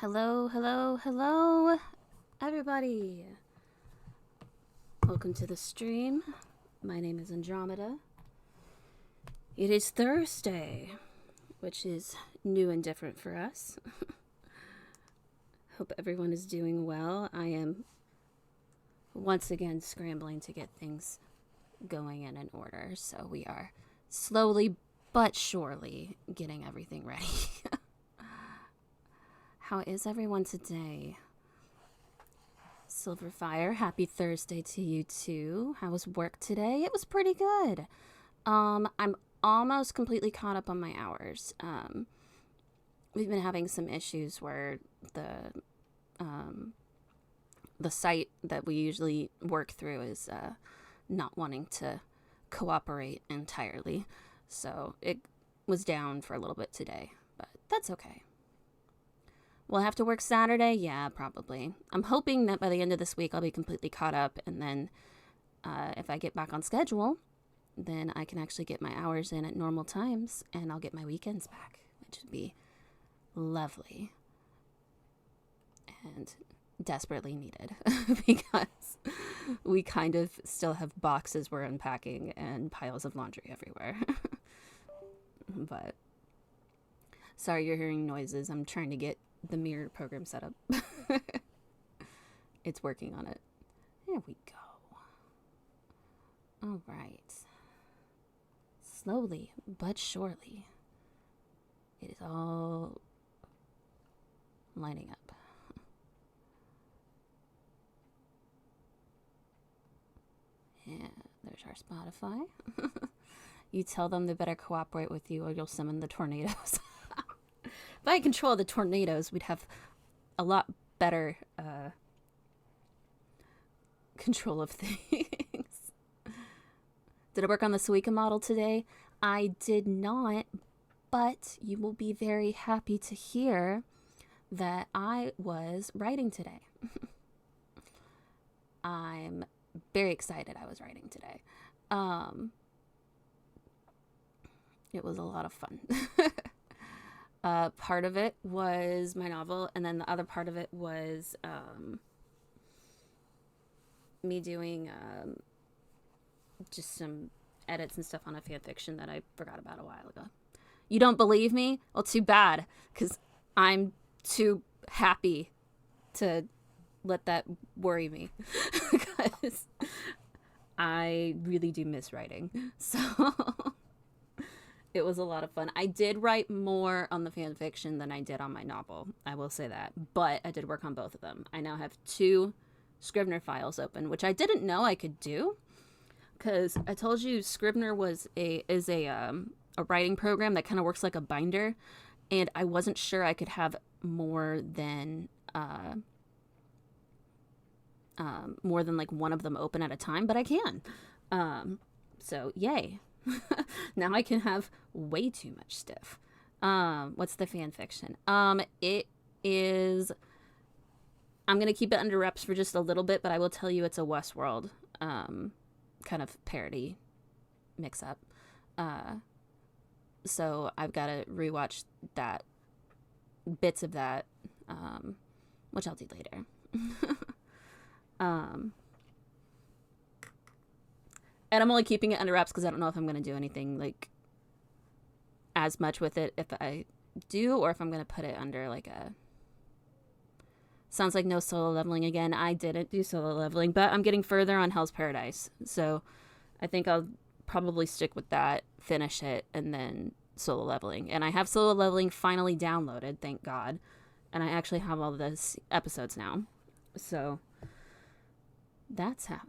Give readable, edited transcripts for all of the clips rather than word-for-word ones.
Hello, hello, hello, everybody. Welcome to the stream. My name is Andromeda. It is Thursday, which is new and different for us. Hope everyone is doing well. I am once again scrambling to get things going and in order, so we are slowly but surely getting everything ready. How is everyone today? Silverfire, happy Thursday to you too. How was work today? It was pretty good. I'm almost completely caught up on my hours. We've been having some issues where the site that we usually work through is not wanting to cooperate entirely. So it was down for a little bit today, but that's okay. We'll have to work Saturday? Yeah, probably. I'm hoping that by the end of this week I'll be completely caught up, and then if I get back on schedule, then I can actually get my hours in at normal times, and I'll get my weekends back, which would be lovely and desperately needed because we kind of still have boxes we're unpacking and piles of laundry everywhere. But sorry you're hearing noises. I'm trying to get the mirror program set up. It's working on it. There we go. All right. Slowly but surely, it is all lining up. Yeah, there's our Spotify. You tell them they better cooperate with you or you'll summon the tornadoes. If I control the tornadoes, we'd have a lot better control of things. Did I work on the Suica model today? I did not, but you will be very happy to hear that I was writing today. I'm very excited I was writing today. It was a lot of fun. Part of it was my novel, and then the other part of it was me doing just some edits and stuff on a fan fiction that I forgot about a while ago. You don't believe me? Well, too bad, because I'm too happy to let that worry me, because I really do miss writing. So it was a lot of fun. I did write more on the fan fiction than I did on my novel. I will say that. But I did work on both of them. I now have 2 Scrivener files open, which I didn't know I could do. Because I told you Scrivener is a writing program that kind of works like a binder. And I wasn't sure I could have more than like one of them open at a time. But I can. So yay. Now I can have way too much stuff. What's the fan fiction? It is. I'm gonna keep it under wraps for just a little bit, but I will tell you it's a Westworld kind of parody mix up. So I've got to rewatch that bits of that, which I'll do later. And I'm only keeping it under wraps because I don't know if I'm going to do anything like as much with it if I do, or if I'm going to put it under like a... Sounds like no solo leveling again. I didn't do solo leveling, but I'm getting further on Hell's Paradise. So I think I'll probably stick with that, finish it, and then solo leveling. And I have solo leveling finally downloaded, thank God. And I actually have all those episodes now. So that's how...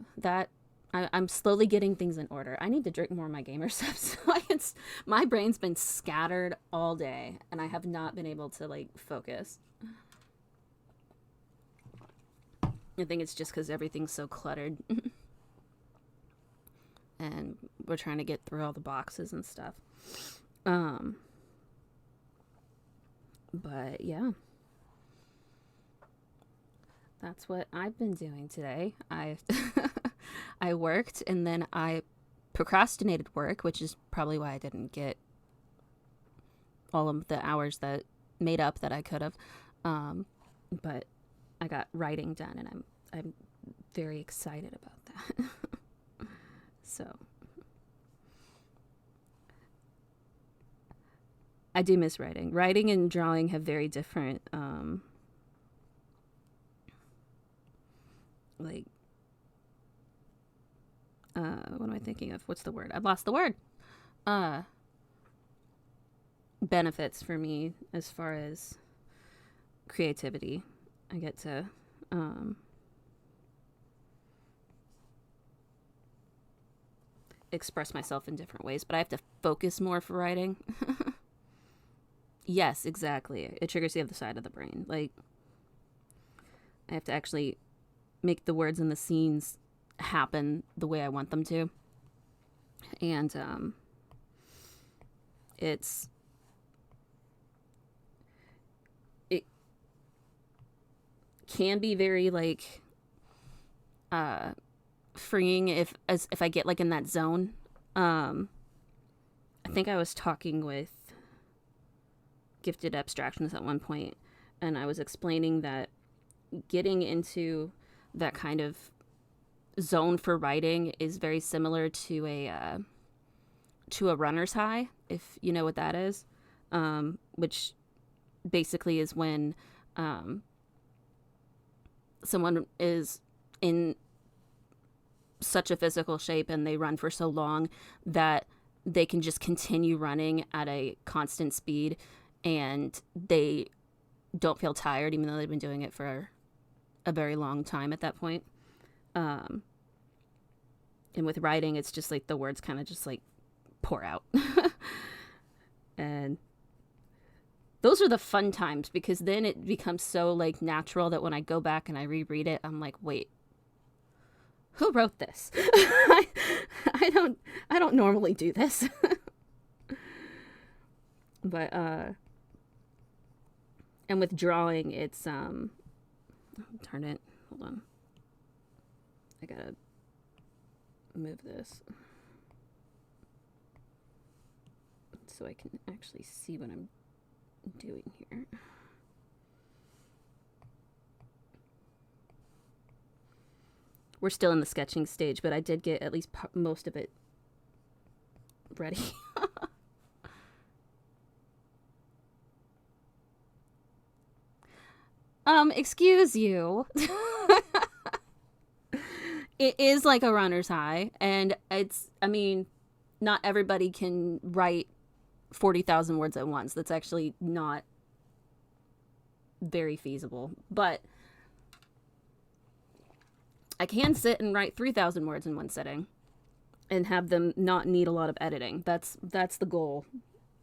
I'm slowly getting things in order. I need to drink more of my gamer stuff. So my brain's been scattered all day, and I have not been able to like focus. I think it's just because everything's so cluttered, and we're trying to get through all the boxes and stuff. But yeah, that's what I've been doing today. I worked, and then I procrastinated work, which is probably why I didn't get all of the hours that made up that I could have. but I got writing done, and I'm very excited about that. So I do miss writing. Writing and drawing have very different like what am I thinking of? What's the word? I've lost the word. Benefits for me as far as creativity. I get to express myself in different ways, but I have to focus more for writing. Yes, exactly. It triggers the other side of the brain. Like, I have to actually make the words and the scenes happen the way I want them to. And it can be very like freeing if I get like in that zone. I think I was talking with Gifted Abstractions at one point, and I was explaining that getting into that kind of zone for writing is very similar to a runner's high, if you know what that is, which basically is when someone is in such a physical shape and they run for so long that they can just continue running at a constant speed and they don't feel tired even though they've been doing it for a very long time at that point. And with writing, it's just like the words kind of just like pour out. And those are the fun times, because then it becomes so like natural that when I go back and I reread it, I'm like, wait, who wrote this? I don't normally do this. But and with drawing, it's darn it, hold on, I gotta move this so I can actually see what I'm doing here. We're still in the sketching stage, but I did get at least most of it ready. Excuse you. It is like a runner's high, and I mean, not everybody can write 40,000 words at once. That's actually not very feasible, but I can sit and write 3,000 words in one sitting and have them not need a lot of editing. That's the goal,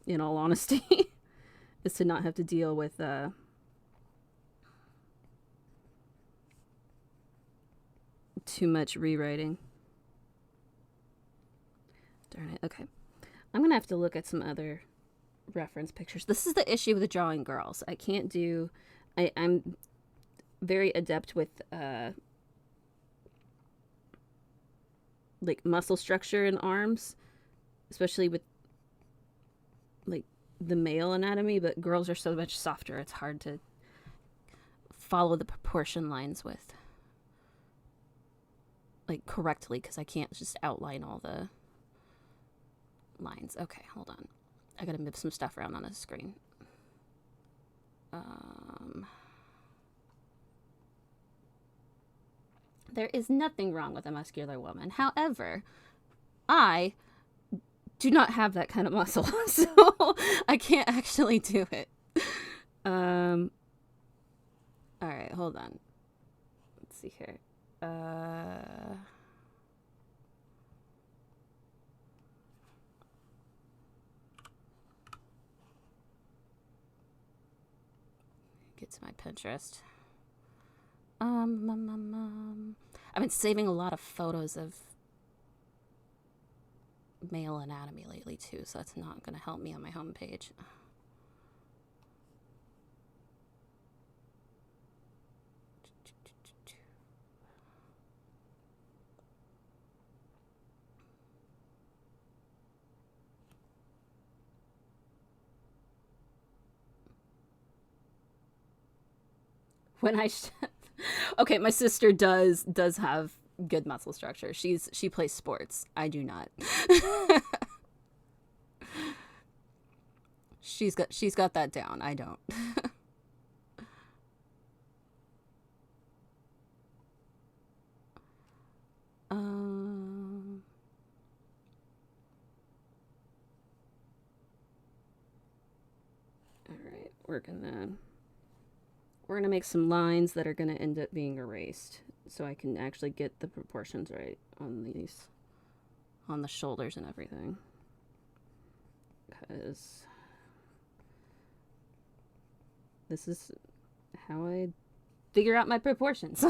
in all honesty, is to not have to deal with too much rewriting. Darn it. Okay. I'm gonna have to look at some other reference pictures. This is the issue with the drawing girls. I can't do... I'm very adept with like muscle structure in arms, especially with like the male anatomy, but girls are so much softer. It's hard to follow the proportion lines with like correctly, because I can't just outline all the lines. Okay, hold on. I gotta move some stuff around on the screen. There is nothing wrong with a muscular woman. However, I do not have that kind of muscle, so I can't actually do it. All right, hold on. Let's see here. Get to my Pinterest. I've been saving a lot of photos of male anatomy lately too, so that's not going to help me on my homepage. when I okay, my sister does have good muscle structure. She plays sports. I do not. She's got that down. I don't. All right, we're gonna make some lines that are gonna end up being erased, so I can actually get the proportions right on these, on the shoulders and everything. Because this is how I figure out my proportions.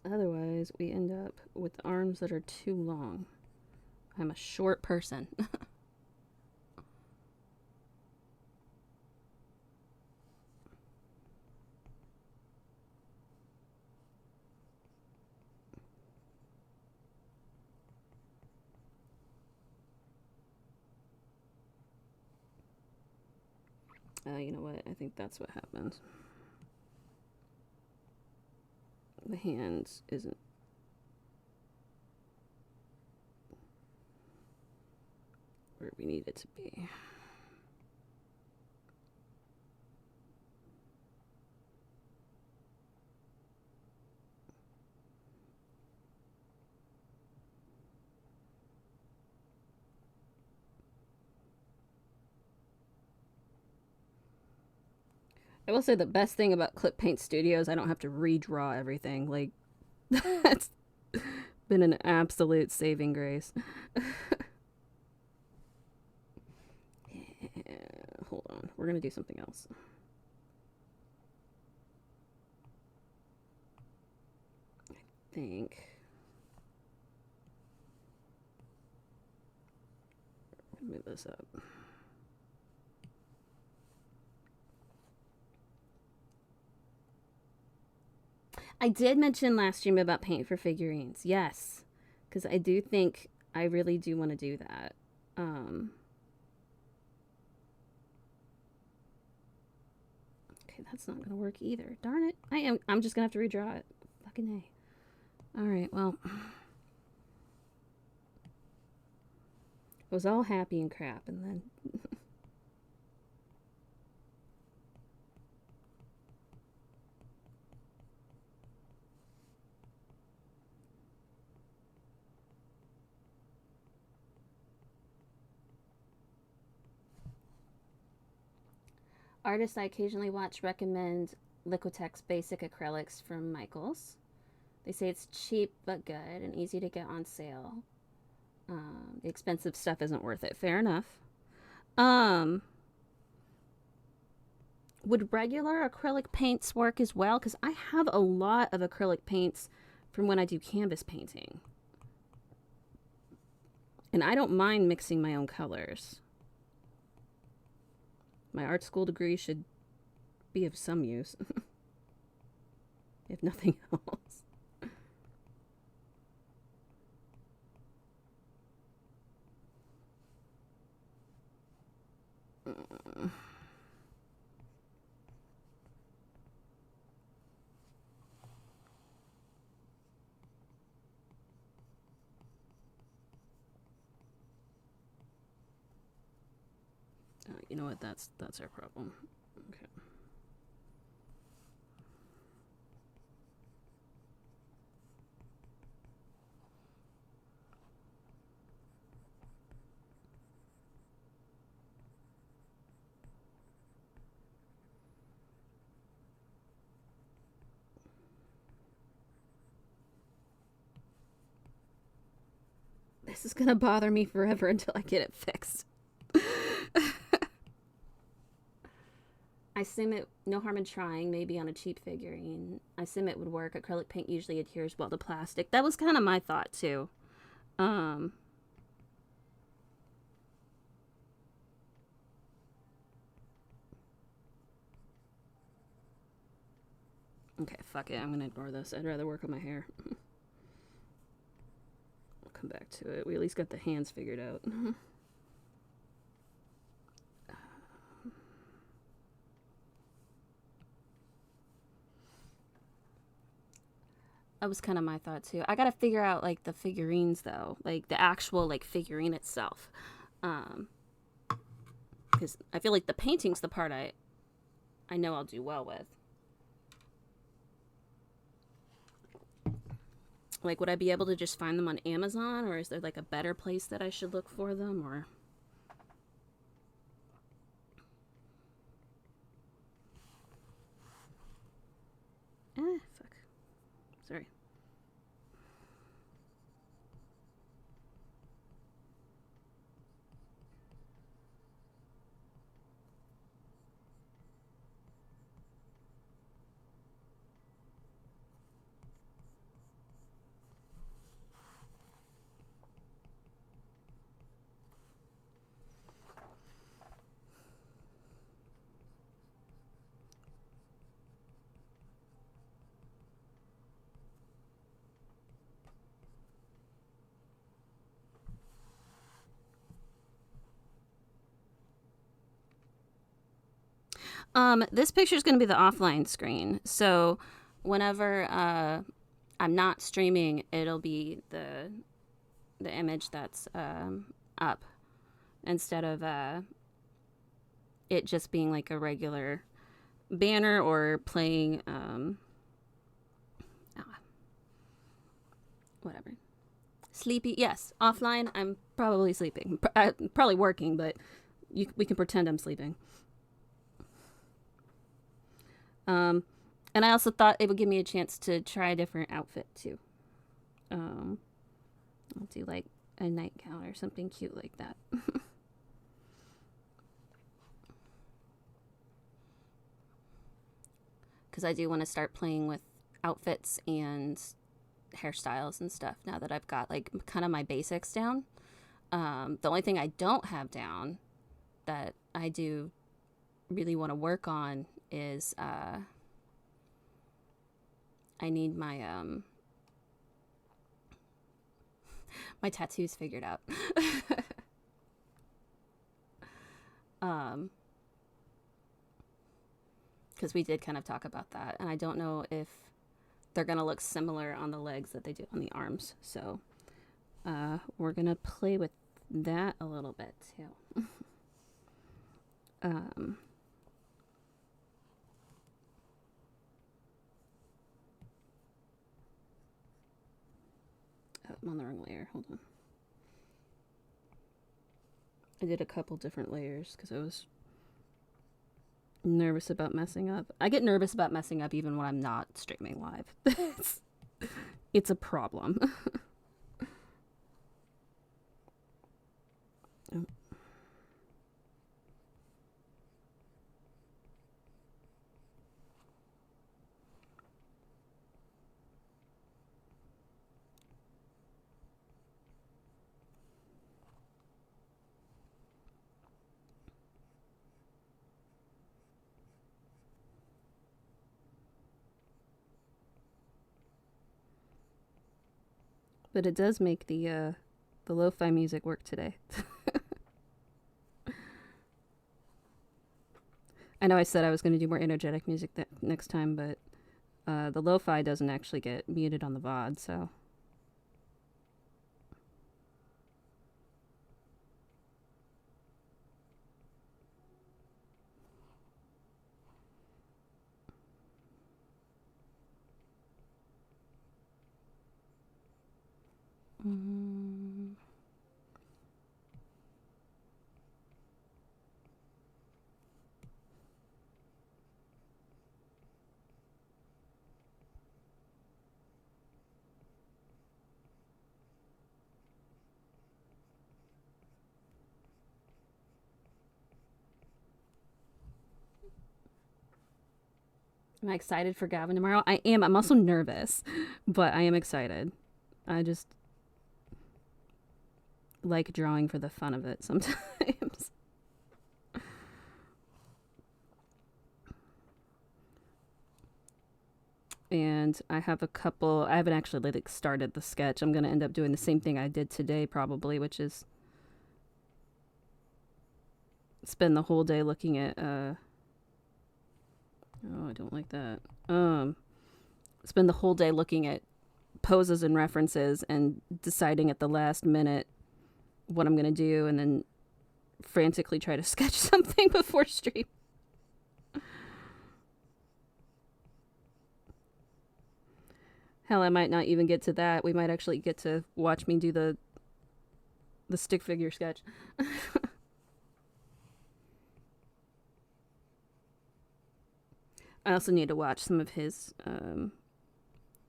Otherwise, we end up with arms that are too long. I'm a short person. You know what? I think that's what happened. The hands isn't where we need it to be. I will say the best thing about Clip Paint Studio is I don't have to redraw everything. Like, that's been an absolute saving grace. Yeah, hold on. We're going to do something else. I think. Move this up. I did mention last stream about paint for figurines. Yes, because I do think I really do want to do that. Okay, that's not gonna work either. Darn it! I'm just gonna have to redraw it. Fucking A. All right. Well, I was all happy and crap, and then. Artists I occasionally watch recommend Liquitex Basic Acrylics from Michaels. They say it's cheap but good and easy to get on sale. The expensive stuff isn't worth it. Fair enough. Would regular acrylic paints work as well? Because I have a lot of acrylic paints from when I do canvas painting. And I don't mind mixing my own colors. My art school degree should be of some use, if nothing else. You know what? That's our problem. Okay. This is gonna bother me forever until I get it fixed. I assume it, no harm in trying, maybe on a cheap figurine. I assume it would work. Acrylic paint usually adheres well to plastic. That was kind of my thought, too. Okay, fuck it. I'm gonna ignore this. I'd rather work on my hair. I'll come back to it. We at least got the hands figured out. That was kind of my thought too. I gotta figure out like the figurines though, like the actual like figurine itself, because I feel like the painting's the part I know I'll do well with. Like, would I be able to just find them on Amazon, or is there like a better place that I should look for them, or? Fuck. Sorry. This picture is going to be the offline screen. So whenever I'm not streaming, it'll be the image that's up instead of it just being like a regular banner or playing whatever. Sleepy. Yes, offline. I'm probably sleeping. Probably working, but we can pretend I'm sleeping. And I also thought it would give me a chance to try a different outfit too. I'll do like a nightgown or something cute like that. Because I do want to start playing with outfits and hairstyles and stuff now that I've got like kind of my basics down. The only thing I don't have down that I do really want to work on is I need my my tattoos figured out. Because we did kind of talk about that, and I don't know if they're gonna look similar on the legs that they do on the arms. So we're gonna play with that a little bit too. I'm on the wrong layer. Hold on. I did a couple different layers because I was nervous about messing up. I get nervous about messing up even when I'm not streaming live. It's a problem. Oh. But it does make the lo-fi music work today. I know I said I was going to do more energetic music next time, but the lo-fi doesn't actually get muted on the VOD, so. Am I excited for Gavin tomorrow? I am. I'm also nervous, but I am excited. I just like drawing for the fun of it sometimes. And I have a couple. I haven't actually like started the sketch. I'm going to end up doing the same thing I did today probably, which is spend the whole day looking at oh, I don't like that. Spend the whole day looking at poses and references and deciding at the last minute what I'm going to do, and then frantically try to sketch something before stream. Hell, I might not even get to that. We might actually get to watch me do the stick figure sketch. I also need to watch some of his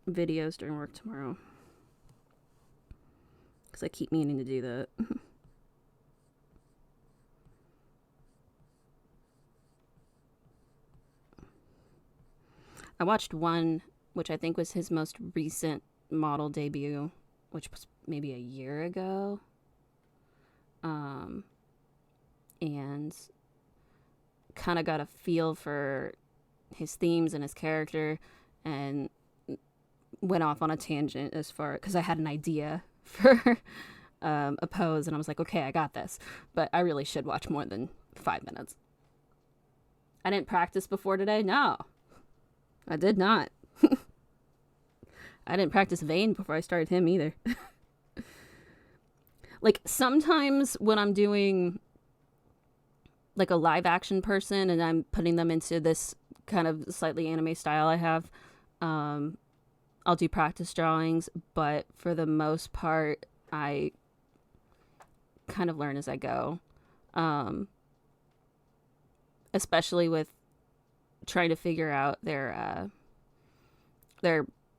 videos during work tomorrow, because I keep meaning to do that. I watched one, which I think was his most recent model debut, which was maybe a year ago. And kind of got a feel for his themes and his character, and went off on a tangent as far, because I had an idea for a pose, and I was like, okay, I got this, but I really should watch more than 5 minutes. I didn't practice before today. No, I did not. I didn't practice Vane before I started him either. Like, sometimes when I'm doing like a live action person and I'm putting them into this kind of slightly anime style I have, I'll do practice drawings, but for the most part, I kind of learn as I go. Especially with trying to figure out their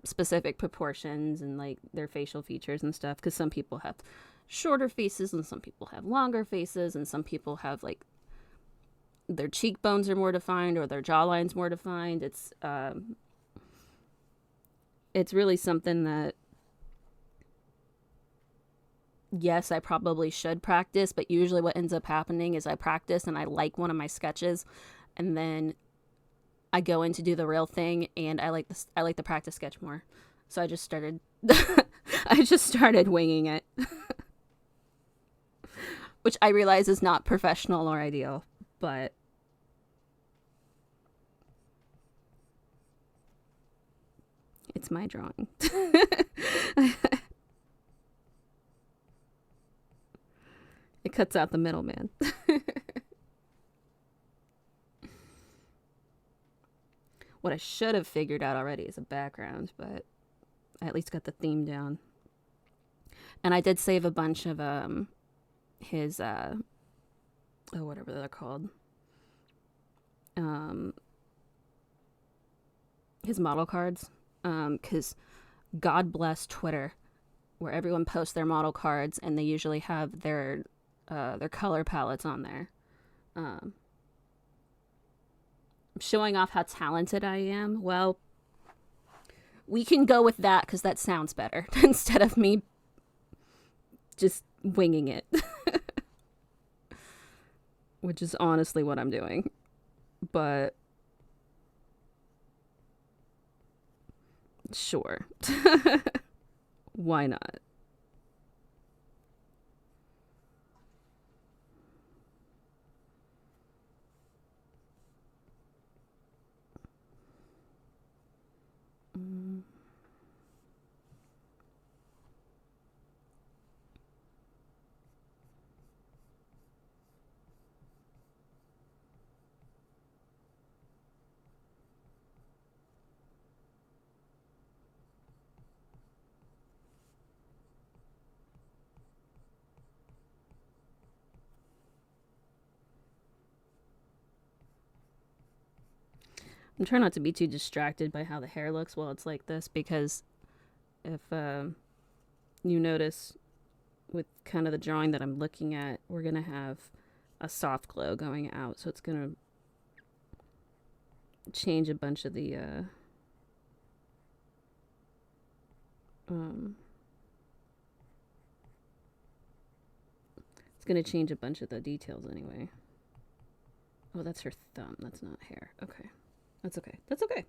specific proportions and like their facial features and stuff, because some people have shorter faces and some people have longer faces, and some people have like their cheekbones are more defined or their jawline's more defined. It's really something that, yes, I probably should practice, but usually what ends up happening is I practice and I like one of my sketches, and then I go in to do the real thing, and I like the practice sketch more. So I just started winging it. Which I realize is not professional or ideal, but it's my drawing. It cuts out the middleman. What I should have figured out already is a background, but I at least got the theme down. And I did save a bunch of his whatever they're called, his model cards, because God bless Twitter, where everyone posts their model cards and they usually have their color palettes on there. Showing off how talented I am. Well, we can go with that because that sounds better instead of me just winging it. Which is honestly what I'm doing. But sure. Why not? I'm trying not to be too distracted by how the hair looks while it's like this, because if you notice with kind of the drawing that I'm looking at, we're going to have a soft glow going out, so it's going to change a bunch of the it's going to change a bunch of the details anyway. Oh, that's her thumb. That's not hair. Okay. That's okay. That's okay.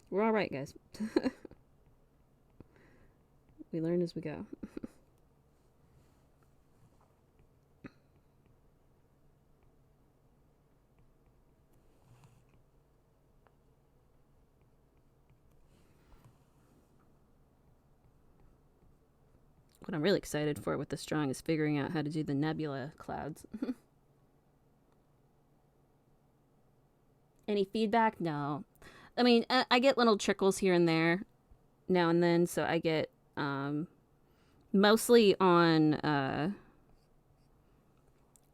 We're all right, guys. We learn as we go. What I'm really excited for with this drawing is figuring out how to do the nebula clouds. Any feedback? No. I mean, I get little trickles here and there now and then, so I get mostly on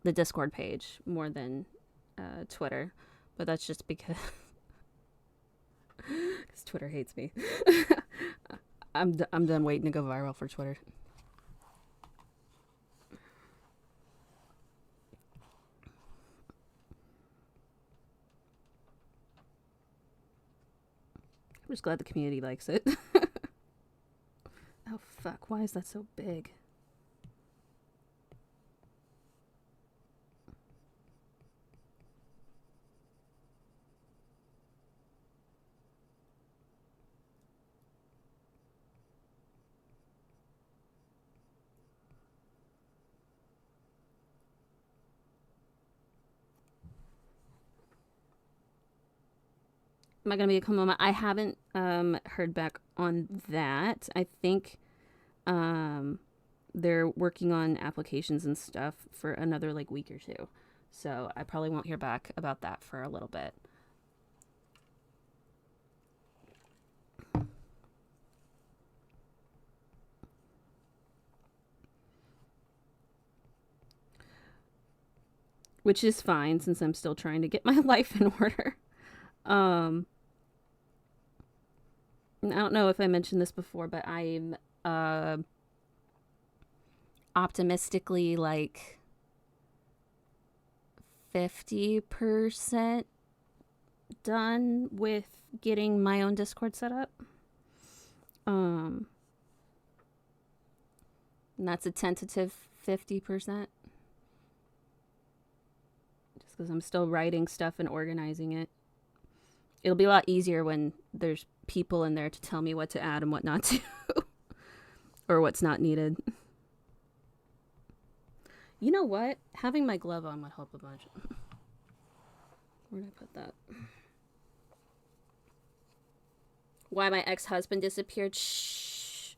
the Discord page more than Twitter, but that's just because Twitter hates me. I'm done waiting to go viral for Twitter. I'm just glad the community likes it. Oh fuck, why is that so big? Am I going to be a Komoma? I haven't heard back on that. I think they're working on applications and stuff for another like week or two. So I probably won't hear back about that for a little bit. Which is fine since I'm still trying to get my life in order. I don't know if I mentioned this before, but I'm optimistically like 50% done with getting my own Discord set up. And that's a tentative 50%. Just because I'm still writing stuff and organizing it. It'll be a lot easier when there's people in there to tell me what to add and what not to. Or what's not needed. You know what? Having my glove on would help a bunch. Where did I put that? Why my ex-husband disappeared? Shh.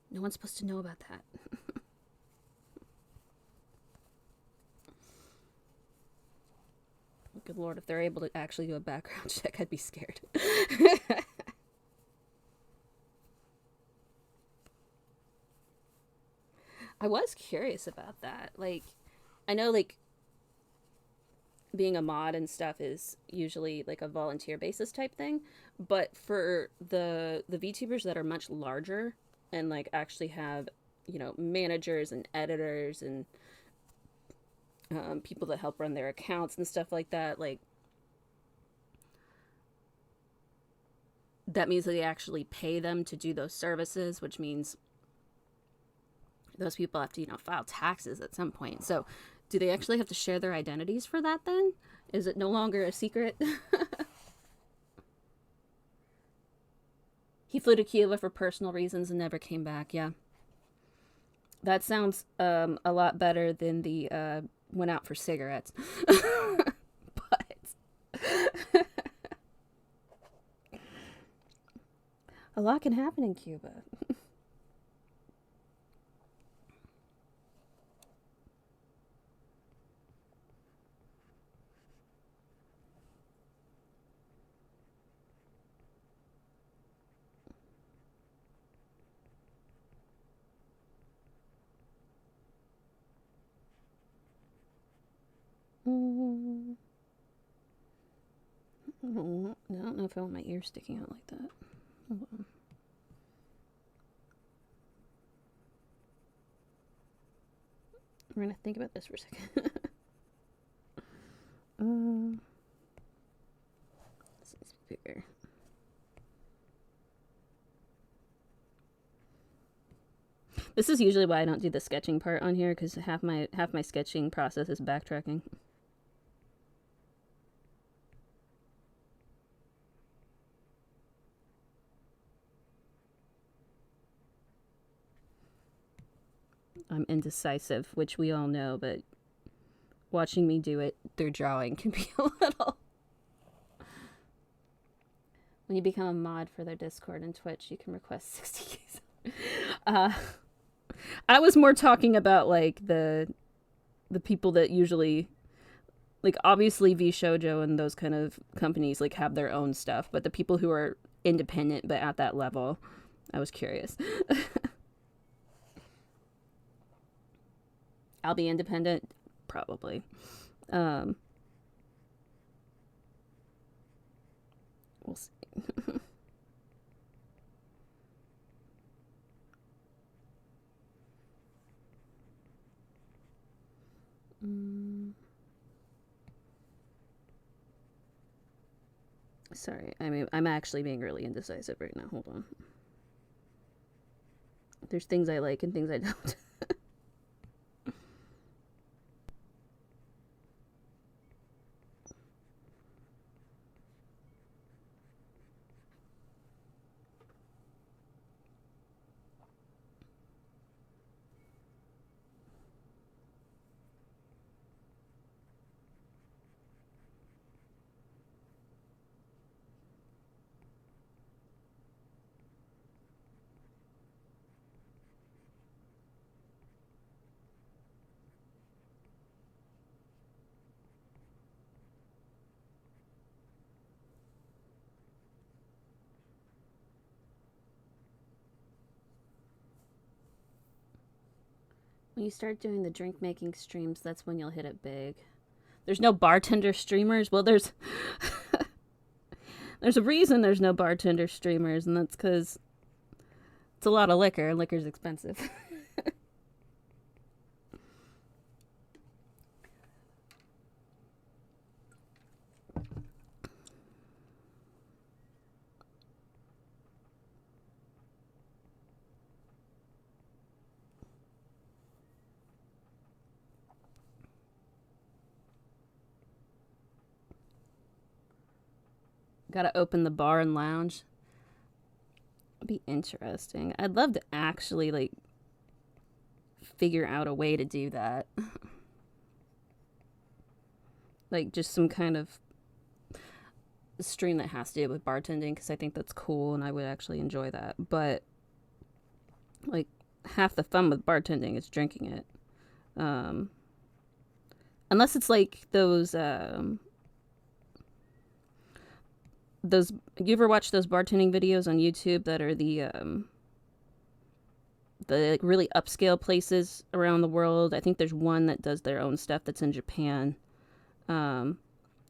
No one's supposed to know about that. Good Lord, if they're able to actually do a background check, I'd be scared. I was curious about that. Like, I know, like, being a mod and stuff is usually, like, a volunteer basis type thing. But for the VTubers that are much larger and, like, actually have, you know, managers and editors and people that help run their accounts and stuff like that, like, that means that they actually pay them to do those services, which means those people have to, you know, file taxes at some point. So do they actually have to share their identities for that then? Is it no longer a secret? He flew to Cuba for personal reasons and never came back. Yeah. That sounds a lot better than the went out for cigarettes. But a lot can happen in Cuba. I don't know if I want my ear sticking out like that. Hold on. We're gonna think about this for a second. This is bigger. This is usually why I don't do the sketching part on here, because half my sketching process is backtracking. I'm indecisive, which we all know, but watching me do it through drawing can be a little... When you become a mod for their Discord and Twitch, you can request 60 keys. I was more talking about like the people that usually, like, obviously V Shoujo and those kind of companies like have their own stuff, but the people who are independent but at that level, I was curious. I'll be independent, probably. Um, we'll see. Sorry, I mean, I'm actually being really indecisive right now. Hold on. There's things I like and things I don't. When you start doing the drink making streams, that's when you'll hit it big. There's no bartender streamers. Well, there's a reason there's no bartender streamers, and that's because it's a lot of liquor, and liquor's expensive. Gotta open the bar and lounge. It'd be interesting. I'd love to actually, like, figure out a way to do that. Like, just some kind of stream that has to do with bartending, because I think that's cool and I would actually enjoy that. But, like, half the fun with bartending is drinking it. Unless it's like those, you ever watch those bartending videos on YouTube that are the like, really upscale places around the world? I think there's one that does their own stuff that's in Japan. And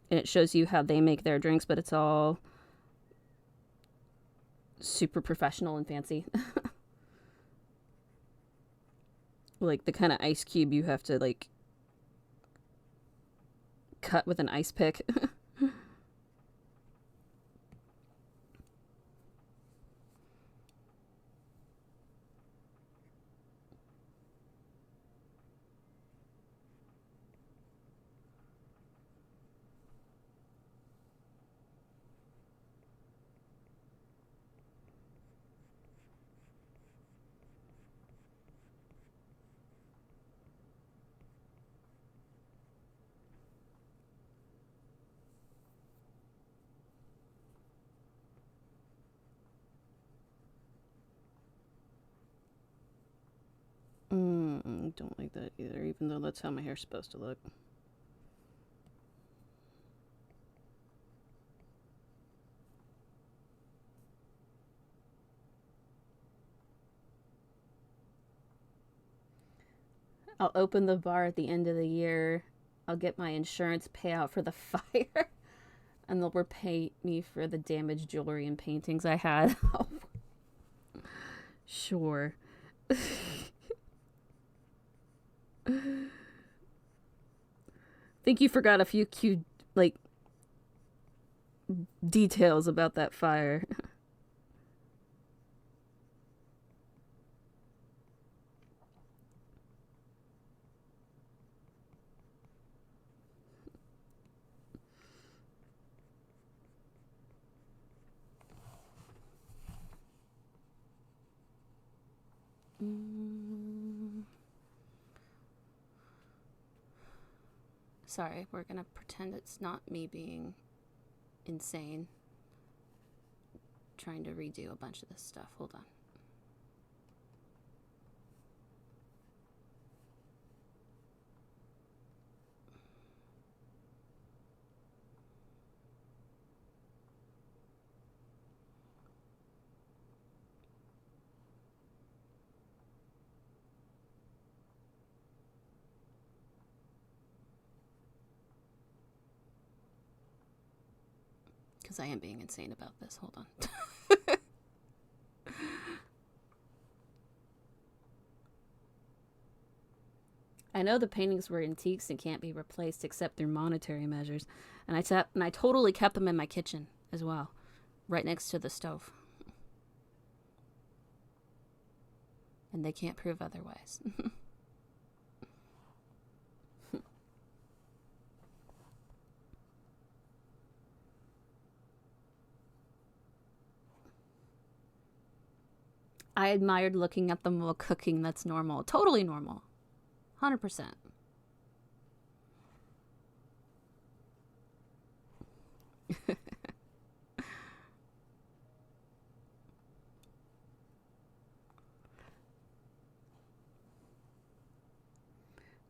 it shows you how they make their drinks, but it's all super professional and fancy. Like the kind of ice cube you have to like cut with an ice pick. Don't like that either, even though that's how my hair's supposed to look. I'll open the bar at the end of the year. I'll get my insurance payout for the fire. And they'll repay me for the damaged jewelry and paintings I had. Sure. Think you forgot a few cute, like, details about that fire. Sorry, we're gonna pretend it's not me being insane. Trying to redo a bunch of this stuff. Hold on. because I am being insane about this. Hold on. I know the paintings were antiques and can't be replaced except through monetary measures, and I totally kept them in my kitchen as well, right next to the stove. And they can't prove otherwise. I admired looking at them while cooking. That's normal. Totally normal. 100%.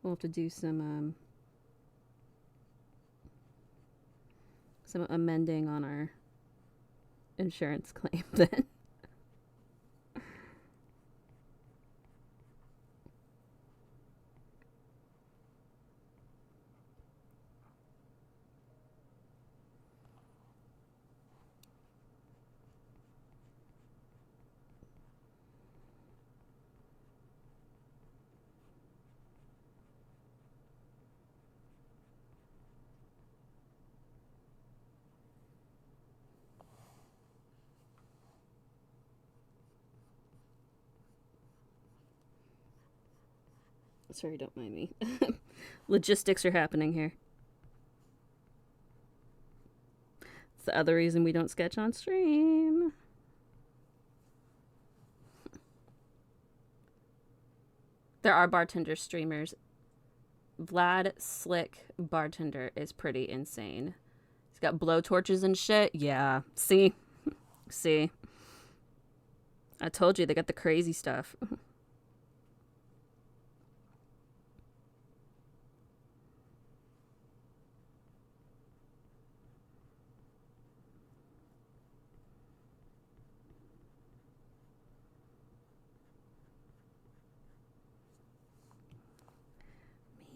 We'll have to do some amending on our insurance claim then. Sorry, don't mind me. Logistics are happening here. It's the other reason we don't sketch on stream. There are bartender streamers. Vlad Slick Bartender is pretty insane. He's got blow torches and shit. Yeah. See? See? I told you, they got the crazy stuff.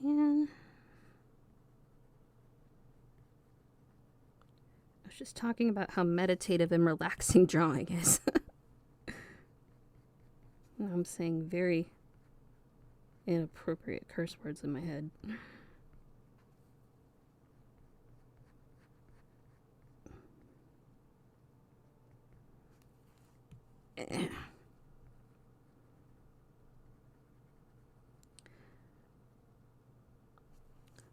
Man. I was just talking about how meditative and relaxing drawing is. I'm saying very inappropriate curse words in my head.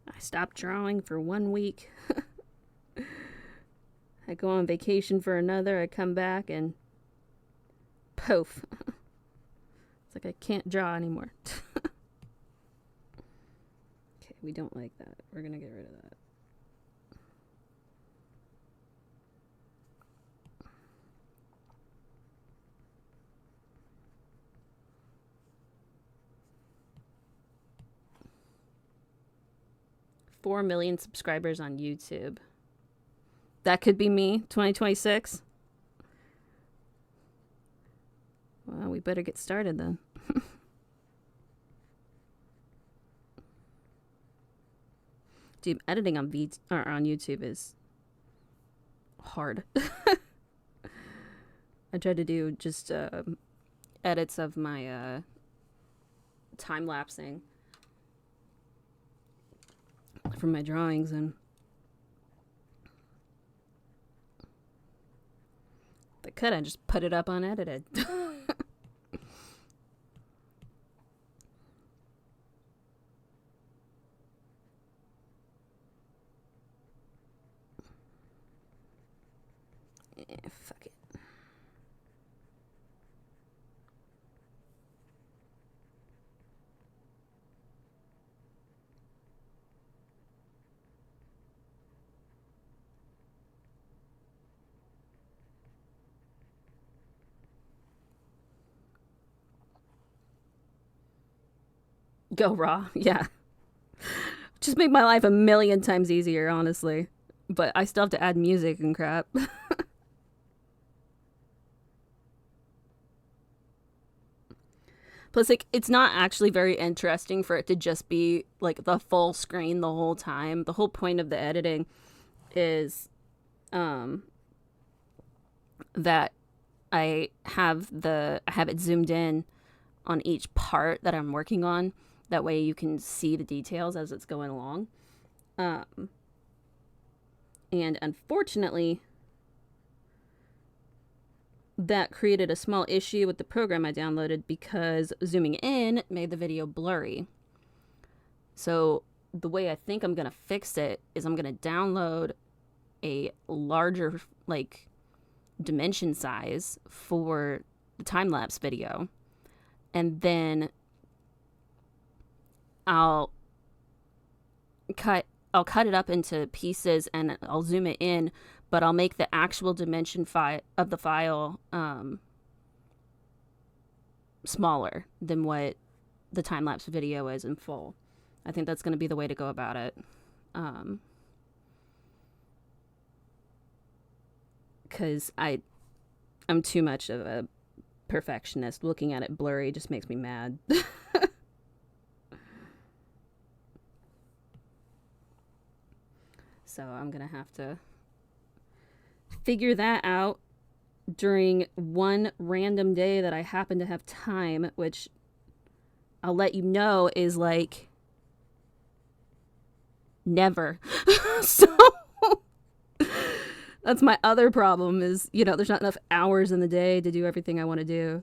I stopped drawing for 1 week. I go on vacation for another. I come back and poof. It's like I can't draw anymore. Okay, we don't like that. We're gonna get rid of that. $4 million subscribers on YouTube. That could be me, 2026. Well, we better get started then. Dude, editing on on YouTube is hard. I tried to do just edits of my time lapsing from my drawings, and if I could, I just put it up unedited. Fuck it. Go raw, yeah. Just make my life a million times easier, honestly. But I still have to add music and crap. Plus, like, it's not actually very interesting for it to just be, like, the full screen the whole time. The whole point of the editing is that I have it zoomed in on each part that I'm working on. That way you can see the details as it's going along. And unfortunately, that created a small issue with the program I downloaded because zooming in made the video blurry. So the way I think I'm going to fix it is I'm going to download a larger, like, dimension size for the time-lapse video. And then I'll cut it up into pieces and I'll zoom it in, but I'll make the actual dimension of the file smaller than what the time-lapse video is in full. I think that's going to be the way to go about it. Because I'm too much of a perfectionist. Looking at it blurry just makes me mad. So I'm going to have to figure that out during one random day that I happen to have time, which I'll let you know is like never. So that's my other problem is, there's not enough hours in the day to do everything I want to do.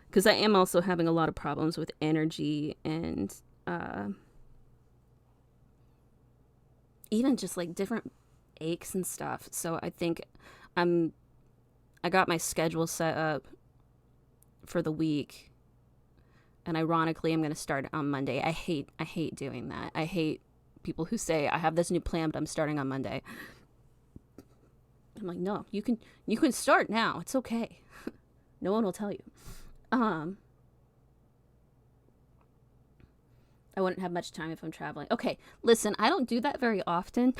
Because I am also having a lot of problems with energy and even just like different aches and stuff. So I think I got my schedule set up for the week, and ironically I'm going to start on Monday. I hate doing that. I hate people who say I have this new plan but I'm starting on Monday. I'm like, no, you can start now. It's okay. No one will tell you. I wouldn't have much time if I'm traveling. Okay, listen, I don't do that very often.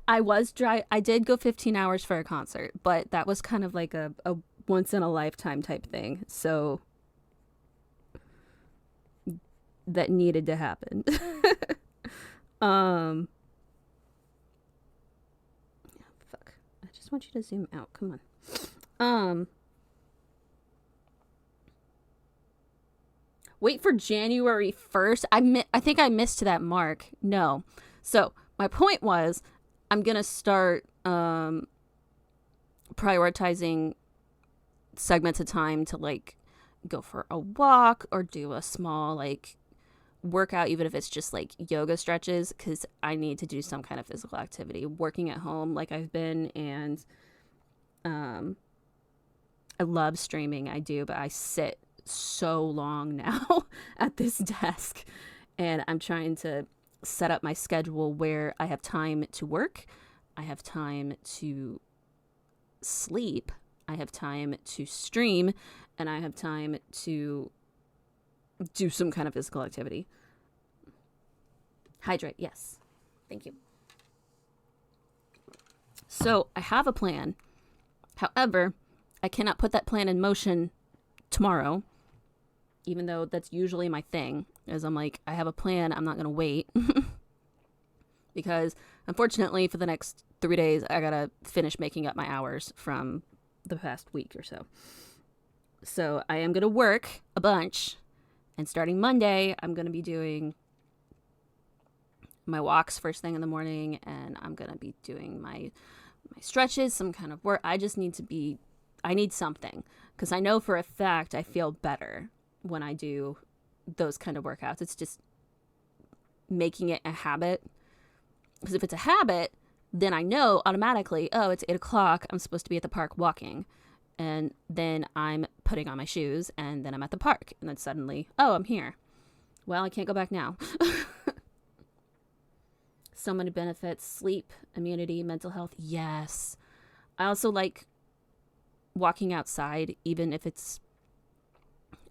I did go 15 hours for a concert, but that was kind of like a once in a lifetime type thing. So that needed to happen. Fuck. I just want you to zoom out. Come on. Wait for January 1st. I think I missed that mark. No. So my point was I'm going to start prioritizing segments of time to like go for a walk or do a small like workout, even if it's just like yoga stretches, because I need to do some kind of physical activity. Working at home like I've been, and I love streaming. I do, but I sit so long now at this desk, and I'm trying to set up my schedule where I have time to work, I have time to sleep, I have time to stream, and I have time to do some kind of physical activity. Hydrate, yes. Thank you. So I have a plan. However, I cannot put that plan in motion tomorrow, even though that's usually my thing, is I'm like, I have a plan, I'm not going to wait. Because unfortunately for the next 3 days, I got to finish making up my hours from the past week or so. So I am going to work a bunch, and starting Monday, I'm going to be doing my walks first thing in the morning, and I'm going to be doing my stretches, some kind of work. I need something, because I know for a fact I feel better when I do those kind of workouts. It's just making it a habit. Because if it's a habit, then I know automatically, oh, it's 8 o'clock, I'm supposed to be at the park walking. And then I'm putting on my shoes, and then I'm at the park. And then suddenly, oh, I'm here. Well, I can't go back now. So many benefits: sleep, immunity, mental health. Yes. I also like walking outside, even if it's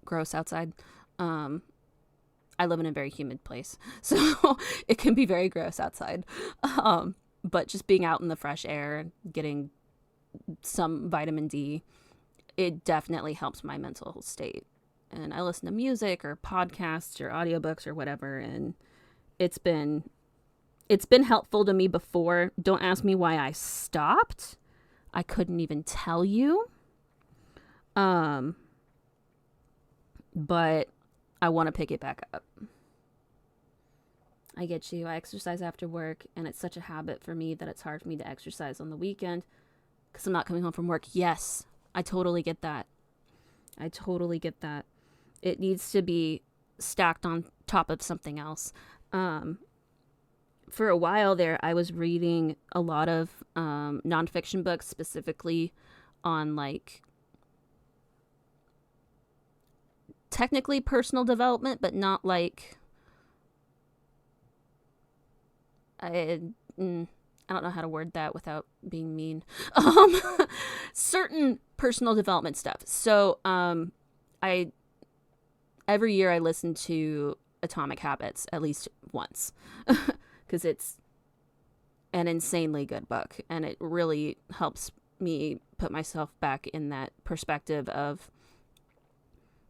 gross outside. I live in a very humid place, so it can be very gross outside. But just being out in the fresh air, getting some vitamin D, it definitely helps my mental state. And I listen to music or podcasts or audiobooks or whatever, and it's been It's been helpful to me before. Don't ask me why I stopped. I couldn't even tell you. But I want to pick it back up. I get you. I exercise after work, and it's such a habit for me that it's hard for me to exercise on the weekend because I'm not coming home from work. Yes, I totally get that. I totally get that. It needs to be stacked on top of something else. For a while there, I was reading a lot of nonfiction books, specifically on like technically personal development, but not like I don't know how to word that without being mean. Certain personal development stuff. So I every year I listen to Atomic Habits at least once because it's an insanely good book, and it really helps me put myself back in that perspective of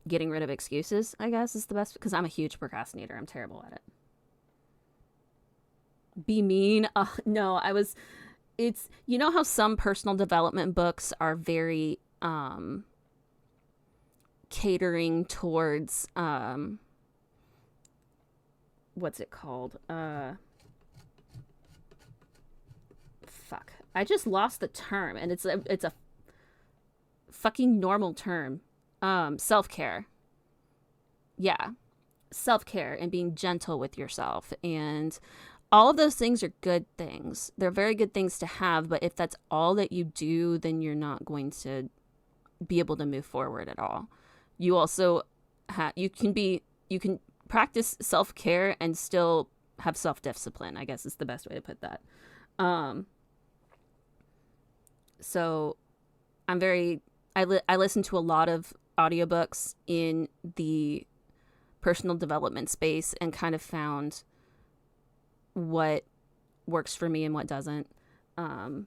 getting rid of excuses, I guess is the best, because I'm a huge procrastinator. I'm terrible at it. Be mean? No, it's, you know how some personal development books are very catering towards what's it called? Fuck. I just lost the term, and it's a fucking normal term. Self-care. Yeah. Self-care and being gentle with yourself, and all of those things are good things. They're very good things to have, but if that's all that you do, then you're not going to be able to move forward at all. You also you can practice self-care and still have self-discipline, I guess is the best way to put that. So I listen to a lot of audiobooks in the personal development space and kind of found what works for me and what doesn't. Because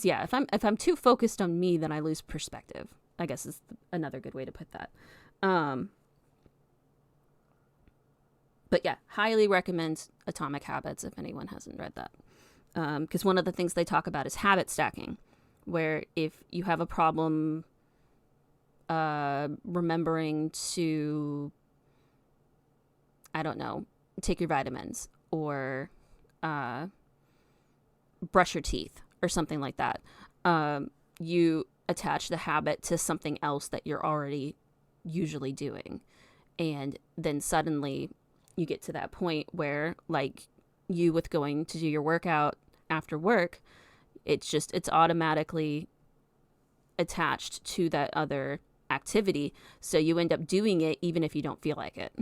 yeah, if I'm too focused on me, then I lose perspective, I guess is another good way to put that. But yeah, highly recommend Atomic Habits if anyone hasn't read that. Because one of the things they talk about is habit stacking, where if you have a problem remembering to, I don't know, take your vitamins or brush your teeth or something like that, you attach the habit to something else that you're already usually doing. And then suddenly you get to that point where, like you with going to do your workout after work, it's automatically attached to that other activity. So you end up doing it even if you don't feel like it.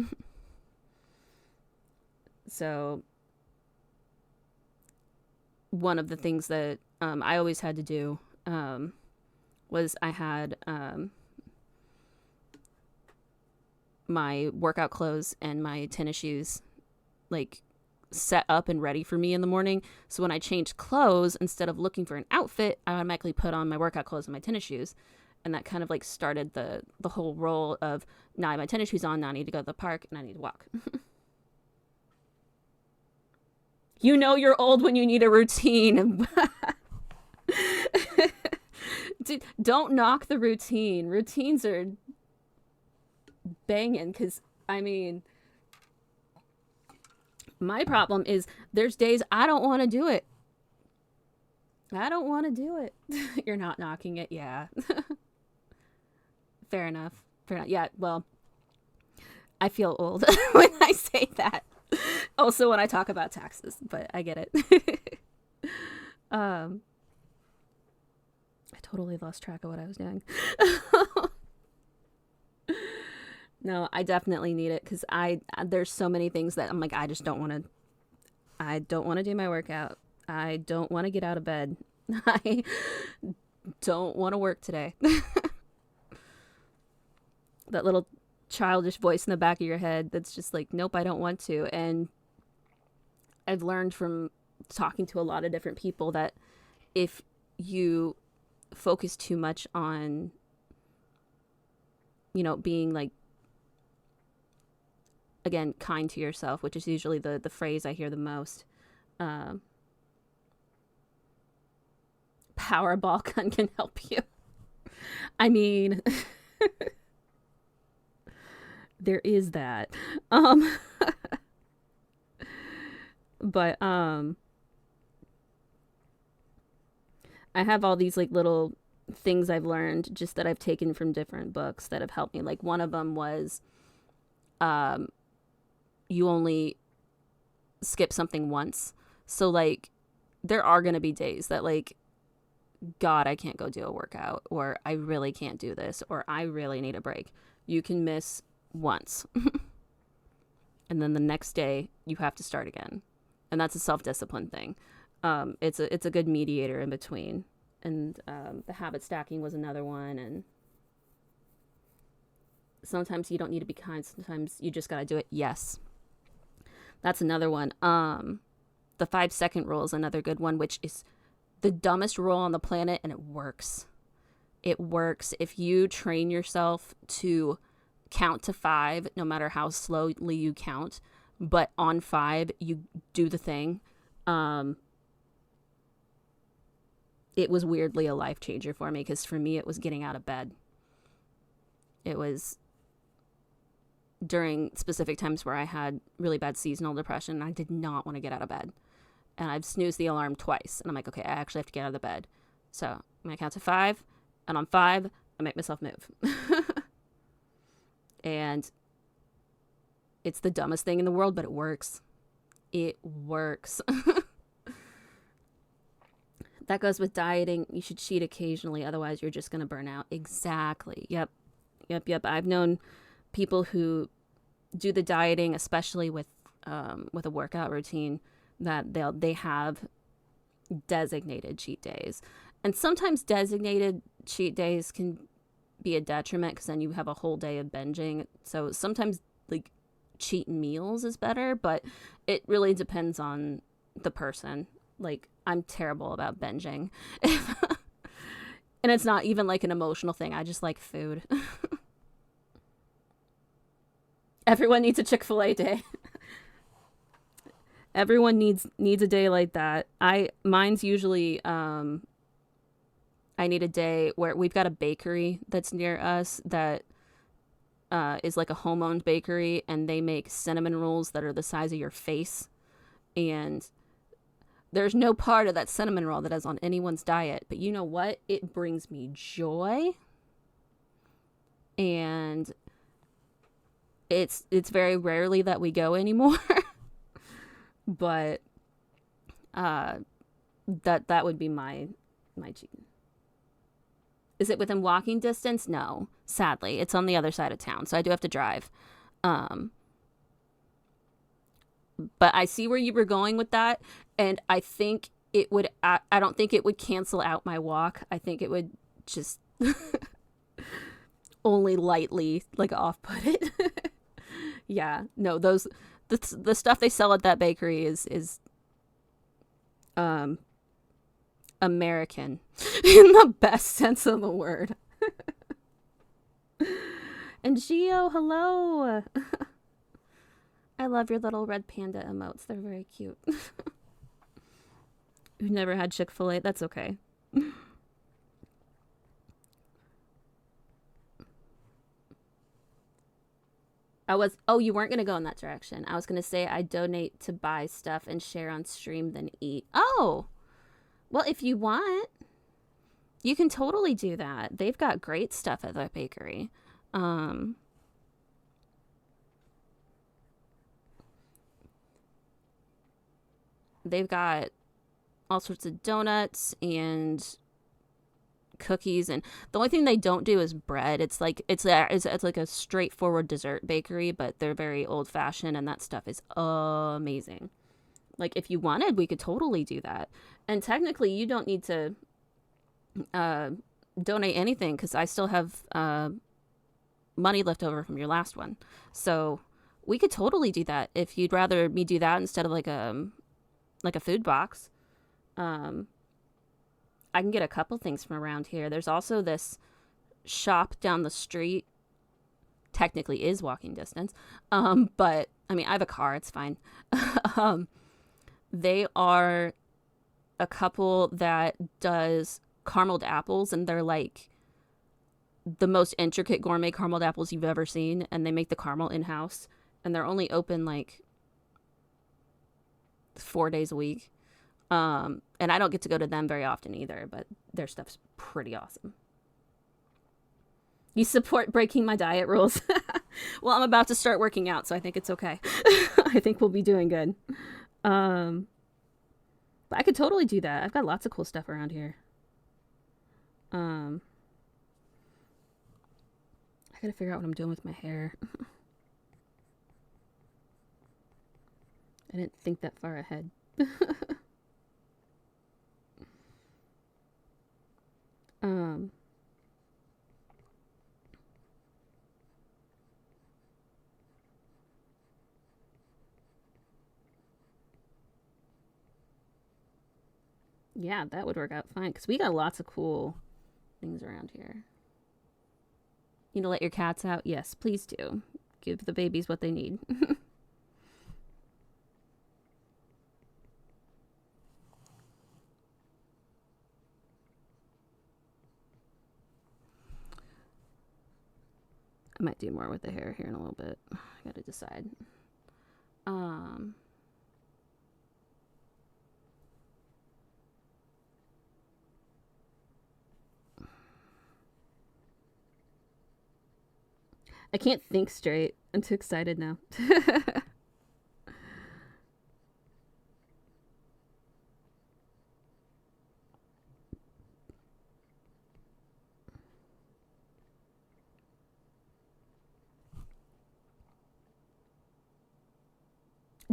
So one of the things that I always had to do was I had my workout clothes and my tennis shoes like set up and ready for me in the morning. So when I changed clothes, instead of looking for an outfit, I automatically put on my workout clothes and my tennis shoes. And that kind of like started the whole roll of, now I have my tennis shoes on, now I need to go to the park and I need to walk. You know you're old when you need a routine. Dude, don't knock the routine. Routines are banging, because, I mean, my problem is there's days I don't want to do it. I don't want to do it. You're not knocking it. Yeah. Fair enough. Yeah, well, I feel old when I say that. Also when I talk about taxes, but I get it. I totally lost track of what I was doing. No, I definitely need it, because there's so many things that I'm like, I don't want to do my workout. I don't want to get out of bed. I don't want to work today. That little childish voice in the back of your head that's just like, nope, I don't want to. And I've learned from talking to a lot of different people that if you focus too much on, being like again, kind to yourself, which is usually the phrase I hear the most. Powerball gun can help you. I mean, there is that. But I have all these like little things I've learned just that I've taken from different books that have helped me. Like one of them was you only skip something once. So like there are going to be days that like, God, I can't go do a workout, or I really can't do this, or I really need a break. You can miss once. And then the next day you have to start again. And that's a self-discipline thing. It's a good mediator in between. And the habit stacking was another one. And sometimes you don't need to be kind. Sometimes you just got to do it. Yes. That's another one. The 5-second rule is another good one, which is the dumbest rule on the planet, and it works. It works. If you train yourself to count to 5, no matter how slowly you count, but on 5, you do the thing. It was weirdly a life changer for me, because for me, it was getting out of bed. It was during specific times where I had really bad seasonal depression, and I did not want to get out of bed. And I've snoozed the alarm twice. And I'm like, okay, I actually have to get out of the bed. So I'm going to count to 5. And on 5, I make myself move. And it's the dumbest thing in the world, but it works. It works. That goes with dieting. You should cheat occasionally. Otherwise, you're just going to burn out. Exactly. Yep. I've known people who do the dieting, especially with a workout routine, that they have designated cheat days. And sometimes designated cheat days can be a detriment, because then you have a whole day of binging. So sometimes like cheat meals is better, but it really depends on the person. Like I'm terrible about binging. And it's not even like an emotional thing. I just like food. Everyone needs a Chick-fil-A day. Everyone needs a day like that. Mine's usually I need a day where we've got a bakery that's near us that is like a home-owned bakery, and they make cinnamon rolls that are the size of your face. And there's no part of that cinnamon roll that is on anyone's diet. But you know what? It brings me joy. And it's very rarely that we go anymore. But that would be my cheat. Is it within walking distance? No, sadly. It's on the other side of town, so I do have to drive. But I see where you were going with that, and I think it would, I don't think it would cancel out my walk. I think it would just only lightly, like, off-put it. Yeah, no, the stuff they sell at that bakery is American in the best sense of the word. And Gio, hello. I love your little red panda emotes. They're very cute. You've never had Chick-fil-A? That's okay. You weren't going to go in that direction. I was going to say I donate to buy stuff and share on stream, then eat. Oh, well, if you want, you can totally do that. They've got great stuff at that bakery. They've got all sorts of donuts and cookies, and the only thing they don't do is bread. It's like a straightforward dessert bakery, but they're very old fashioned, and that stuff is amazing. Like, if you wanted, we could totally do that. And technically, you don't need to donate anything, because I still have money left over from your last one. So we could totally do that if you'd rather me do that instead of like a food box. I can get a couple things from around here. There's also this shop down the street, technically is walking distance. But I mean, I have a car, it's fine. They are a couple that does carameled apples, and they're like the most intricate gourmet carameled apples you've ever seen, and they make the caramel in-house, and they're only open like 4 days a week. And I don't get to go to them very often either, but their stuff's pretty awesome. You support breaking my diet rules. Well, I'm about to start working out, so I think it's okay. I think we'll be doing good. But I could totally do that. I've got lots of cool stuff around here. I gotta figure out what I'm doing with my hair. I didn't think that far ahead. Yeah, that would work out fine, because we got lots of cool things around here. You know, let your cats out? Yes, please do. Give the babies what they need. I might do more with the hair here in a little bit. I gotta decide. I can't think straight. I'm too excited now.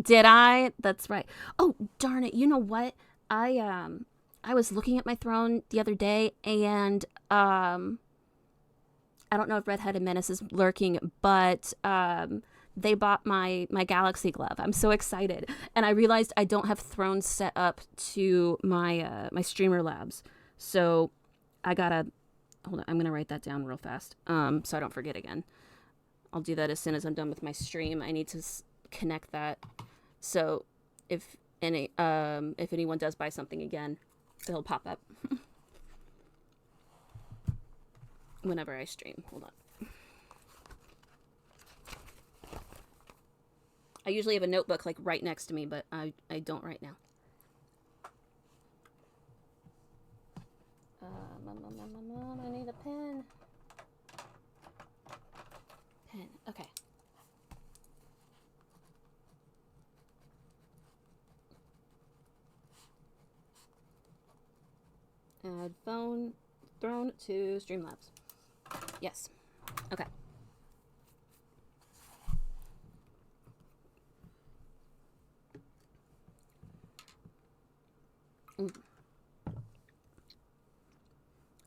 Did I? That's right. Oh, darn it. You know what? I was looking at my throne the other day, and I don't know if Redheaded Menace is lurking, but they bought my Galaxy glove. I'm so excited. And I realized I don't have thrones set up to my my streamer labs. So I gotta hold on, I'm gonna write that down real fast. So I don't forget again. I'll do that as soon as I'm done with my stream. I need to connect that. So if anyone does buy something again, it'll pop up. Whenever I stream. Hold on. I usually have a notebook like right next to me, but I don't right now. I need a pen. Pen. Okay. Add throne to Streamlabs. Yes. Okay.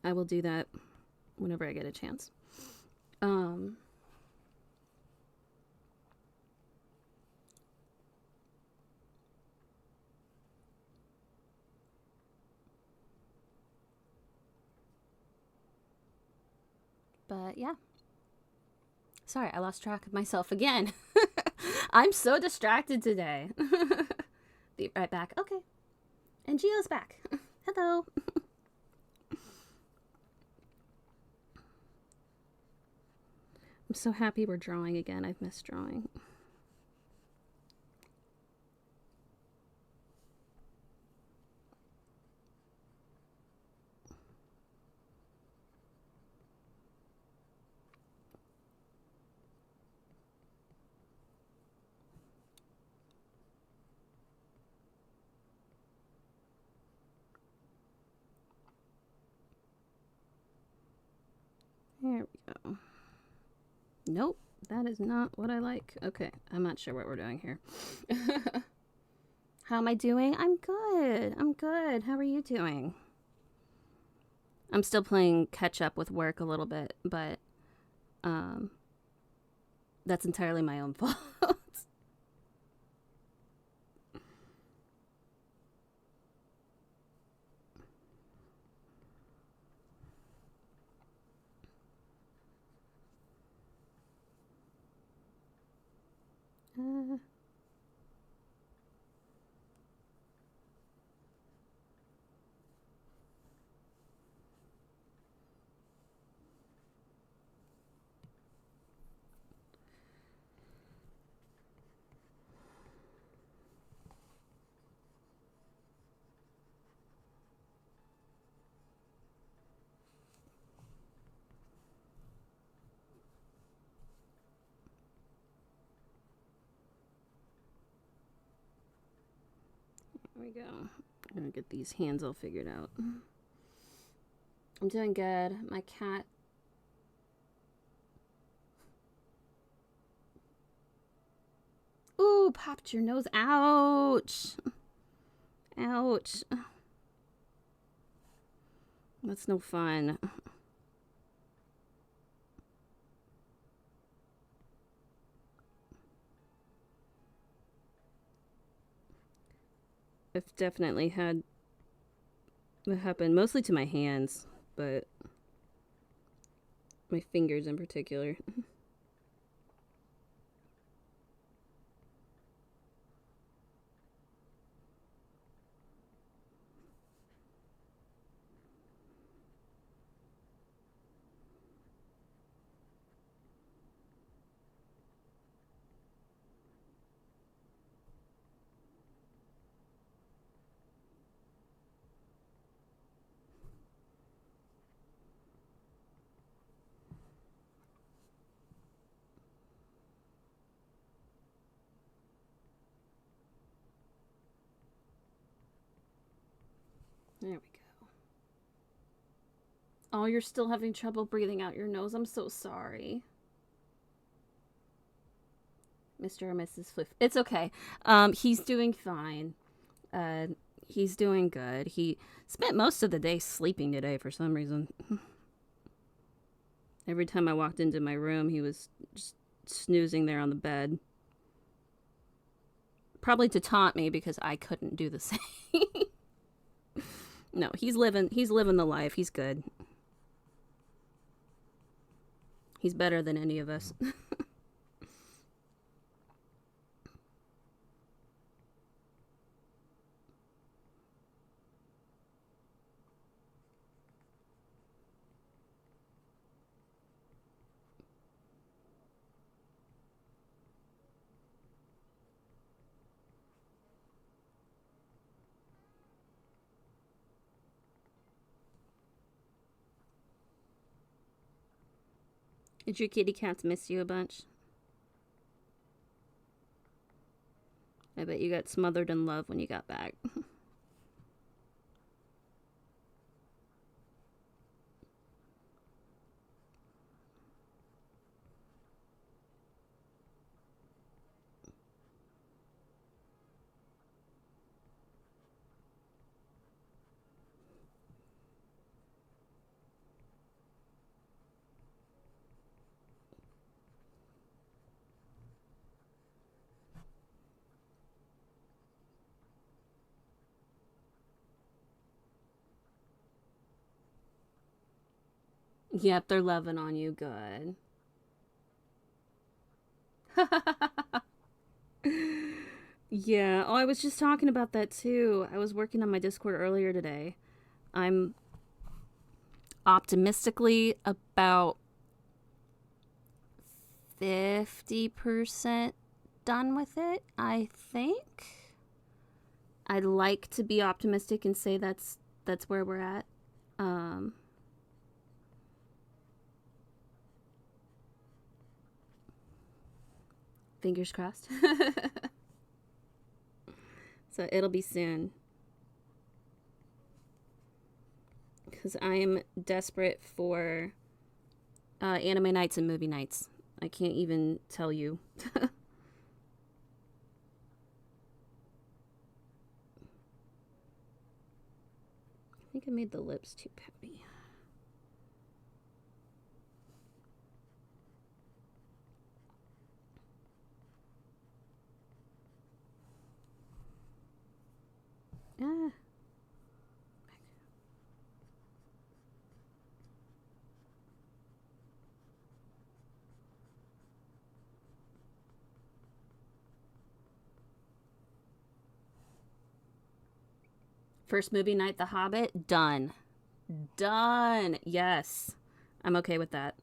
I will do that whenever I get a chance. But yeah. Sorry, I lost track of myself again. I'm so distracted today. Be right back. Okay. And Gio's back. Hello. I'm so happy we're drawing again. I've missed drawing. There we go. Nope, that is not what I like. Okay, I'm not sure what we're doing here. How am I doing? I'm good. I'm good. How are you doing? I'm still playing catch up with work a little bit, but that's entirely my own fault. we go. I'm gonna get these hands all figured out. I'm doing good. My cat. Ooh, popped your nose. Ouch. Ouch. That's no fun. I've definitely had that happen, mostly to my hands, but my fingers in particular. There we go. Oh, you're still having trouble breathing out your nose. I'm so sorry. Mr. or Mrs. Fliff. It's okay. He's doing fine. He's doing good. He spent most of the day sleeping today for some reason. Every time I walked into my room, he was just snoozing there on the bed. Probably to taunt me because I couldn't do the same. No, he's living the life. He's good. He's better than any of us. Did your kitty cats miss you a bunch? I bet you got smothered in love when you got back. Yep, they're loving on you. Good. Yeah. Oh, I was just talking about that too. I was working on my Discord earlier today. I'm optimistically about 50% done with it, I think. I'd like to be optimistic and say that's where we're at. Fingers crossed. So it'll be soon. Because I am desperate for anime nights and movie nights. I can't even tell you. I think I made the lips too peppy. Ah. First movie night, The Hobbit, done. Done. Yes. I'm okay with that.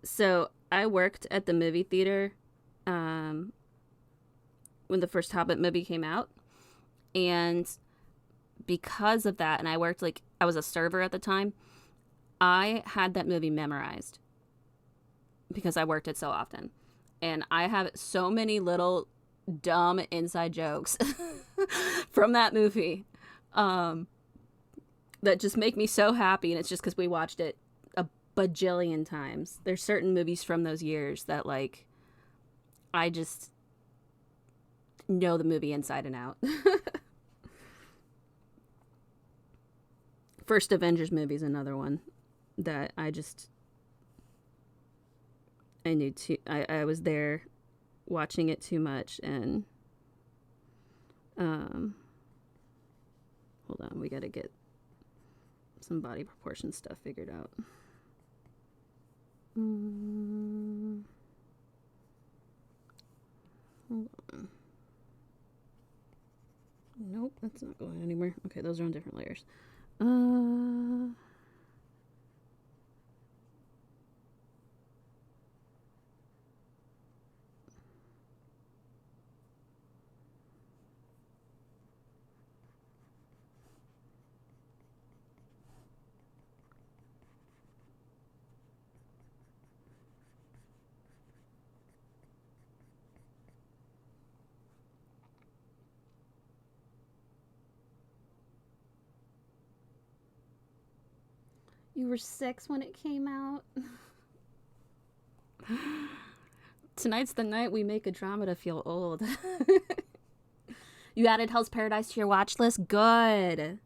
So I worked at the movie theater when the first Hobbit movie came out. And because of that, and I worked I was a server at the time, I had that movie memorized because I worked it so often. And I have so many little dumb inside jokes from that movie that just make me so happy, and it's just because we watched it a bajillion times. There's certain movies from those years that, like, I just know the movie inside and out. First Avengers movie is another one that I knew too. I was there watching it too much, and hold on, we gotta get some body proportion stuff figured out. Hold on. Nope, that's not going anywhere. Okay, those are on different layers. You were 6 when it came out. Tonight's the night we make a drama to feel old. You added Hell's Paradise to your watch list? Good.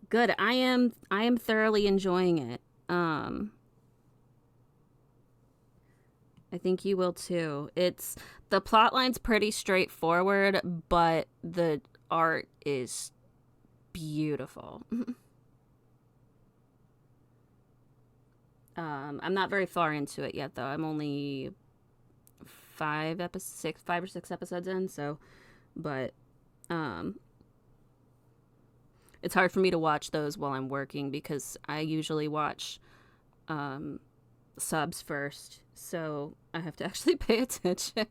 Good. I am thoroughly enjoying it. I think you will too. The plotline's pretty straightforward, but the art is beautiful. I'm not very far into it yet, though. I'm only 5 or 6 episodes in, so, but it's hard for me to watch those while I'm working because I usually watch subs first, so I have to actually pay attention.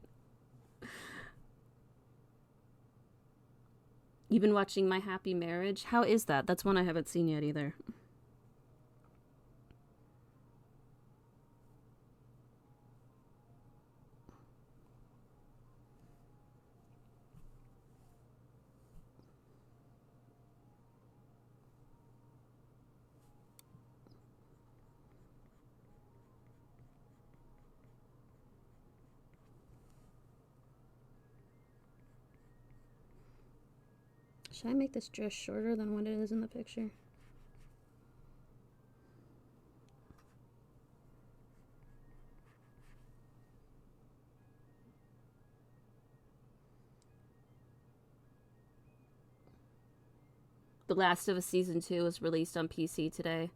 You've been watching My Happy Marriage? How is that? That's one I haven't seen yet either. Should I make this dress shorter than what it is in the picture? The Last of Us Season 2 was released on PC today.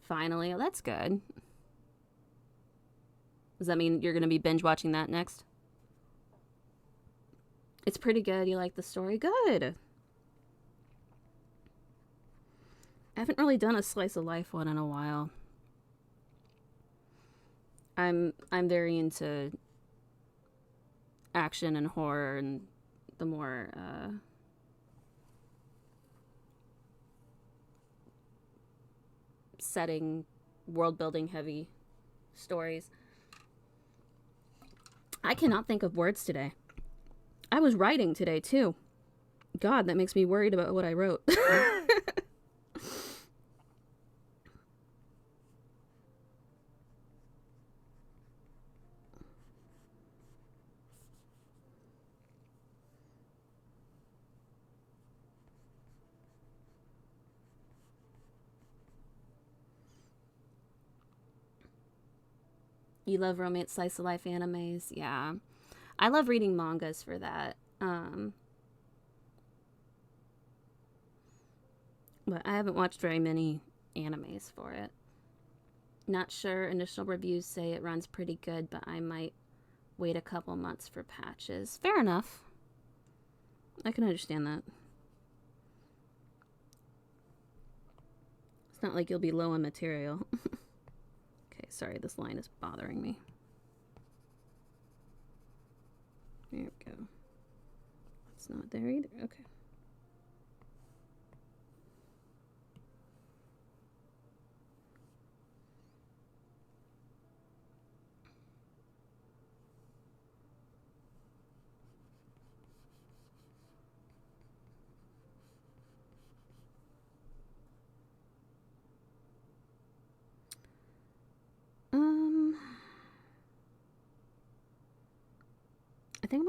Finally. Oh, that's good. Does that mean you're going to be binge watching that next? It's pretty good. You like the story? Good. I haven't really done a slice of life one in a while. I'm very into action and horror, and the more setting, world building heavy stories. I cannot think of words today. I was writing today too. God, that makes me worried about what I wrote. You love romance slice of life animes? Yeah. I love reading mangas for that. But I haven't watched very many animes for it. Not sure. Initial reviews say it runs pretty good, but I might wait a couple months for patches. Fair enough. I can understand that. It's not like you'll be low on material. Okay, sorry, this line is bothering me. There we go. It's not there either. Okay.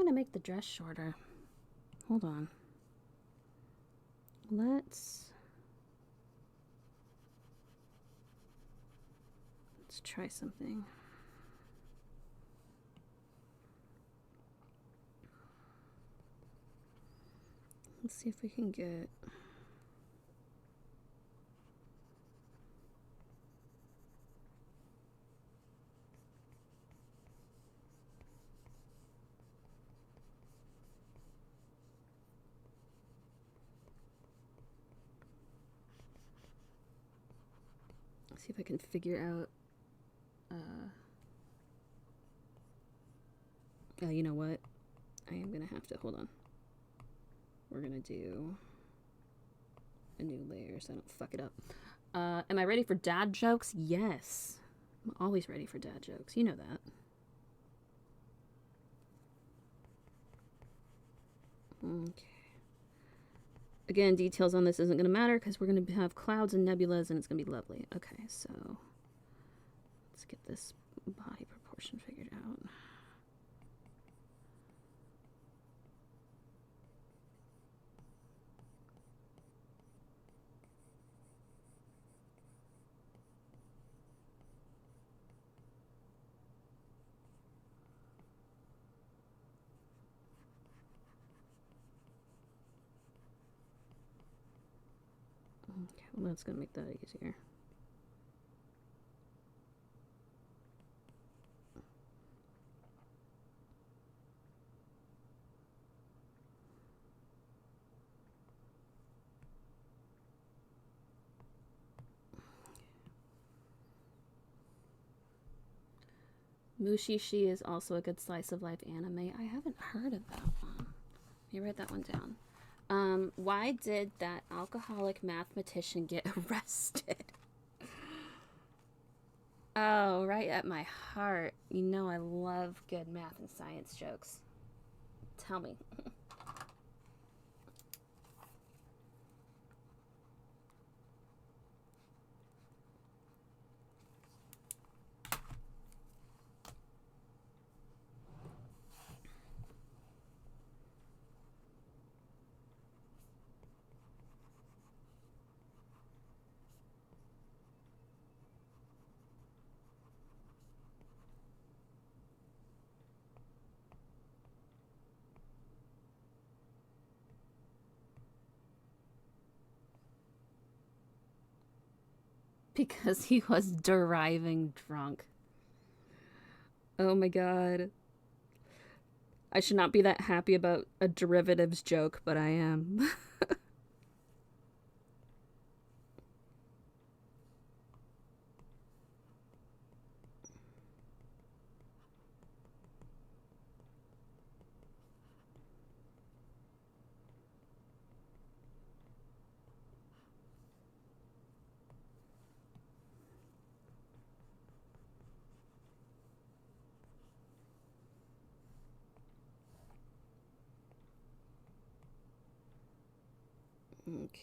want to make the dress shorter. Hold on. Let's try something. Let's see if we can get... Let's see if I can figure out... Oh, you know what? I am gonna have to... Hold on. We're gonna do a new layer so I don't fuck it up. Am I ready for dad jokes? Yes. I'm always ready for dad jokes. You know that. Okay. Again, details on this isn't going to matter because we're going to have clouds and nebulas and it's going to be lovely. Okay, so let's get this body proportion figured out. Okay, well that's going to make that easier. Mushishi is also a good slice of life anime. I haven't heard of that one. Let me write that one down. Why did that alcoholic mathematician get arrested? Oh, right at my heart. You know I love good math and science jokes. Tell me. Because he was driving drunk. Oh my god. I should not be that happy about a derivatives joke, but I am. Okay.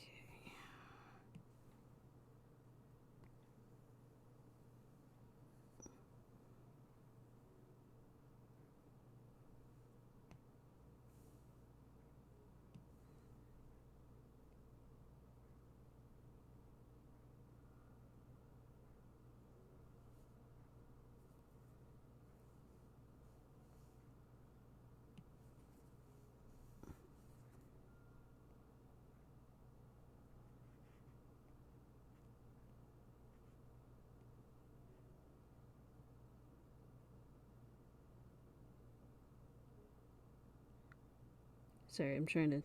Sorry, I'm trying to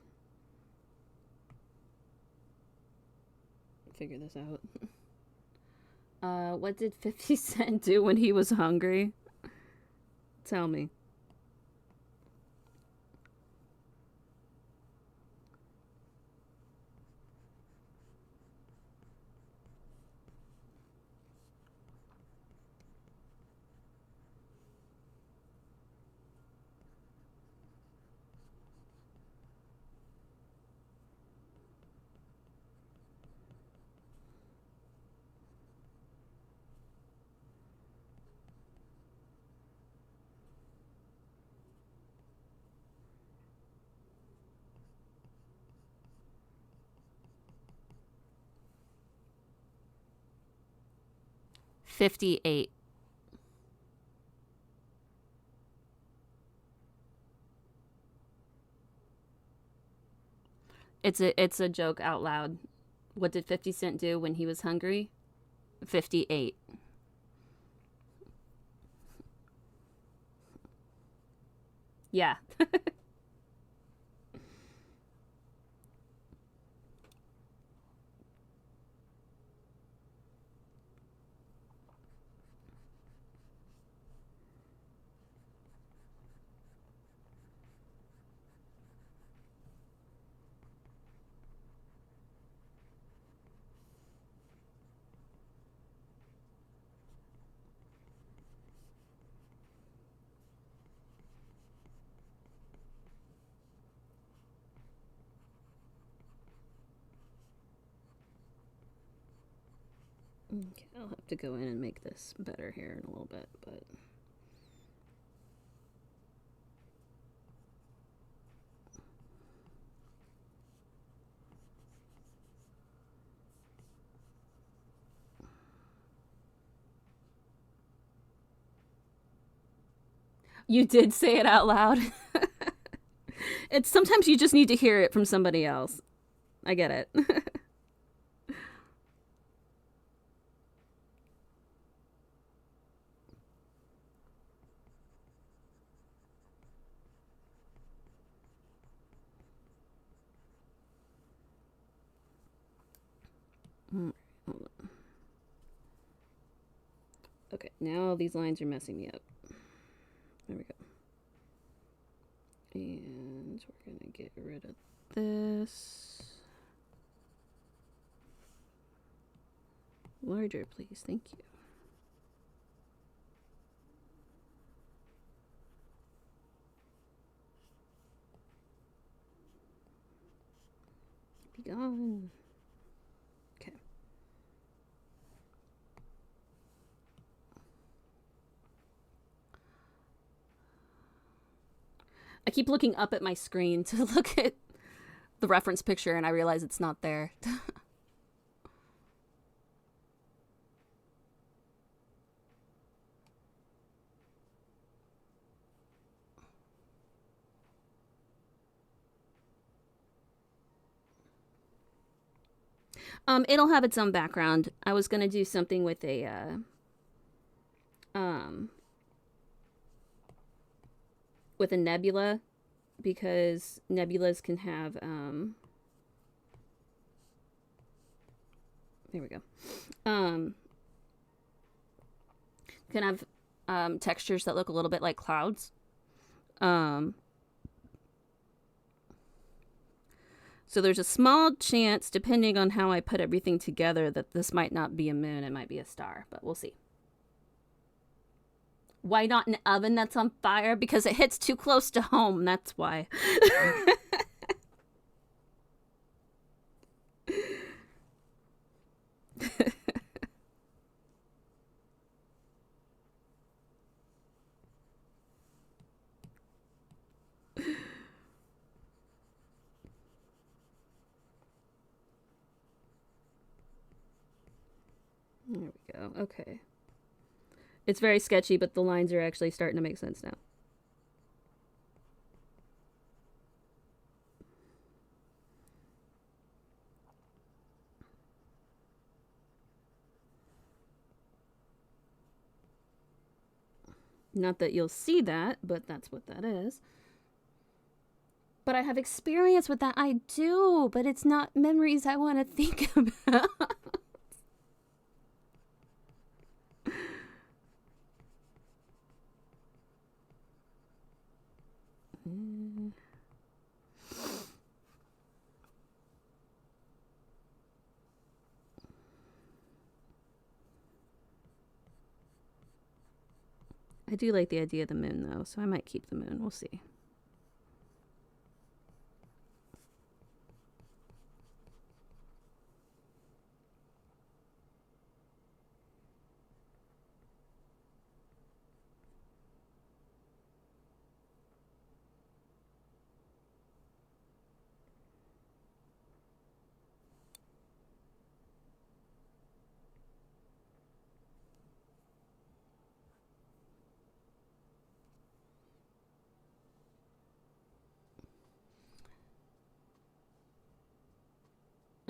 figure this out. What did 50 Cent do when he was hungry? Tell me. 58. It's a joke out loud. What did 50 Cent do when he was hungry? 58. Yeah. Okay, I'll have to go in and make this better here in a little bit, but you did say it out loud. It's sometimes you just need to hear it from somebody else. I get it. Hold on. Okay, now these lines are messing me up. There we go. And we're gonna get rid of this. Larger, please. Thank you. Be gone. Okay. I keep looking up at my screen to look at the reference picture, and I realize it's not there. It'll have its own background. I was gonna do something with a with a nebula, because nebulas can have there we go. Can have textures that look a little bit like clouds. So there's a small chance, depending on how I put everything together, that this might not be a moon, it might be a star, but we'll see. Why not an oven that's on fire? Because it hits too close to home, that's why. There we go. Okay. It's very sketchy, but the lines are actually starting to make sense now. Not that you'll see that, but that's what that is. But I have experience with that. I do, but it's not memories I want to think about. I do like the idea of the moon, though, so I might keep the moon. We'll see.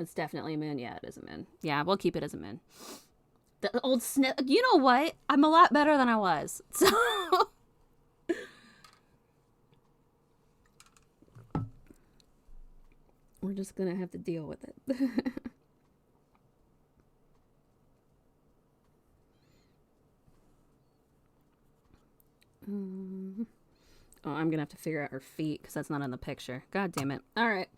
It's definitely a moon. Yeah, it is a moon. Yeah, we'll keep it as a moon. The old snip. You know what? I'm a lot better than I was. So we're just gonna have to deal with it. Oh, I'm gonna have to figure out her feet because that's not in the picture. God damn it. All right.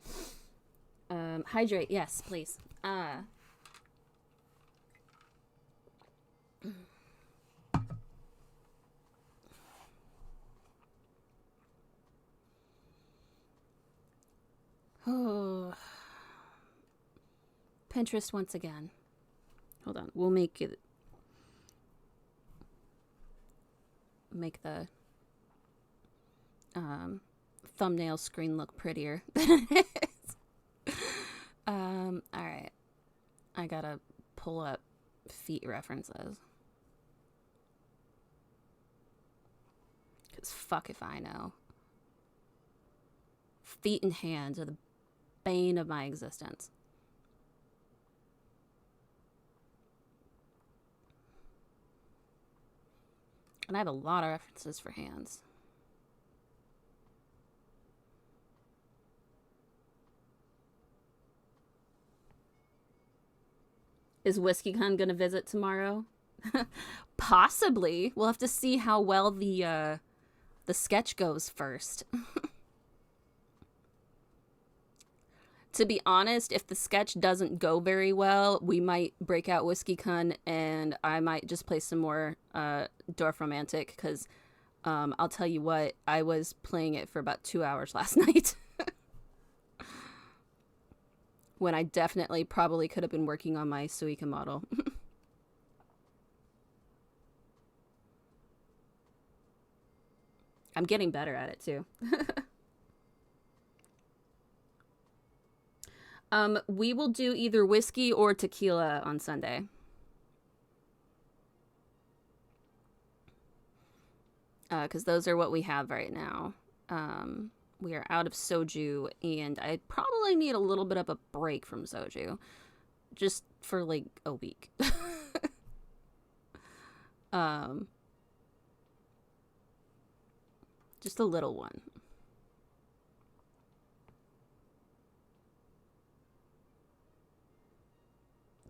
Hydrate. Yes, please. Oh. Pinterest once again. Hold on. We'll make the thumbnail screen look prettier than it is. All right. I gotta pull up feet references. Because fuck if I know. Feet and hands are the bane of my existence. And I have a lot of references for hands. Is WhiskeyCon gonna visit tomorrow? Possibly. We'll have to see how well the sketch goes first. To be honest, if the sketch doesn't go very well, we might break out WhiskeyCon and I might just play some more Dorf Romantic because I'll tell you what, I was playing it for about 2 hours last night. When I definitely probably could have been working on my Suica model. I'm getting better at it too. We will do either whiskey or tequila on Sunday. Because those are what we have right now. We are out of soju, and I probably need a little bit of a break from soju. Just for, like, a week. Just a little one.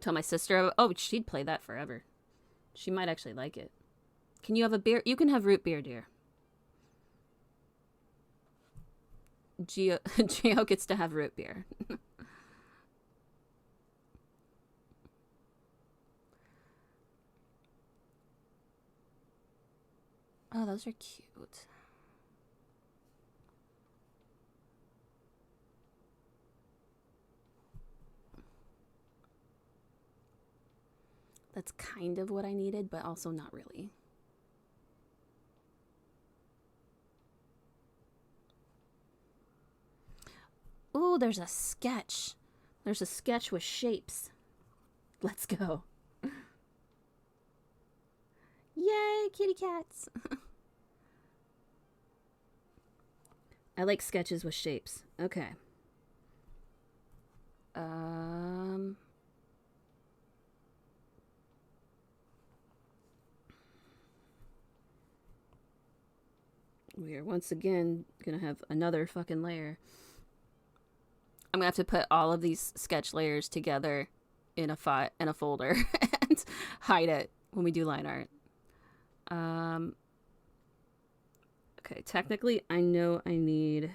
Tell my sister, oh, she'd play that forever. She might actually like it. Can you have a beer? You can have root beer, dear. Gio gets to have root beer. Oh, those are cute. That's kind of what I needed, but also not really. Ooh, there's a sketch. There's a sketch with shapes. Let's go. Yay, kitty cats. I like sketches with shapes. Okay. We are once again gonna have another fucking layer. I'm gonna have to put all of these sketch layers together in a folder and hide it when we do line art. Okay, technically I know I need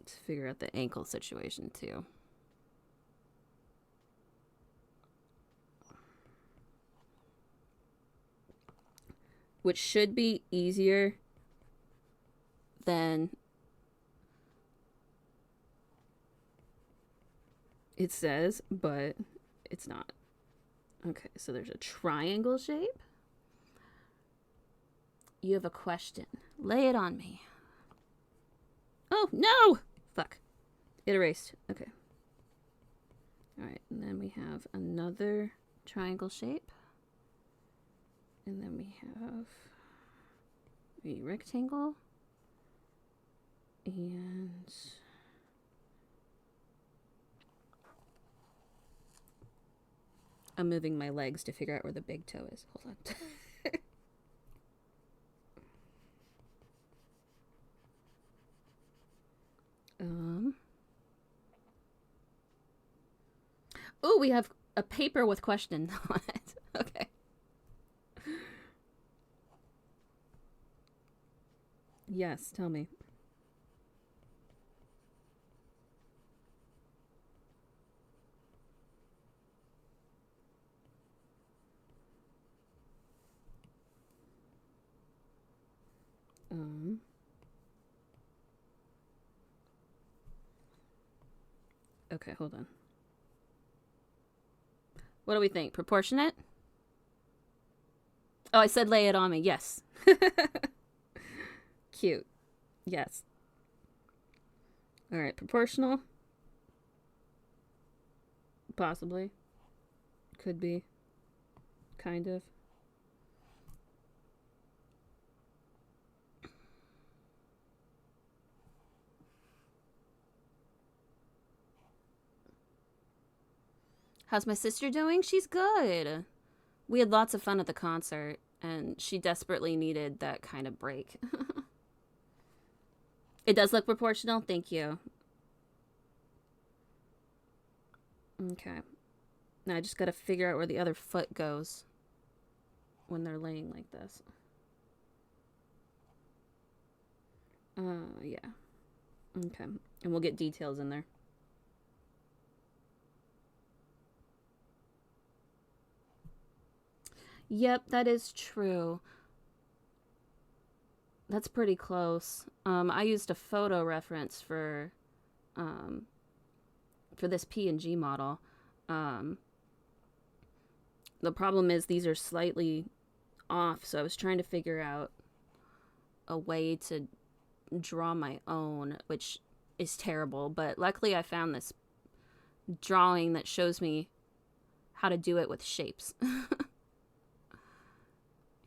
to figure out the ankle situation too. Which should be easier than it says, but it's not. Okay, so there's a triangle shape. You have a question. Lay it on me. Oh, no! Fuck. It erased. Okay. Alright, and then we have another triangle shape. And then we have a rectangle. And I'm moving my legs to figure out where the big toe is. Hold on. Oh, we have a paper with question on it. Okay. Yes, tell me. Okay, hold on. What do we think? Proportionate? Oh, I said lay it on me. Yes. Cute. Yes. All right, proportional. Possibly. Could be. Kind of. How's my sister doing? She's good. We had lots of fun at the concert, and she desperately needed that kind of break. It does look proportional. Thank you. Okay. Now I just gotta figure out where the other foot goes when they're laying like this. Yeah. Okay. And we'll get details in there. Yep, that is true. That's pretty close. I used a photo reference for this PNG model. The problem is these are slightly off, so I was trying to figure out a way to draw my own, which is terrible, but luckily I found this drawing that shows me how to do it with shapes.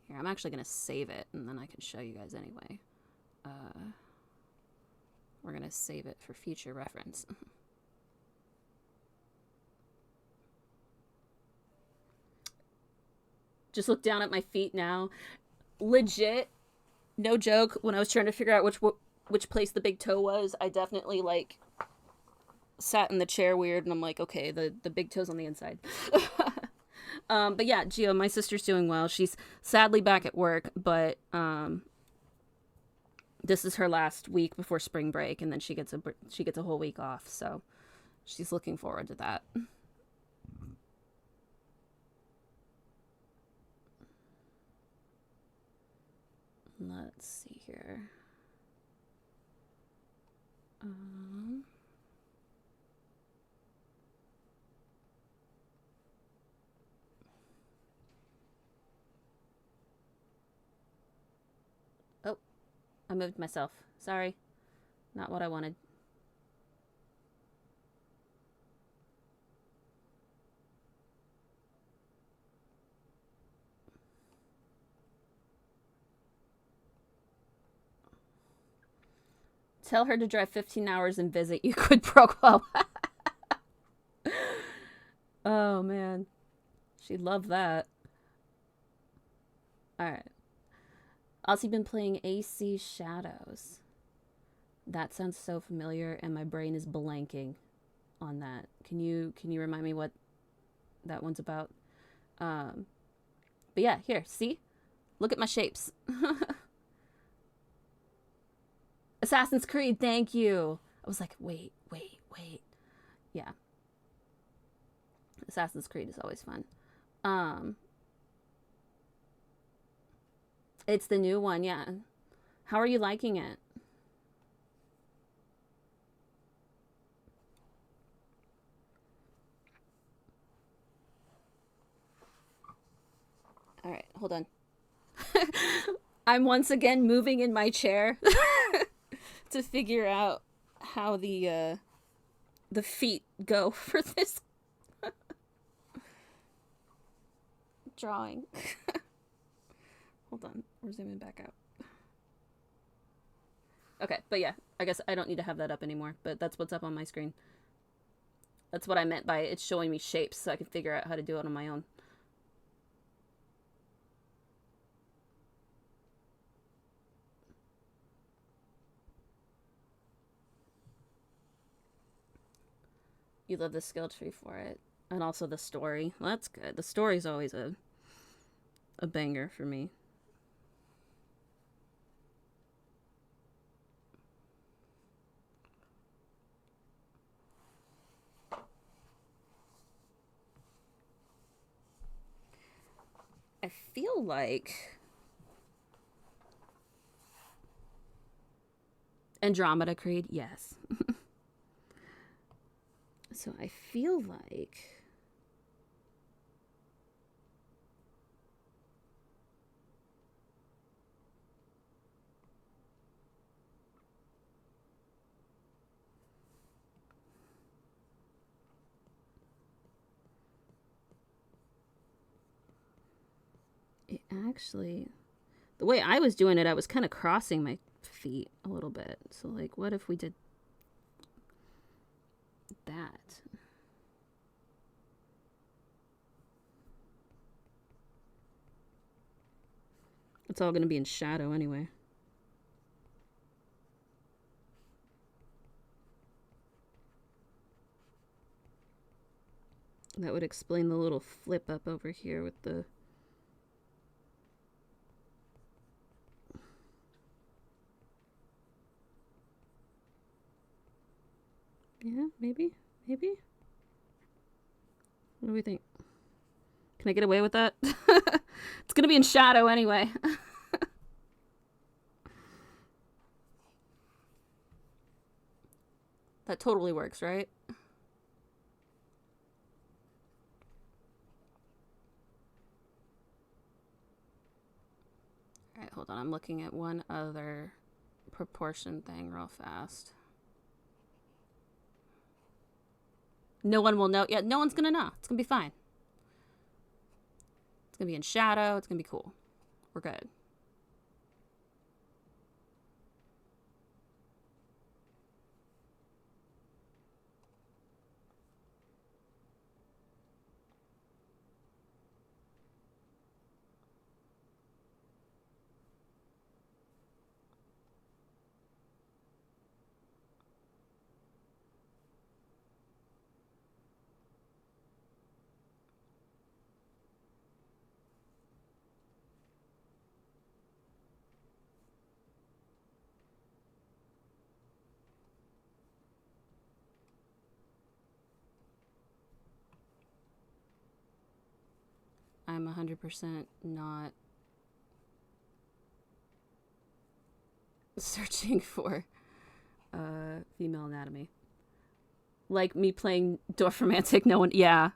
Here, I'm actually going to save it, and then I can show you guys anyway. We're going to save it for future reference. Just look down at my feet now. Legit, no joke, when I was trying to figure out which place the big toe was, I definitely, like, sat in the chair weird, and I'm like, okay, the big toe's on the inside. But yeah, Gio, my sister's doing well. She's sadly back at work, but this is her last week before spring break, and then she gets a whole week off. So she's looking forward to that. Let's see here. Oh, I moved myself. Sorry. Not what I wanted. Tell her to drive 15 hours and visit you, quid pro quo. Oh, man. She'd love that. Alright. Also been playing AC Shadows. That sounds so familiar, and my brain is blanking on that. Can you remind me what that one's about? But yeah, here, see? Look at my shapes. Assassin's Creed, thank you. I was like, wait. Yeah. Assassin's Creed is always fun. It's the new one, yeah. How are you liking it? All right, hold on. I'm once again moving in my chair to figure out how the feet go for this drawing. Hold on, we're zooming back out. Okay, but yeah, I guess I don't need to have that up anymore, but that's what's up on my screen. That's what I meant by it's showing me shapes so I can figure out how to do it on my own. You love the skill tree for it. And also the story. Well, that's good. The story's always a banger for me. I feel like Andromeda Creed, yes. So I feel like it actually, the way I was doing it, I was kind of crossing my feet a little bit. So like, what if we did that? It's all going to be in shadow anyway. That would explain the little flip up over here with the... Yeah, maybe? Maybe? What do we think? Can I get away with that? It's going to be in shadow anyway. That totally works, right? Alright, hold on. I'm looking at one other proportion thing real fast. No one will know. Yeah, no one's gonna know. It's gonna be fine. It's gonna be in shadow. It's gonna be cool. We're good. I'm 100% not searching for female anatomy. Like me playing Dorfromantic, no one... Yeah.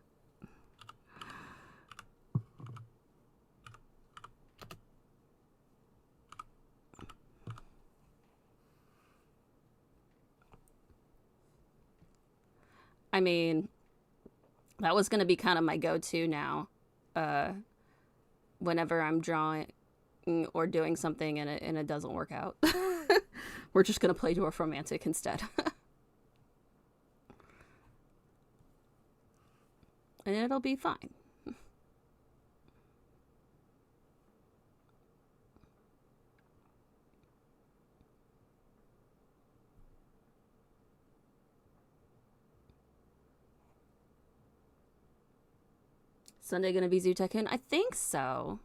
I mean, that was going to be kind of my go-to now. Whenever I'm drawing or doing something and it doesn't work out. We're just going to play Dorfromantic instead. And it'll be fine. Sunday gonna be Zoo Tycoon? I think so.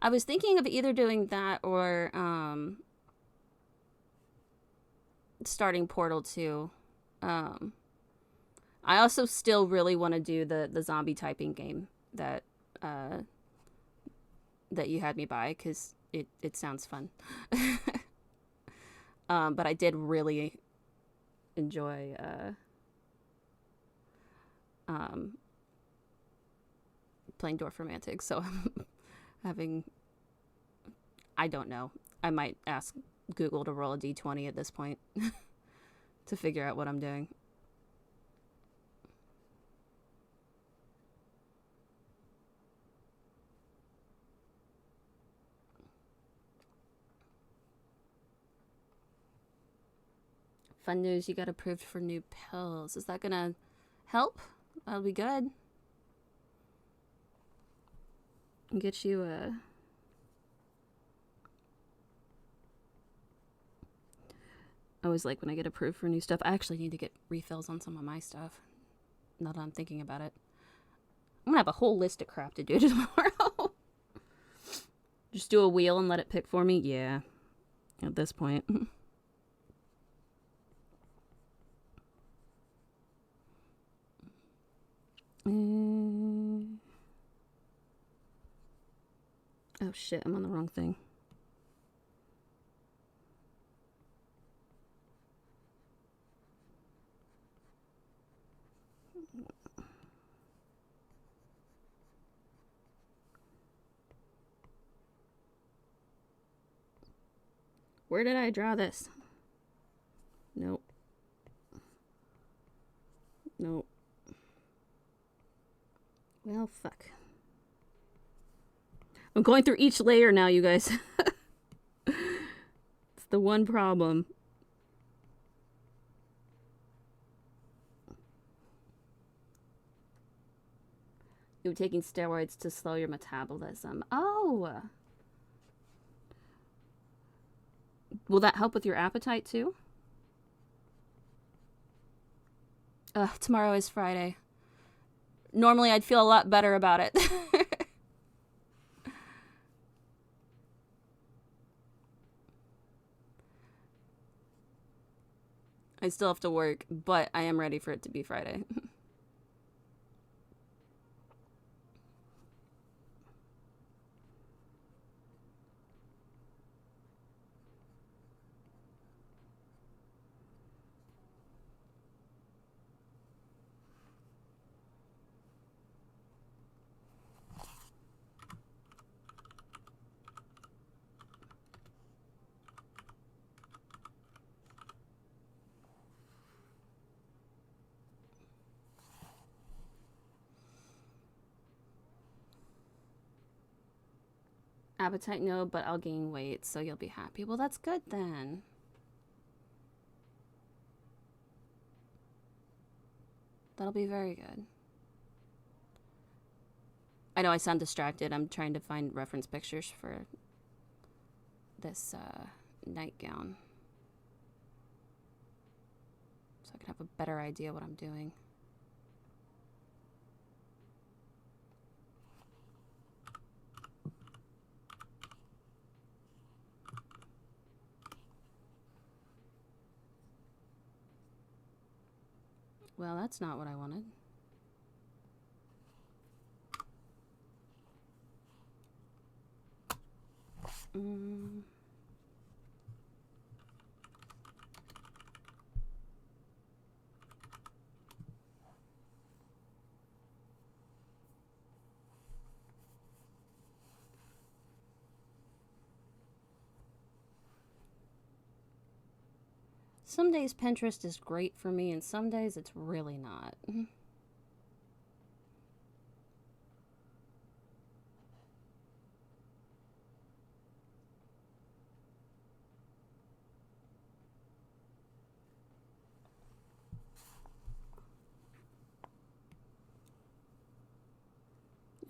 I was thinking of either doing that or starting Portal 2. I also still really want to do the zombie typing game that that you had me buy because it sounds fun. But I did really enjoy playing Dorfromantic, so I'm having... I don't know. I might ask Google to roll a d20 at this point to figure out what I'm doing. Fun news, you got approved for new pills. Is that gonna help? That'll be good. Get you a... I always like when I get approved for new stuff. I actually need to get refills on some of my stuff. Now that I'm thinking about it. I'm gonna have a whole list of crap to do tomorrow. Just do a wheel and let it pick for me? Yeah. At this point. Oh shit, I'm on the wrong thing. Where did I draw this? Nope. Nope. Well, fuck. I'm going through each layer now, you guys. It's the one problem. You're taking steroids to slow your metabolism. Oh! Will that help with your appetite too? Tomorrow is Friday. Normally I'd feel a lot better about it. I still have to work, but I am ready for it to be Friday. Appetite, no, but I'll gain weight, so you'll be happy. Well, that's good then. That'll be very good. I know I sound distracted. I'm trying to find reference pictures for this nightgown, so I can have a better idea what I'm doing. Well, that's not what I wanted. Some days Pinterest is great for me, and some days it's really not.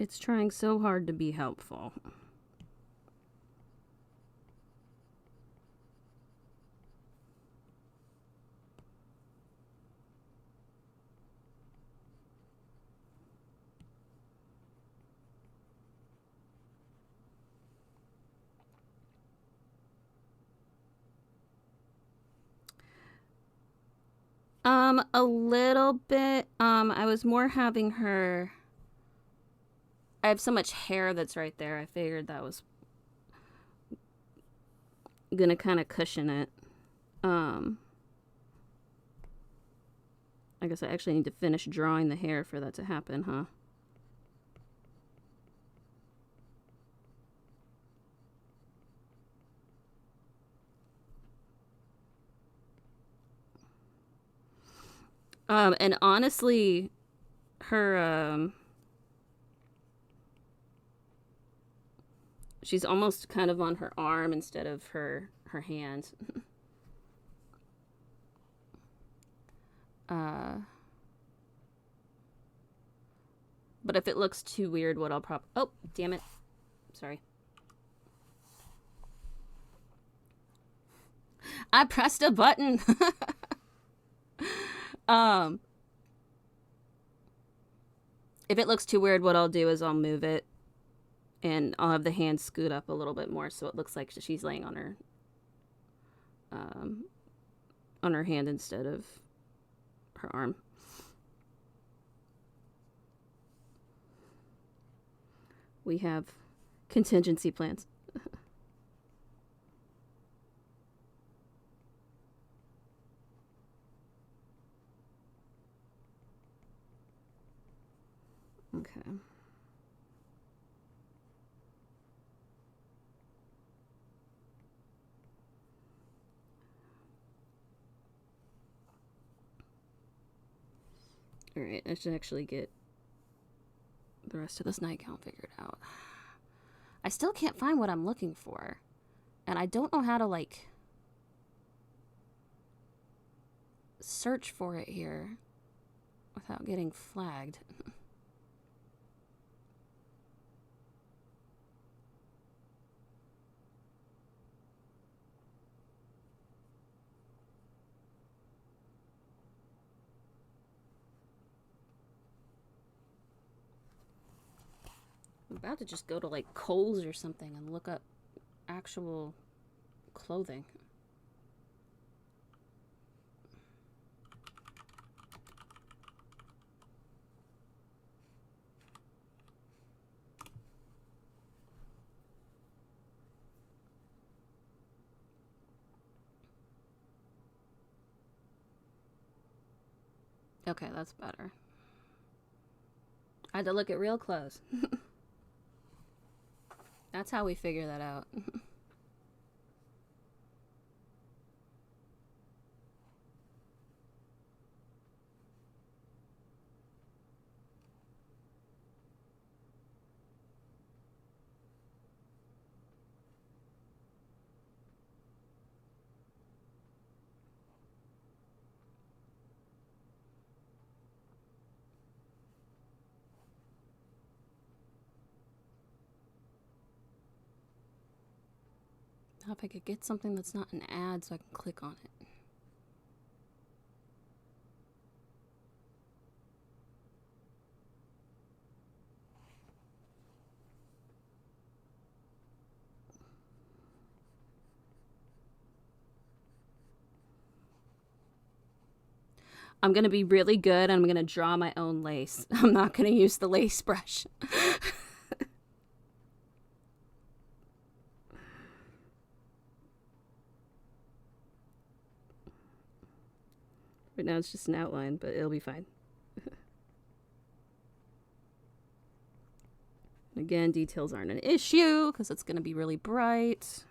It's trying so hard to be helpful. A little bit. I was more having her... I have so much hair that's right there. I figured that was gonna kind of cushion it. I guess I actually need to finish drawing the hair for that to happen, huh? And honestly, her, she's almost kind of on her arm instead of her hand. But if it looks too weird, what I'll oh, damn it. Sorry. I pressed a button. If it looks too weird, what I'll do is I'll move it and I'll have the hand scoot up a little bit more so it looks like she's laying on her hand instead of her arm. We have contingency plans. Okay. All right, I should actually get the rest of this night count figured out. I still can't find what I'm looking for. And I don't know how to, like, search for it here without getting flagged. I'm about to just go to like Kohl's or something and look up actual clothing. Okay, that's better. I had to look at real clothes. That's how we figure that out. Now if I could get something that's not an ad so I can click on it. I'm going to be really good and I'm going to draw my own lace. I'm not going to use the lace brush. Right now it's just an outline, but it'll be fine. Again, details aren't an issue because it's going to be really bright.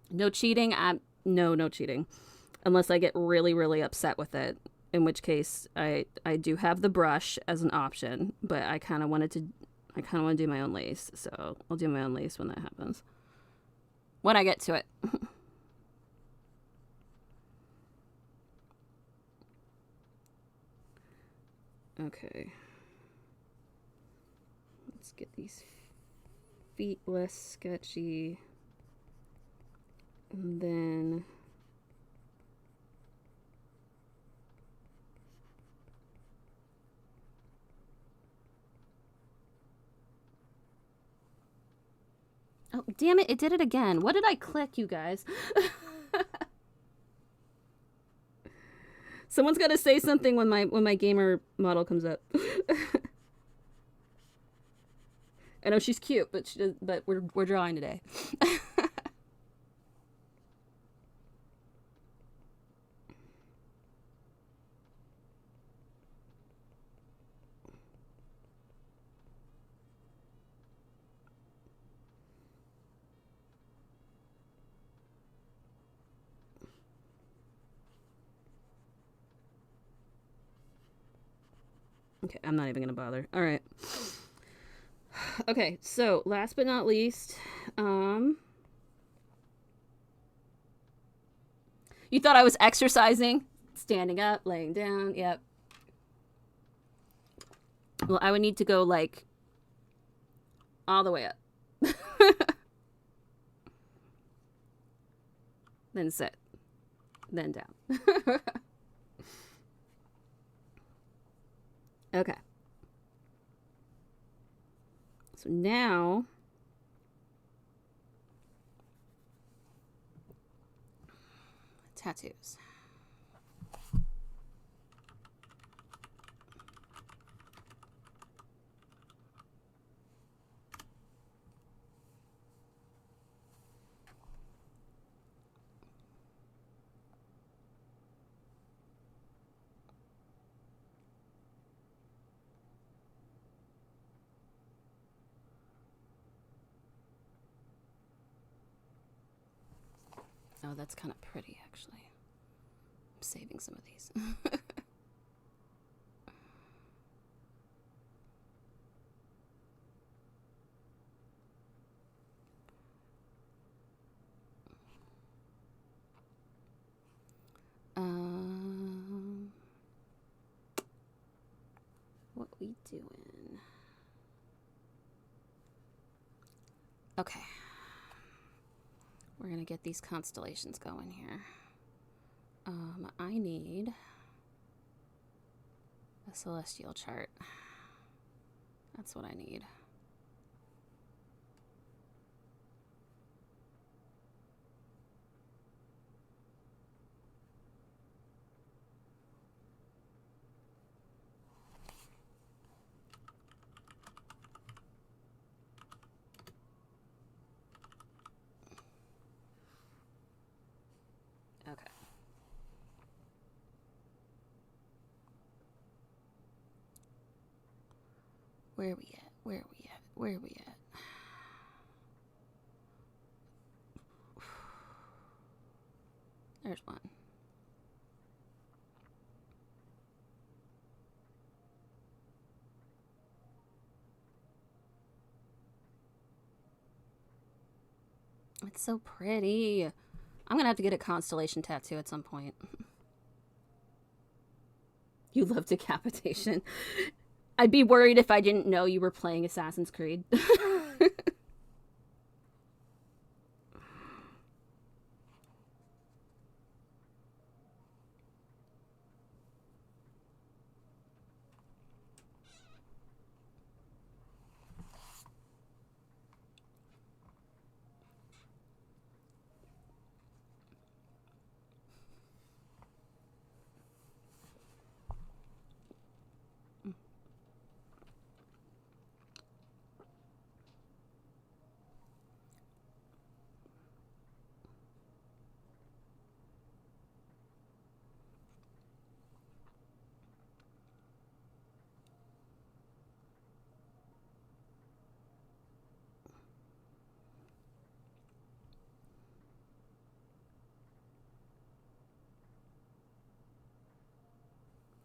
No cheating. No cheating. Unless I get really, really upset with it. In which case, I do have the brush as an option, but I kind of want to do my own lace, so I'll do my own lace when that happens. When I get to it. Okay. Let's get these feet less sketchy. And then... Oh, damn it, it did it again. What did I click, you guys? Someone's got to say something when my gamer model comes up. I know she's cute, but we're drawing today. Okay, I'm not even gonna bother. All right. Okay, so last but not least, you thought I was exercising? Standing up, laying down, yep. Well, I would need to go, like, all the way up. Then sit. Then down. Okay. So now... tattoos. Oh, that's kind of pretty, actually. I'm saving some of these. What we doing? Okay. We're gonna get these constellations going here. I need a celestial chart. That's what I need. Okay. Where are we at? Where are we at? Where are we at? There's one. It's so pretty. I'm gonna have to get a constellation tattoo at some point. You love decapitation. I'd be worried if I didn't know you were playing Assassin's Creed.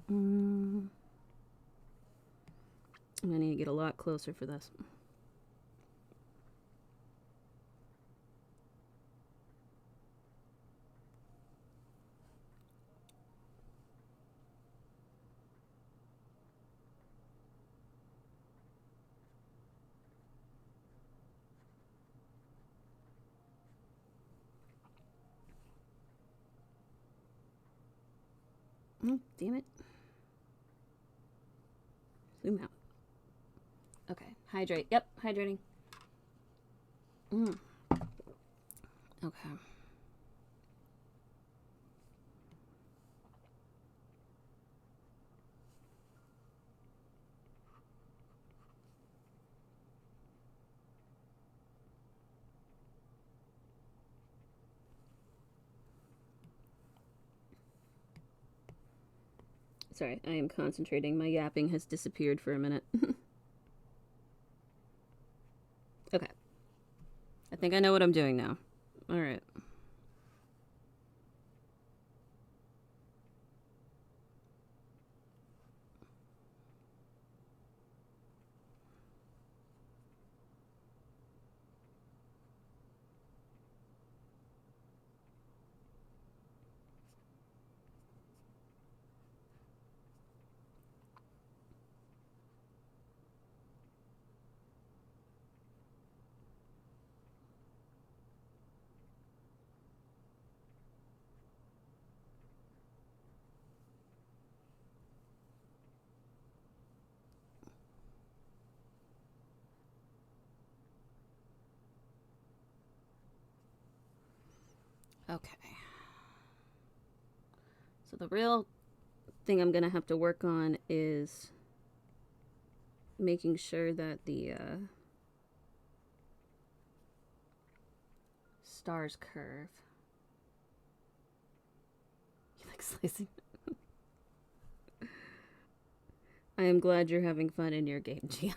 I'm gonna need to get a lot closer for this. Oh, damn it. Zoom out. Okay, hydrate. Yep, hydrating. Okay. Sorry, I am concentrating. My yapping has disappeared for a minute. Okay. I think I know what I'm doing now. All right. Okay. So the real thing I'm gonna have to work on is making sure that the stars curve. You like slicing? I am glad you're having fun in your game, Gio.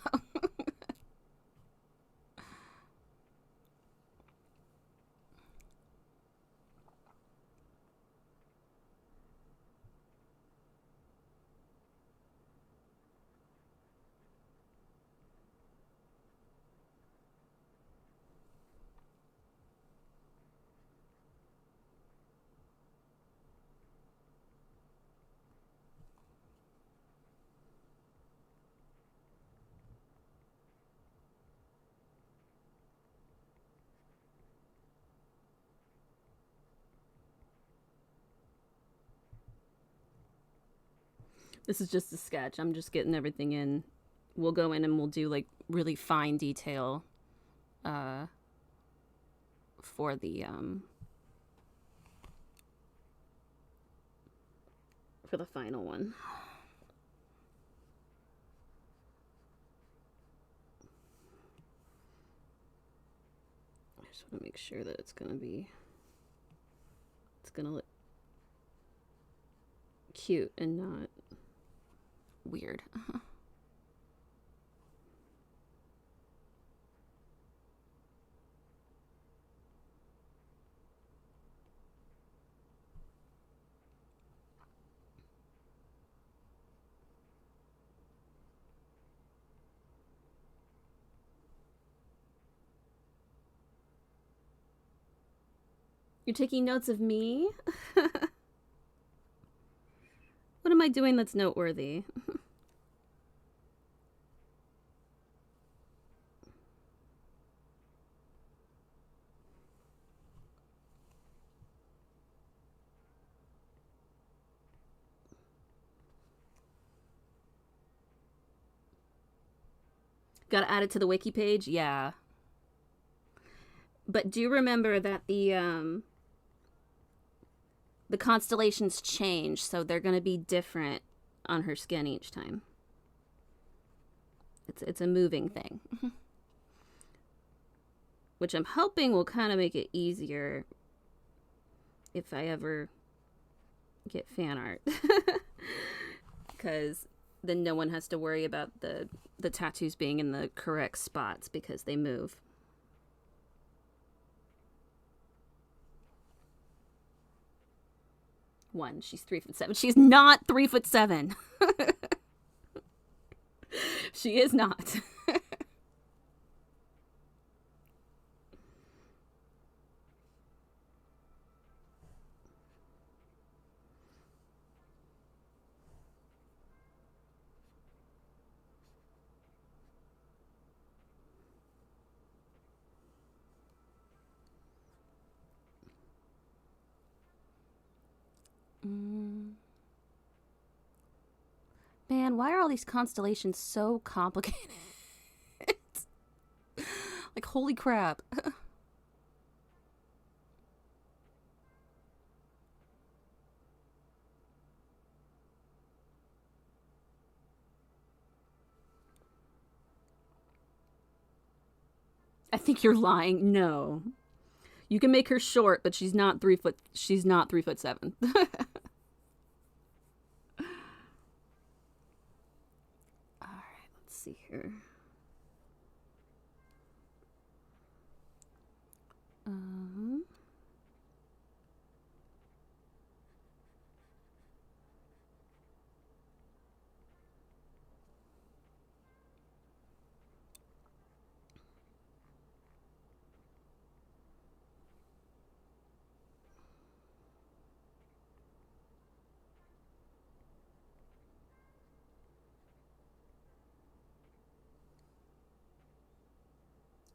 This is just a sketch. I'm just getting everything in. We'll go in and we'll do like really fine detail for the final one. I just want to make sure that it's gonna look cute and not weird. You're taking notes of me? What am I doing that's noteworthy? Gotta add it to the wiki page? Yeah. But do remember that the constellations change, so they're gonna be different on her skin each time. It's a moving thing. Which I'm hoping will kind of make it easier if I ever get fan art. Because then no one has to worry about the tattoos being in the correct spots because they move. One, she's 3'7". She's not 3'7". She is not. Man, why are all these constellations so complicated? Like, holy crap. I think you're lying. No. You can make her short, but she's not 3'7". Alright, let's see here.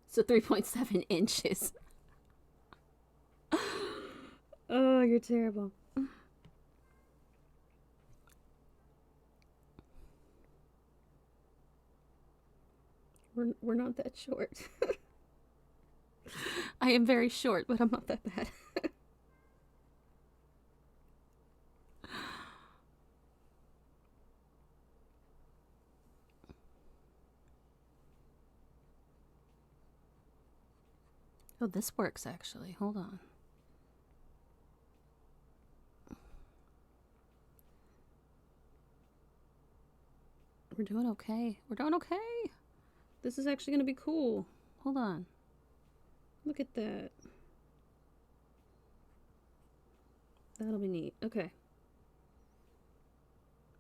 So 3.7 inches. Oh, you're terrible. We're not that short. I am very short, but I'm not that bad. Oh, this works actually. Hold on. We're doing okay. We're doing okay. This is actually going to be cool. Hold on. Look at that. That'll be neat. Okay.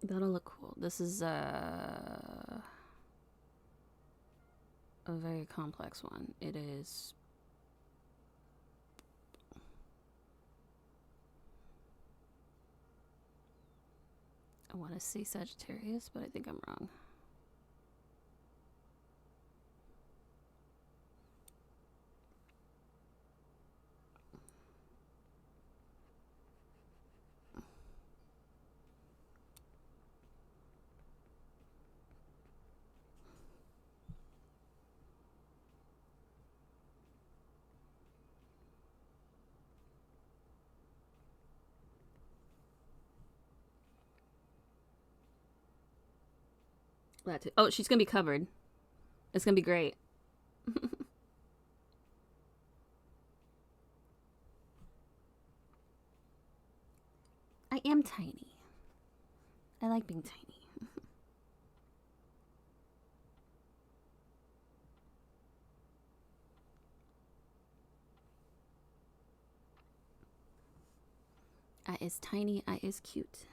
That'll look cool. This is a very complex one. It is. I want to say Sagittarius, but I think I'm wrong. That too. Oh, she's gonna be covered. It's gonna be great. I am tiny. I like being tiny. I is tiny. I is cute.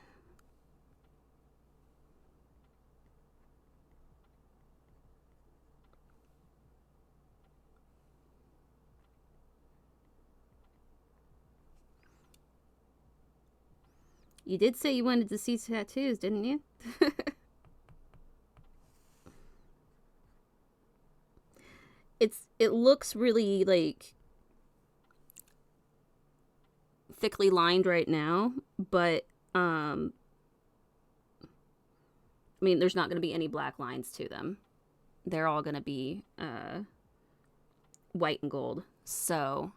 You did say you wanted to see tattoos, didn't you? It looks really like thickly lined right now, but I mean, there's not going to be any black lines to them. They're all going to be white and gold. So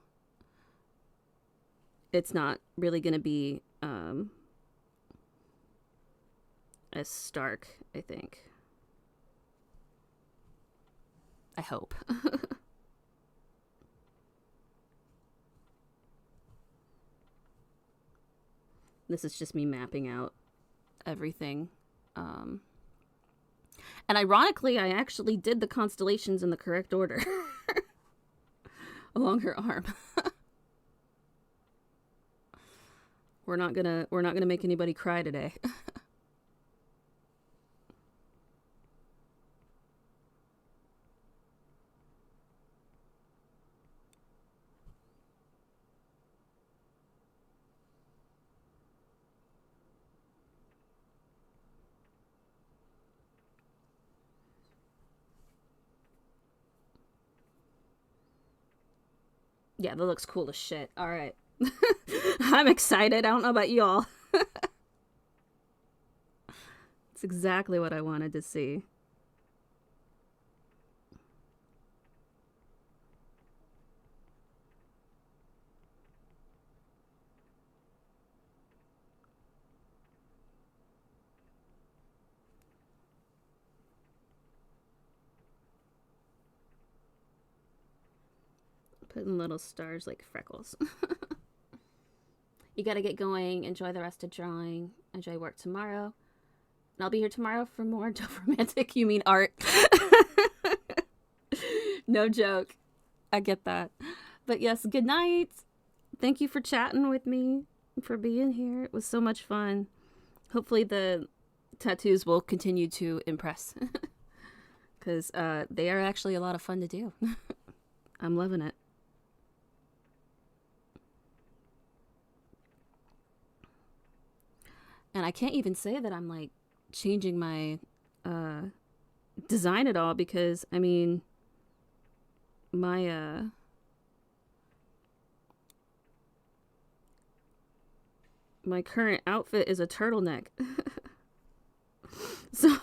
it's not really going to be as stark, I think. I hope. This is just me mapping out everything. And ironically, I actually did the constellations in the correct order along her arm. We're not gonna make anybody cry today. Yeah, that looks cool as shit. All right. I'm excited. I don't know about y'all. It's exactly what I wanted to see. Putting little stars like freckles. You gotta get going. Enjoy the rest of drawing. Enjoy work tomorrow. And I'll be here tomorrow for more Dope Romantic. You mean art. No joke. I get that. But yes, good night. Thank you for chatting with me, for being here. It was so much fun. Hopefully the tattoos will continue to impress. Because they are actually a lot of fun to do. I'm loving it. And I can't even say that I'm like changing my design at all, because I mean my my current outfit is a turtleneck. So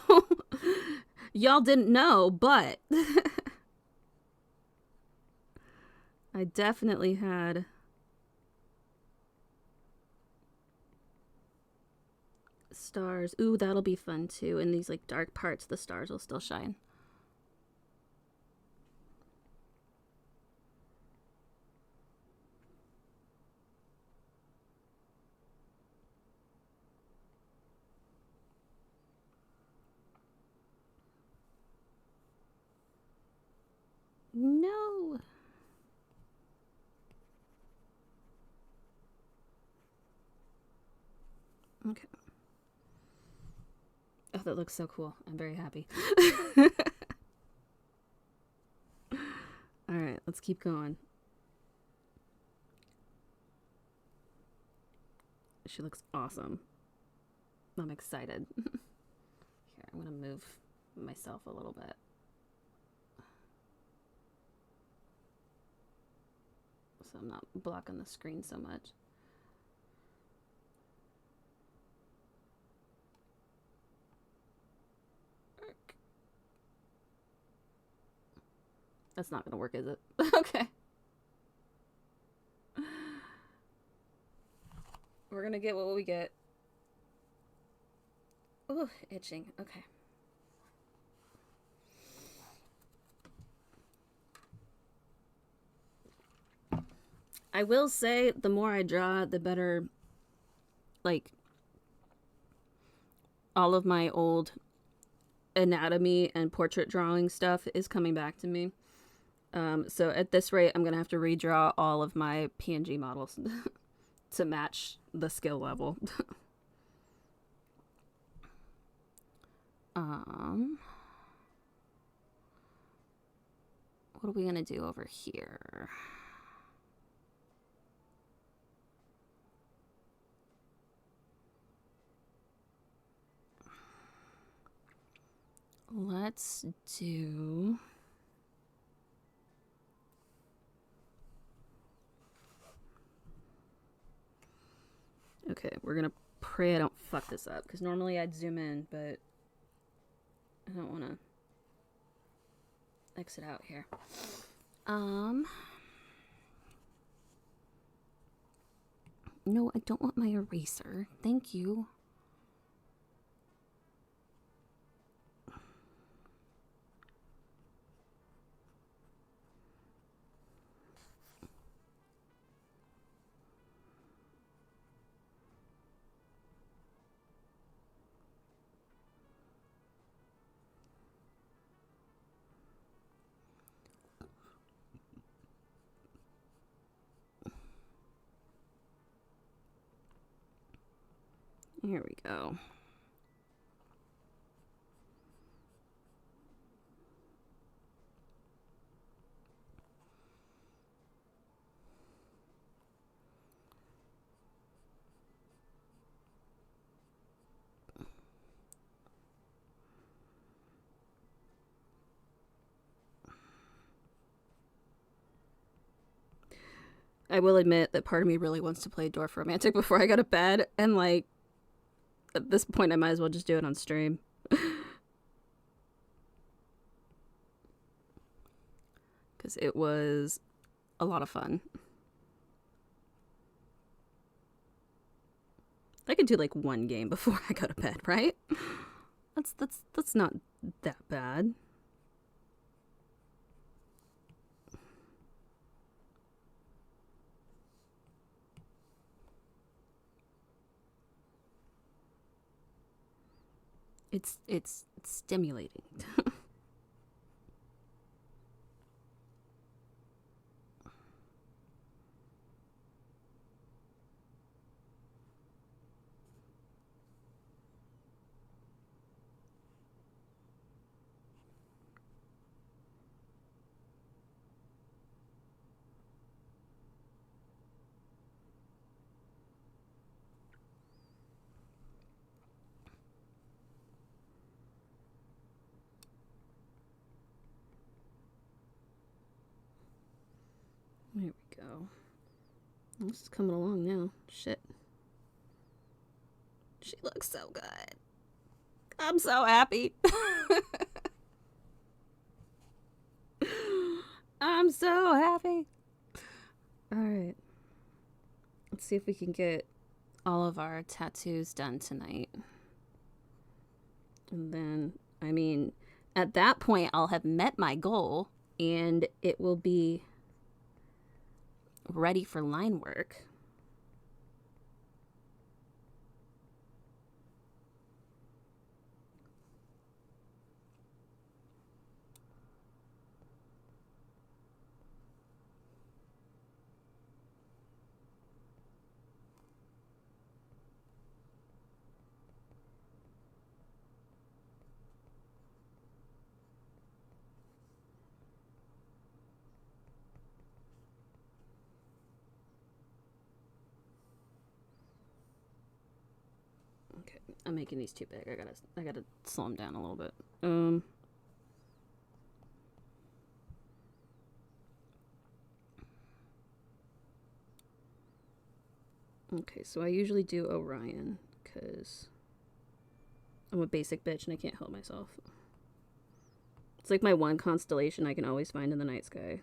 y'all didn't know, but I definitely had stars. Ooh, that'll be fun too. In these like dark parts, the stars will still shine. Okay. Oh, that looks so cool. I'm very happy. All right, let's keep going. She looks awesome. I'm excited. Here, I'm gonna move myself a little bit. So I'm not blocking the screen so much. That's not gonna work, is it? Okay. We're gonna get what we get. Ooh, itching. Okay. I will say the more I draw, the better, like, all of my old anatomy and portrait drawing stuff is coming back to me. So at this rate, I'm going to have to redraw all of my PNG models to match the skill level. What are we going to do over here? Let's do... Okay, we're gonna pray I don't fuck this up, because normally I'd zoom in, but I don't want to exit out here. No, I don't want my eraser. Thank you. Here we go. I will admit that part of me really wants to play Dwarf Romantic before I go to bed, and like, at this point I might as well just do it on stream. Because it was a lot of fun. I could do like one game before I go to bed, right? That's not that bad. It's stimulating. There we go. This is coming along now. Shit. She looks so good. I'm so happy. I'm so happy. Alright. Let's see if we can get all of our tattoos done tonight. And then, I mean, at that point, I'll have met my goal, and it will be ready for line work. I'm making these too big. I gotta slow them down a little bit. Okay, so I usually do Orion because I'm a basic bitch and I can't help myself. It's like my one constellation I can always find in the night sky.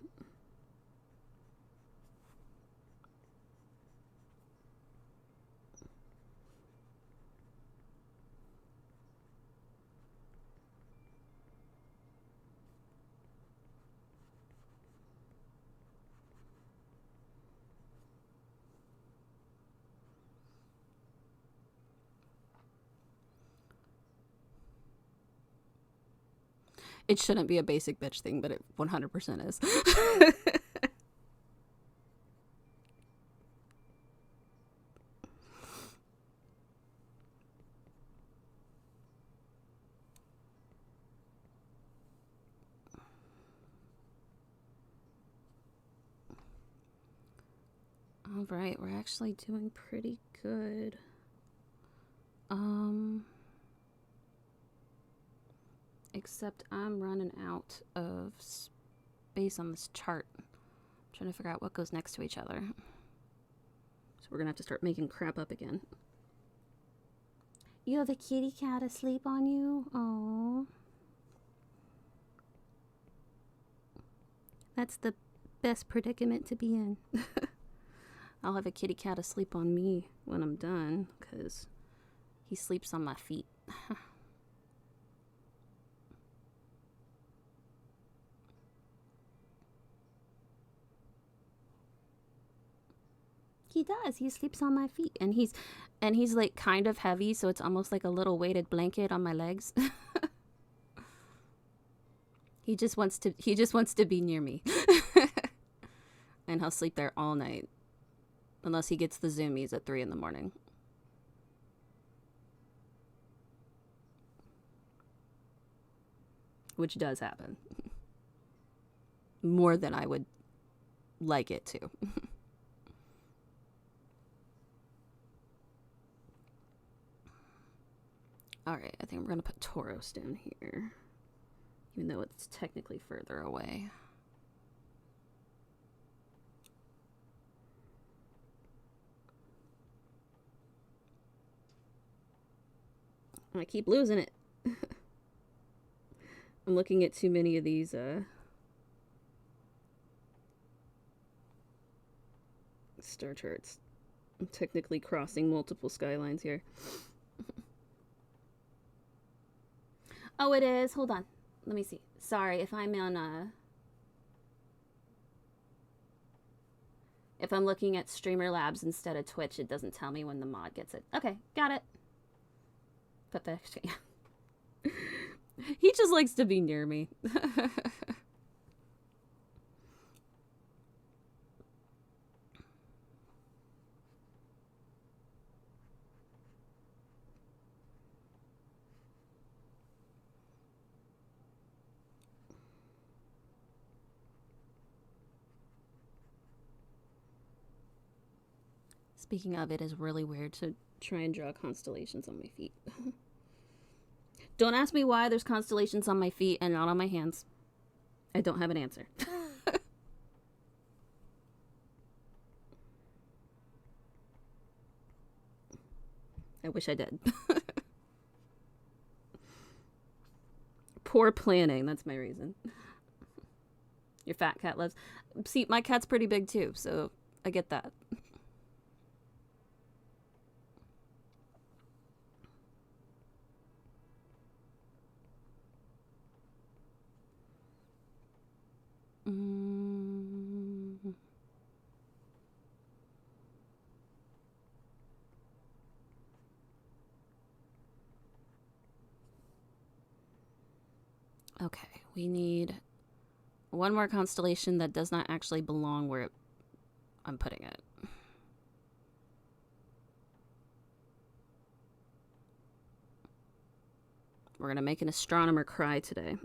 It shouldn't be a basic bitch thing, but it 100% is. All right, we're actually doing pretty good. Except I'm running out of space on this chart. I'm trying to figure out what goes next to each other. So we're gonna have to start making crap up again. You have a kitty cat asleep on you? Oh. That's the best predicament to be in. I'll have a kitty cat asleep on me when I'm done, because he sleeps on my feet. He does. He sleeps on my feet, and he's like kind of heavy, so it's almost like a little weighted blanket on my legs. He just wants to be near me. And he'll sleep there all night. Unless he gets the zoomies at 3 in the morning. Which does happen. More than I would like it to. Alright, I think I'm going to put Tauros down here. Even though it's technically further away. I keep losing it. I'm looking at too many of these star charts. I'm technically crossing multiple skylines here. Oh, it is. Hold on. Let me see. Sorry, if I'm on if I'm looking at Streamer Labs instead of Twitch, it doesn't tell me when the mod gets it. Okay, got it. Put the extra. He just likes to be near me. Speaking of, it is really weird to try and draw constellations on my feet. Don't ask me why there's constellations on my feet and not on my hands. I don't have an answer. I wish I did. Poor planning, that's my reason. Your fat cat loves... See, my cat's pretty big too, so I get that. Okay, we need one more constellation that does not actually belong where I'm putting it. We're gonna make an astronomer cry today.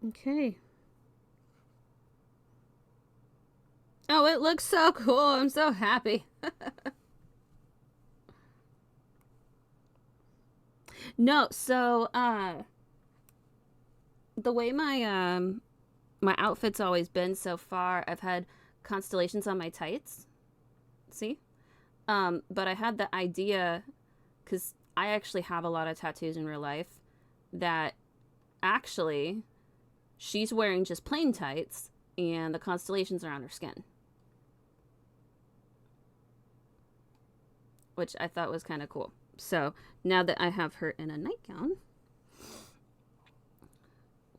Okay. Oh, it looks so cool. I'm so happy. No, so the way my outfit's always been so far, I've had constellations on my tights. See? But I had the idea, because I actually have a lot of tattoos in real life, that actually she's wearing just plain tights and the constellations are on her skin. Which I thought was kind of cool. So now that I have her in a nightgown,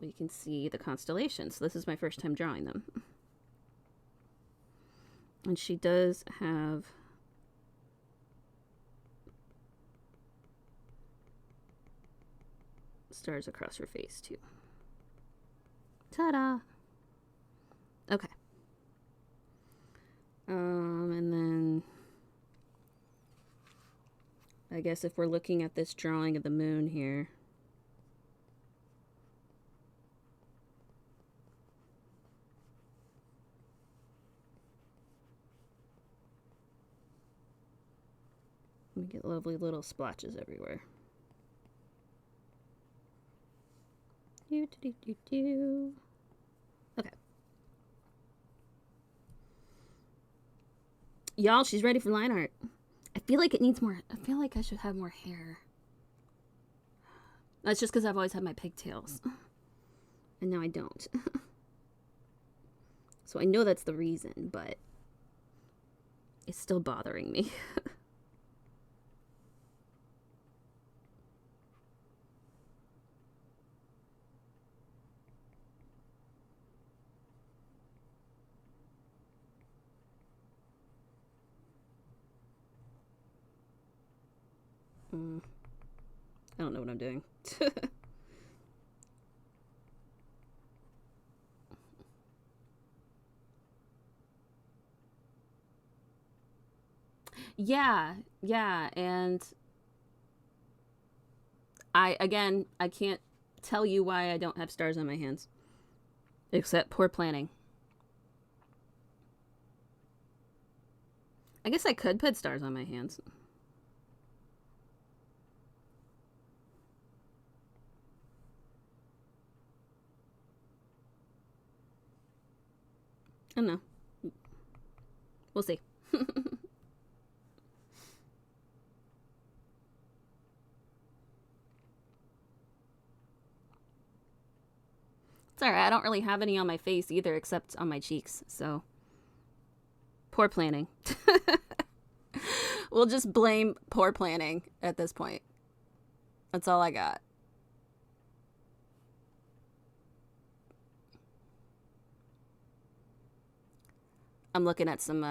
we can see the constellations. This is my first time drawing them. And she does have stars across her face too. Ta-da! Okay. And then I guess if we're looking at this drawing of the moon here, we get lovely little splotches everywhere. Okay. Y'all, she's ready for line art. I feel like it needs more. I feel like I should have more hair. That's just because I've always had my pigtails. And now I don't. So I know that's the reason, but it's still bothering me. I don't know what I'm doing. Yeah, and I can't tell you why I don't have stars on my hands. Except poor planning. I guess I could put stars on my hands. I don't know. We'll see. It's alright, I don't really have any on my face either, except on my cheeks, so. Poor planning. We'll just blame poor planning at this point. That's all I got. I'm looking at some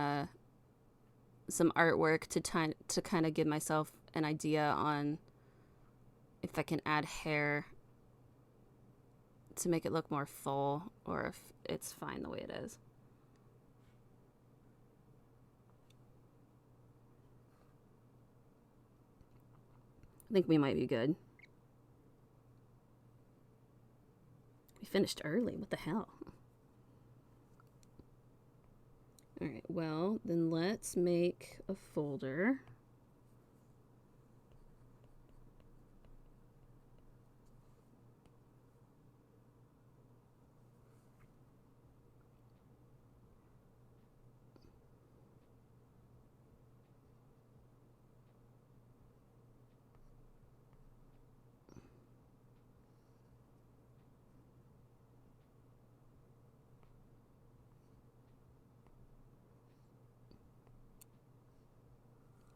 artwork to kind of give myself an idea on if I can add hair to make it look more full, or if it's fine the way it is. I think we might be good. We finished early. What the hell? Alright, well, then let's make a folder.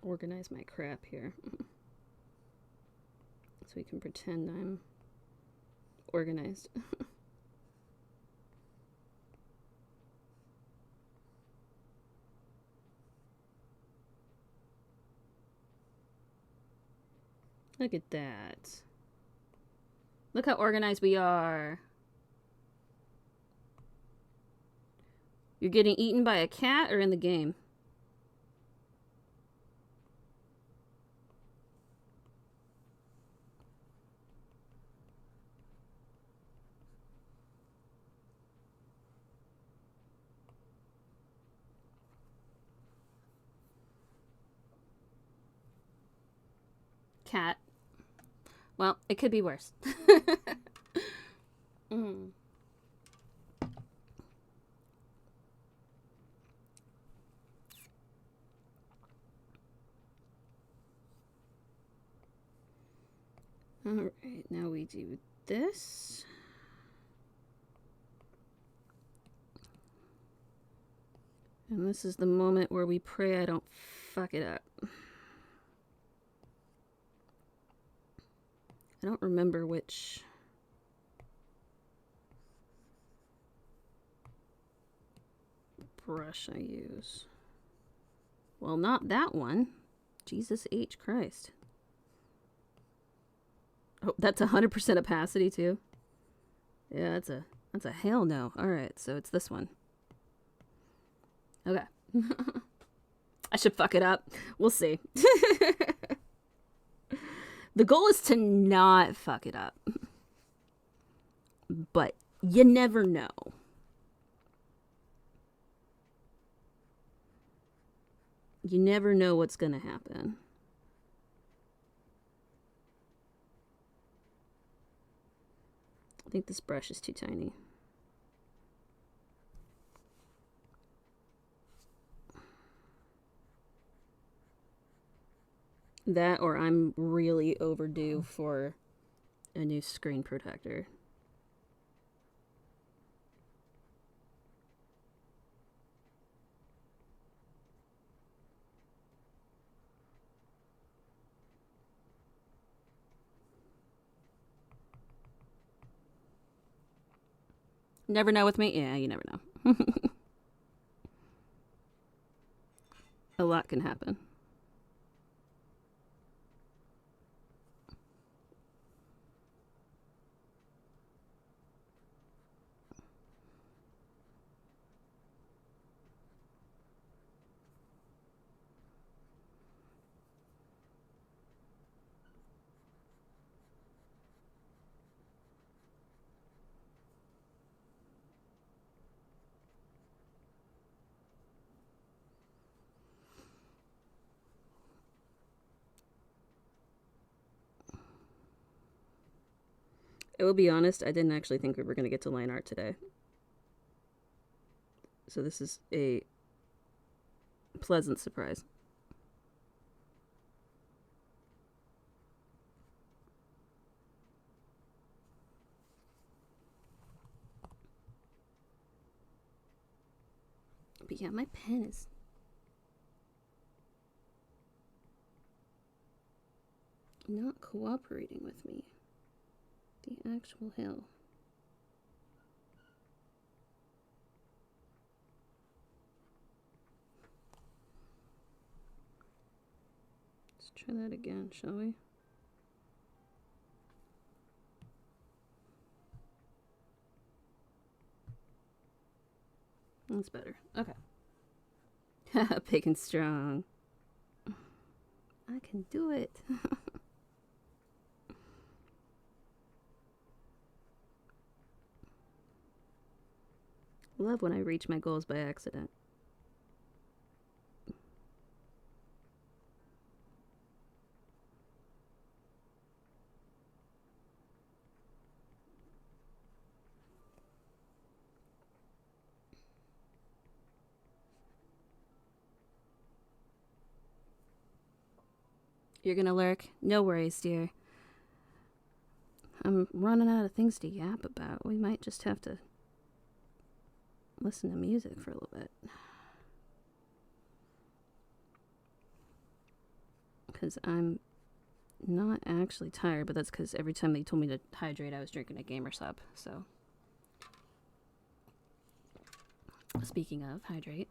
Organize my crap here. So we can pretend I'm organized. Look at that. Look how organized we are. You're getting eaten by a cat or in the game? Cat. Well, it could be worse. Mm. All right, now we do this. And this is the moment where we pray I don't fuck it up. I don't remember which brush I use. Well, not that one. Jesus H. Christ. Oh, that's 100% opacity too. Yeah, that's a hell no. All right, so it's this one. Okay. I should fuck it up. We'll see. The goal is to not fuck it up. But you never know. You never know what's going to happen. I think this brush is too tiny. That, or I'm really overdue for a new screen protector. Never know with me? Yeah, you never know. A lot can happen. I will be honest, I didn't actually think we were going to get to line art today. So this is a pleasant surprise. But yeah, my pen is not cooperating with me. The actual hell. Let's try that again, shall we? That's better. Okay. Big and strong. I can do it. Love when I reach my goals by accident. You're gonna lurk? No worries, dear. I'm running out of things to yap about. We might just have to listen to music for a little bit. Because I'm not actually tired, but that's because every time they told me to hydrate, I was drinking a gamer sub, so. Speaking of, hydrate.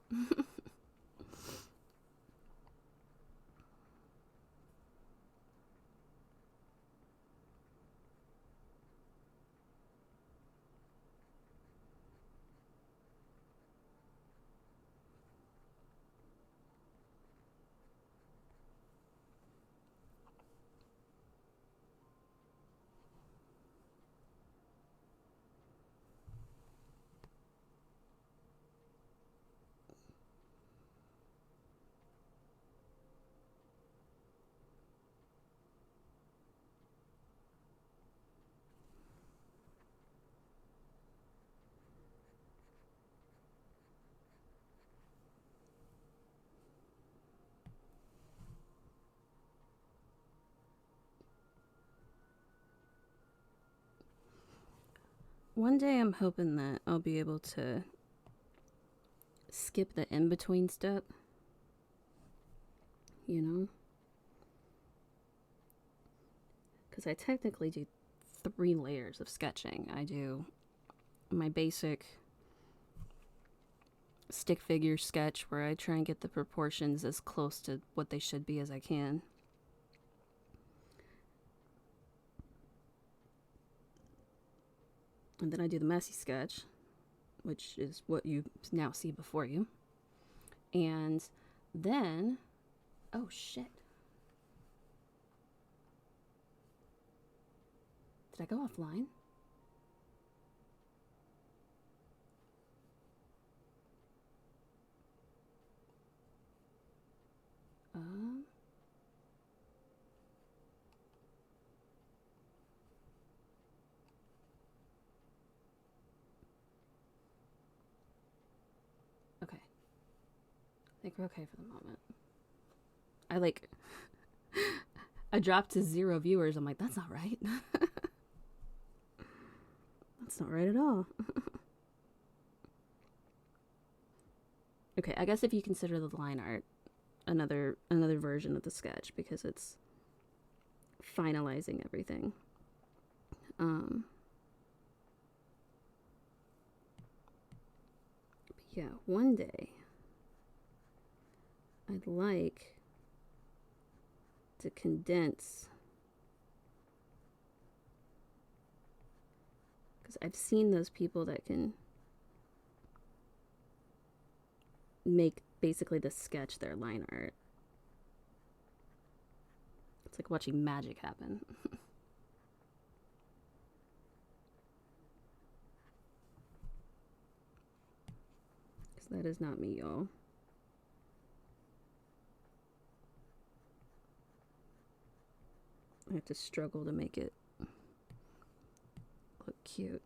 One day I'm hoping that I'll be able to skip the in-between step, you know? Because I technically do 3 layers of sketching. I do my basic stick figure sketch where I try and get the proportions as close to what they should be as I can. And then I do the messy sketch, which is what you now see before you. And then, oh shit. Did I go offline? Okay. I think we're okay for the moment. I dropped to 0 viewers. I'm like, that's not right. That's not right at all. Okay, I guess if you consider the line art another version of the sketch because it's finalizing everything. But yeah, one day I'd like to condense, because I've seen those people that can make basically the sketch their line art. It's like watching magic happen. Because that is not me, y'all. I have to struggle to make it look cute.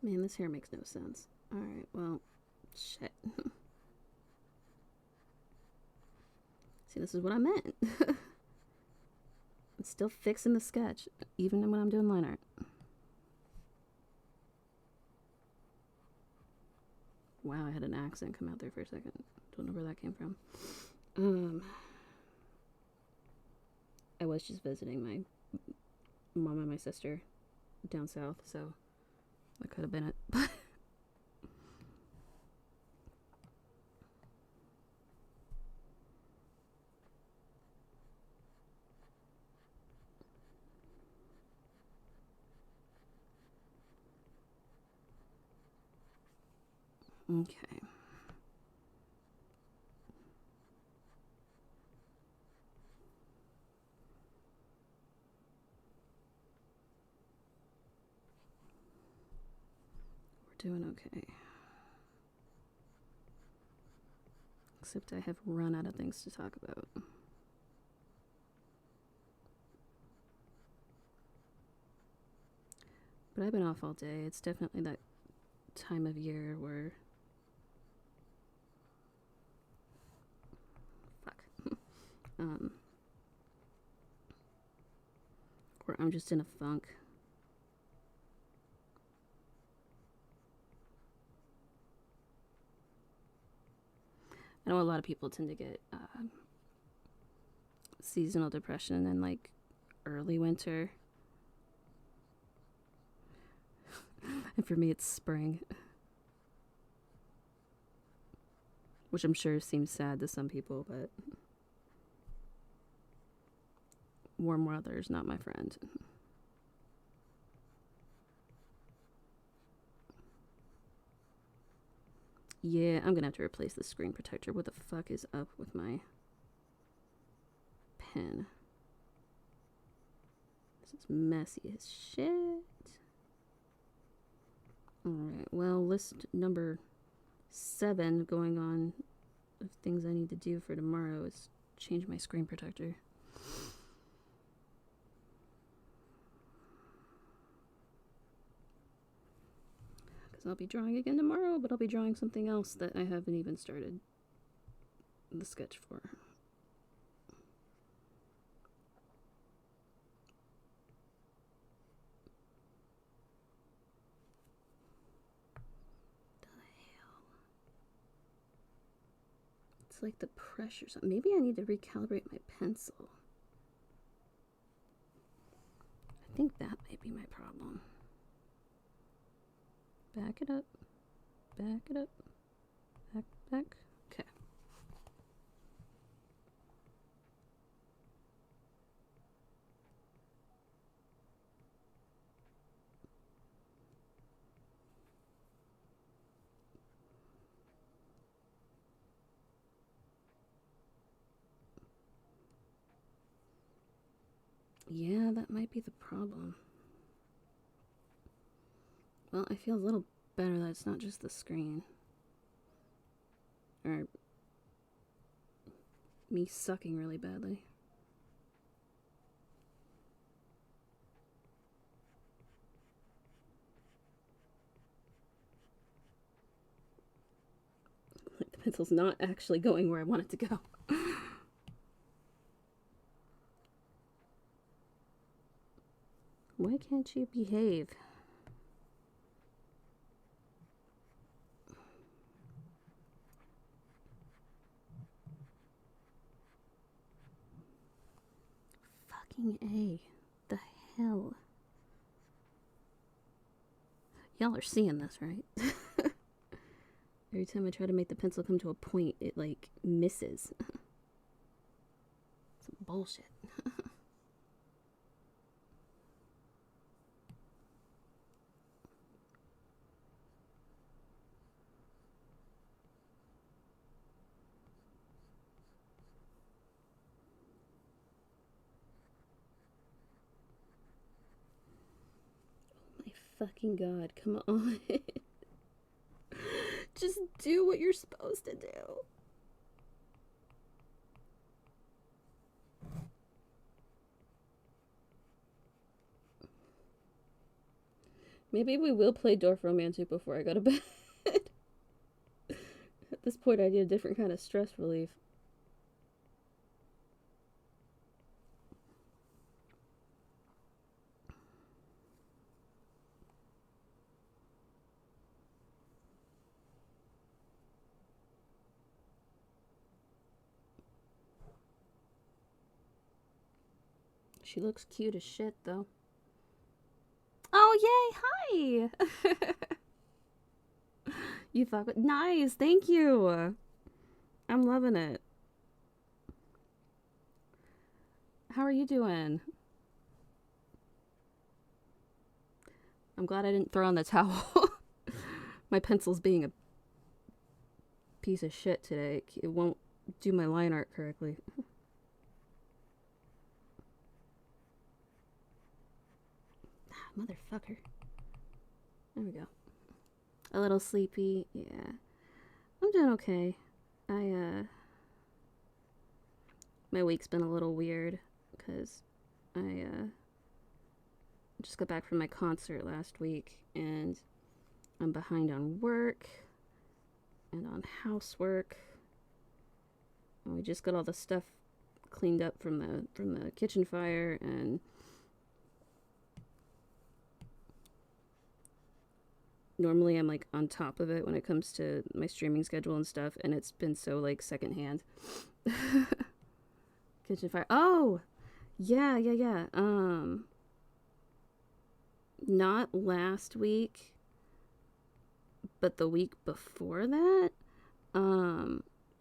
Man, this hair makes no sense. Alright, well, shit. See, this is what I meant. I'm still fixing the sketch, even when I'm doing line art. Wow, I had an accent come out there for a second. Don't know where that came from. I was just visiting my mom and my sister down south, so that could have been it. Okay. We're doing okay. Except I have run out of things to talk about. But I've been off all day. It's definitely that time of year where... where I'm just in a funk. I know a lot of people tend to get seasonal depression in like early winter. And for me it's spring. Which I'm sure seems sad to some people, but warm weather is not my friend. Yeah, I'm gonna have to replace the screen protector. What the fuck is up with my pen? This is messy as shit. Alright, well, list number 7 going on of things I need to do for tomorrow is change my screen protector. Because I'll be drawing again tomorrow, but I'll be drawing something else that I haven't even started the sketch for. It's like the pressure. Maybe I need to recalibrate my pencil. I think that might be my problem. Back it up. Back it up. Back. Okay. Yeah, that might be the problem. Well, I feel a little better that it's not just the screen. Or me sucking really badly. Like the pencil's not actually going where I want it to go. Why can't you behave? Fucking A. The hell? Y'all are seeing this, right? Every time I try to make the pencil come to a point, it, like, misses. Some bullshit. Fucking God, come on. Just do what you're supposed to do. Maybe we will play Dorfromantik before I go to bed. At this point, I need a different kind of stress relief. She looks cute as shit, though. Oh, yay! Hi! You fuck with... Nice! Thank you! I'm loving it. How are you doing? I'm glad I didn't throw in the towel. My pencil's being a piece of shit today. It won't do my line art correctly. Motherfucker. There we go. A little sleepy. Yeah. I'm doing okay. My week's been a little weird because I just got back from my concert last week and I'm behind on work and on housework. And we just got all the stuff cleaned up from the kitchen fire, and normally I'm like on top of it when it comes to my streaming schedule and stuff, and it's been so like secondhand. Kitchen fire. Oh, yeah. Not last week, but the week before that,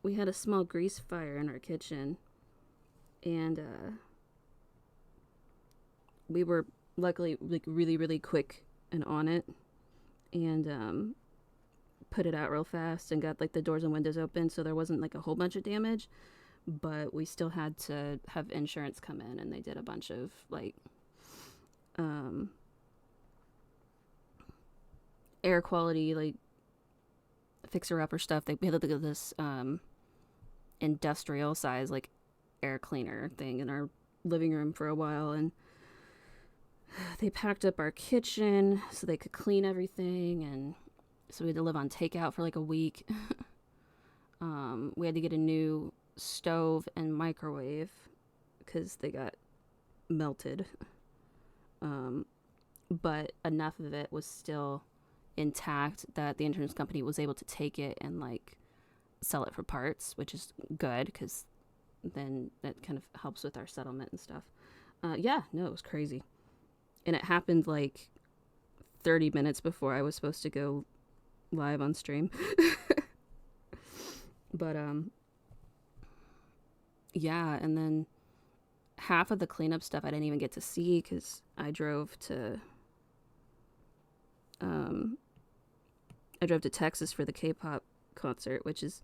we had a small grease fire in our kitchen, and we were luckily like really quick and on it, and put it out real fast and got like the doors and windows open, so there wasn't like a whole bunch of damage, but we still had to have insurance come in, and they did a bunch of like air quality like fixer upper stuff. We had to look at this industrial size like air cleaner thing in our living room for a while, and they packed up our kitchen so they could clean everything, and so we had to live on takeout for like a week. We had to get a new stove and microwave because they got melted. But enough of it was still intact that the insurance company was able to take it and like sell it for parts, which is good because then that kind of helps with our settlement and stuff. It was crazy. And it happened like 30 minutes before I was supposed to go live on stream. But and then half of the cleanup stuff I didn't even get to see because I drove to Texas for the K-pop concert, which is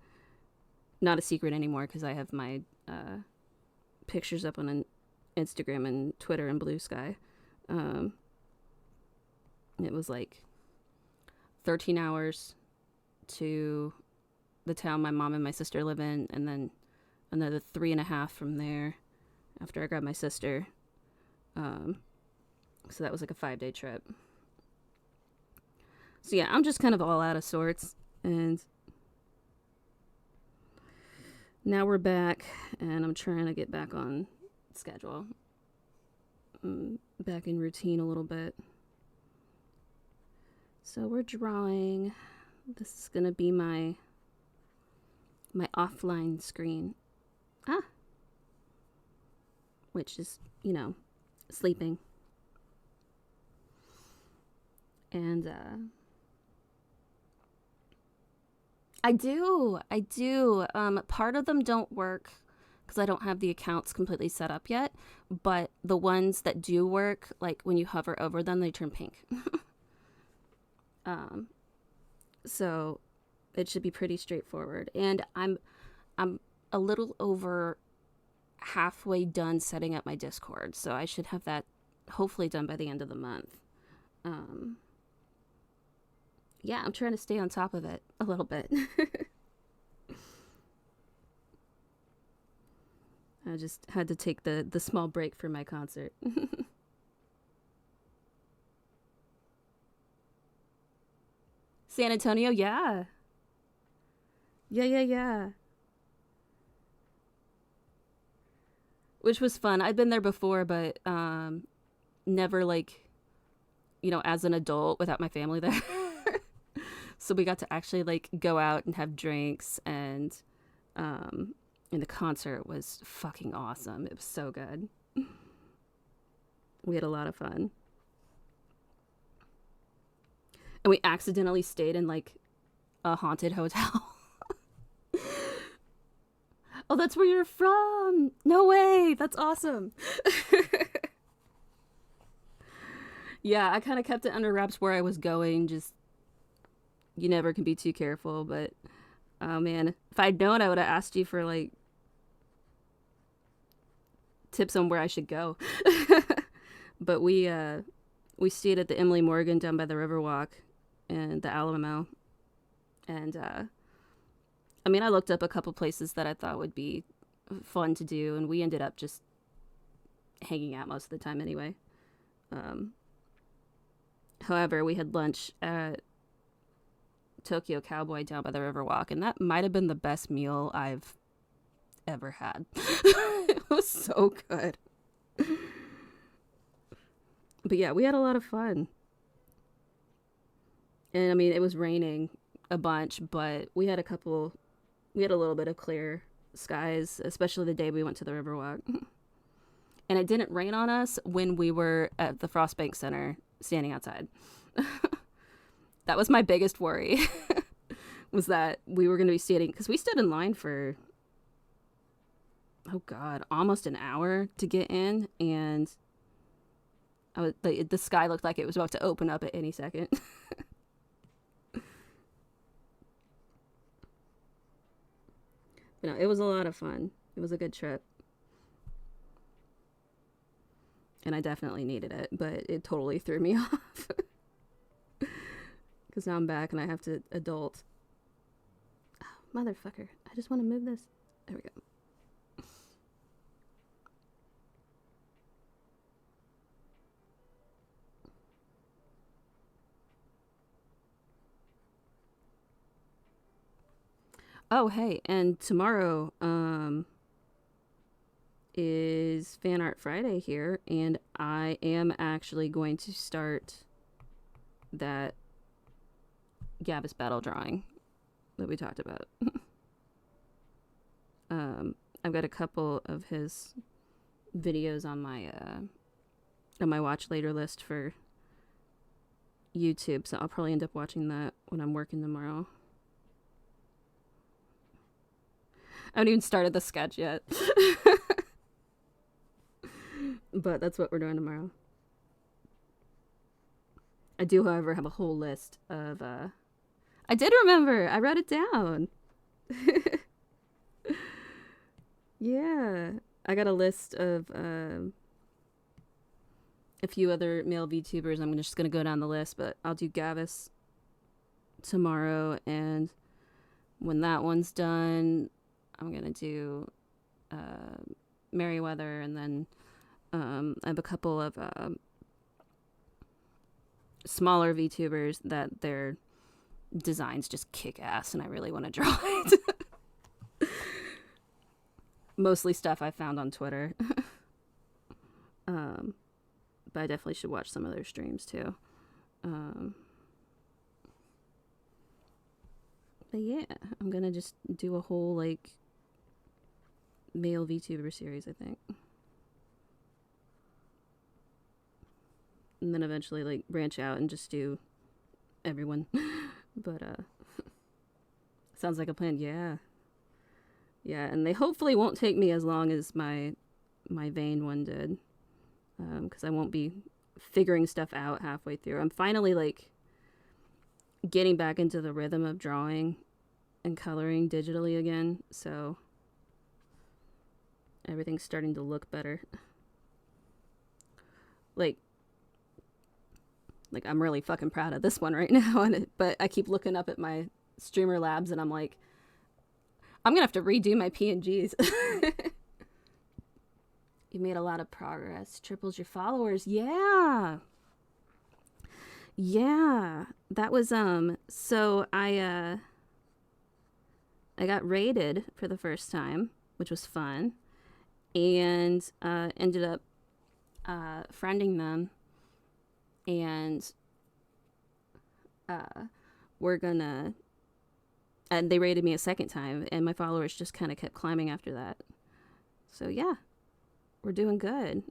not a secret anymore because I have my pictures up on Instagram and Twitter and Blue Sky. It was like 13 hours to the town my mom and my sister live in, and then another 3.5 from there after I grabbed my sister. So that was like a 5-day trip. So yeah, I'm just kind of all out of sorts, and now we're back, and I'm trying to get back on schedule. Back in routine a little bit. So we're drawing. This is gonna be my offline screen. Which is, sleeping. And I do. Part of them don't work because I don't have the accounts completely set up yet, but the ones that do work, like when you hover over them, they turn pink. So it should be pretty straightforward. And I'm a little over halfway done setting up my Discord, so I should have that hopefully done by the end of the month. I'm trying to stay on top of it a little bit. I just had to take the small break for my concert. San Antonio, yeah. Yeah. Which was fun. I'd been there before, but never like, as an adult without my family there. So we got to actually like go out and have drinks, and the concert was fucking awesome. It was so good. We had a lot of fun. And we accidentally stayed in like a haunted hotel. Oh, that's where you're from. No way. That's awesome. Yeah, I kind of kept it under wraps where I was going. Just, you never can be too careful. But, oh man, if I'd known, I would have asked you for like tips on where I should go. But we stayed at the Emily Morgan down by the Riverwalk and the Alamo. And, I looked up a couple places that I thought would be fun to do, and we ended up just hanging out most of the time anyway. However, we had lunch at Tokyo Cowboy down by the Riverwalk, and that might have been the best meal I've ever had. It was so good. But yeah, we had a lot of fun. And it was raining a bunch, but we had a little bit of clear skies, especially the day we went to the Riverwalk. And it didn't rain on us when we were at the Frostbank Center standing outside. That was my biggest worry, was that we were going to be standing, because we stood in line for, almost an hour to get in, and the sky looked like it was about to open up at any second. But no, it was a lot of fun. It was a good trip. And I definitely needed it, but it totally threw me off. Because now I'm back and I have to adult. Oh, motherfucker. I just want to move this. There we go. Oh, hey, and tomorrow is Fan Art Friday here, and I am actually going to start that Gavis battle drawing that we talked about. I've got a couple of his videos on my watch later list for YouTube, so I'll probably end up watching that when I'm working tomorrow. I haven't even started the sketch yet. But that's what we're doing tomorrow. I do, however, have a whole list of... I did remember! I wrote it down! Yeah. I got a list of a few other male VTubers. I'm just going to go down the list, but I'll do Gavis tomorrow, and when that one's done, I'm going to do Merriweather, and then I have a couple of smaller VTubers that their designs just kick ass, and I really want to draw it. Mostly stuff I found on Twitter. But I definitely should watch some of their streams too. But yeah, I'm gonna just do a whole like male VTuber series, I think. And then eventually like branch out and just do everyone. But sounds like a plan. Yeah. Yeah, and they hopefully won't take me as long as my Vane one did. Because I won't be figuring stuff out halfway through. I'm finally like getting back into the rhythm of drawing and coloring digitally again, so everything's starting to look better. Like I'm really fucking proud of this one right now, but I keep looking up at my Streamer Labs and I'm like, I'm gonna have to redo my PNGs. You made a lot of progress. Triples your followers. Yeah. Yeah. That was, so I got raided for the first time, which was fun. And, ended up, friending them. And, and they raided me a second time, and my followers just kind of kept climbing after that. So yeah. We're doing good.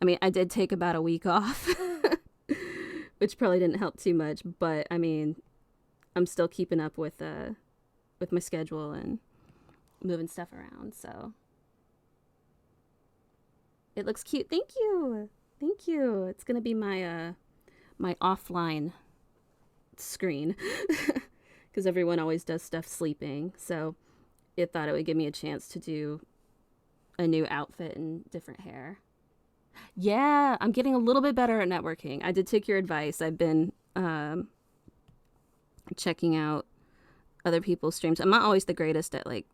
I mean, I did take about a week off, which probably didn't help too much, but I mean, I'm still keeping up with my schedule and moving stuff around, so it looks cute. Thank you. Thank you. It's going to be my my offline screen because everyone always does stuff sleeping, so it thought it would give me a chance to do a new outfit and different hair. Yeah, I'm getting a little bit better at networking. I did take your advice. I've been checking out other people's streams. I'm not always the greatest at like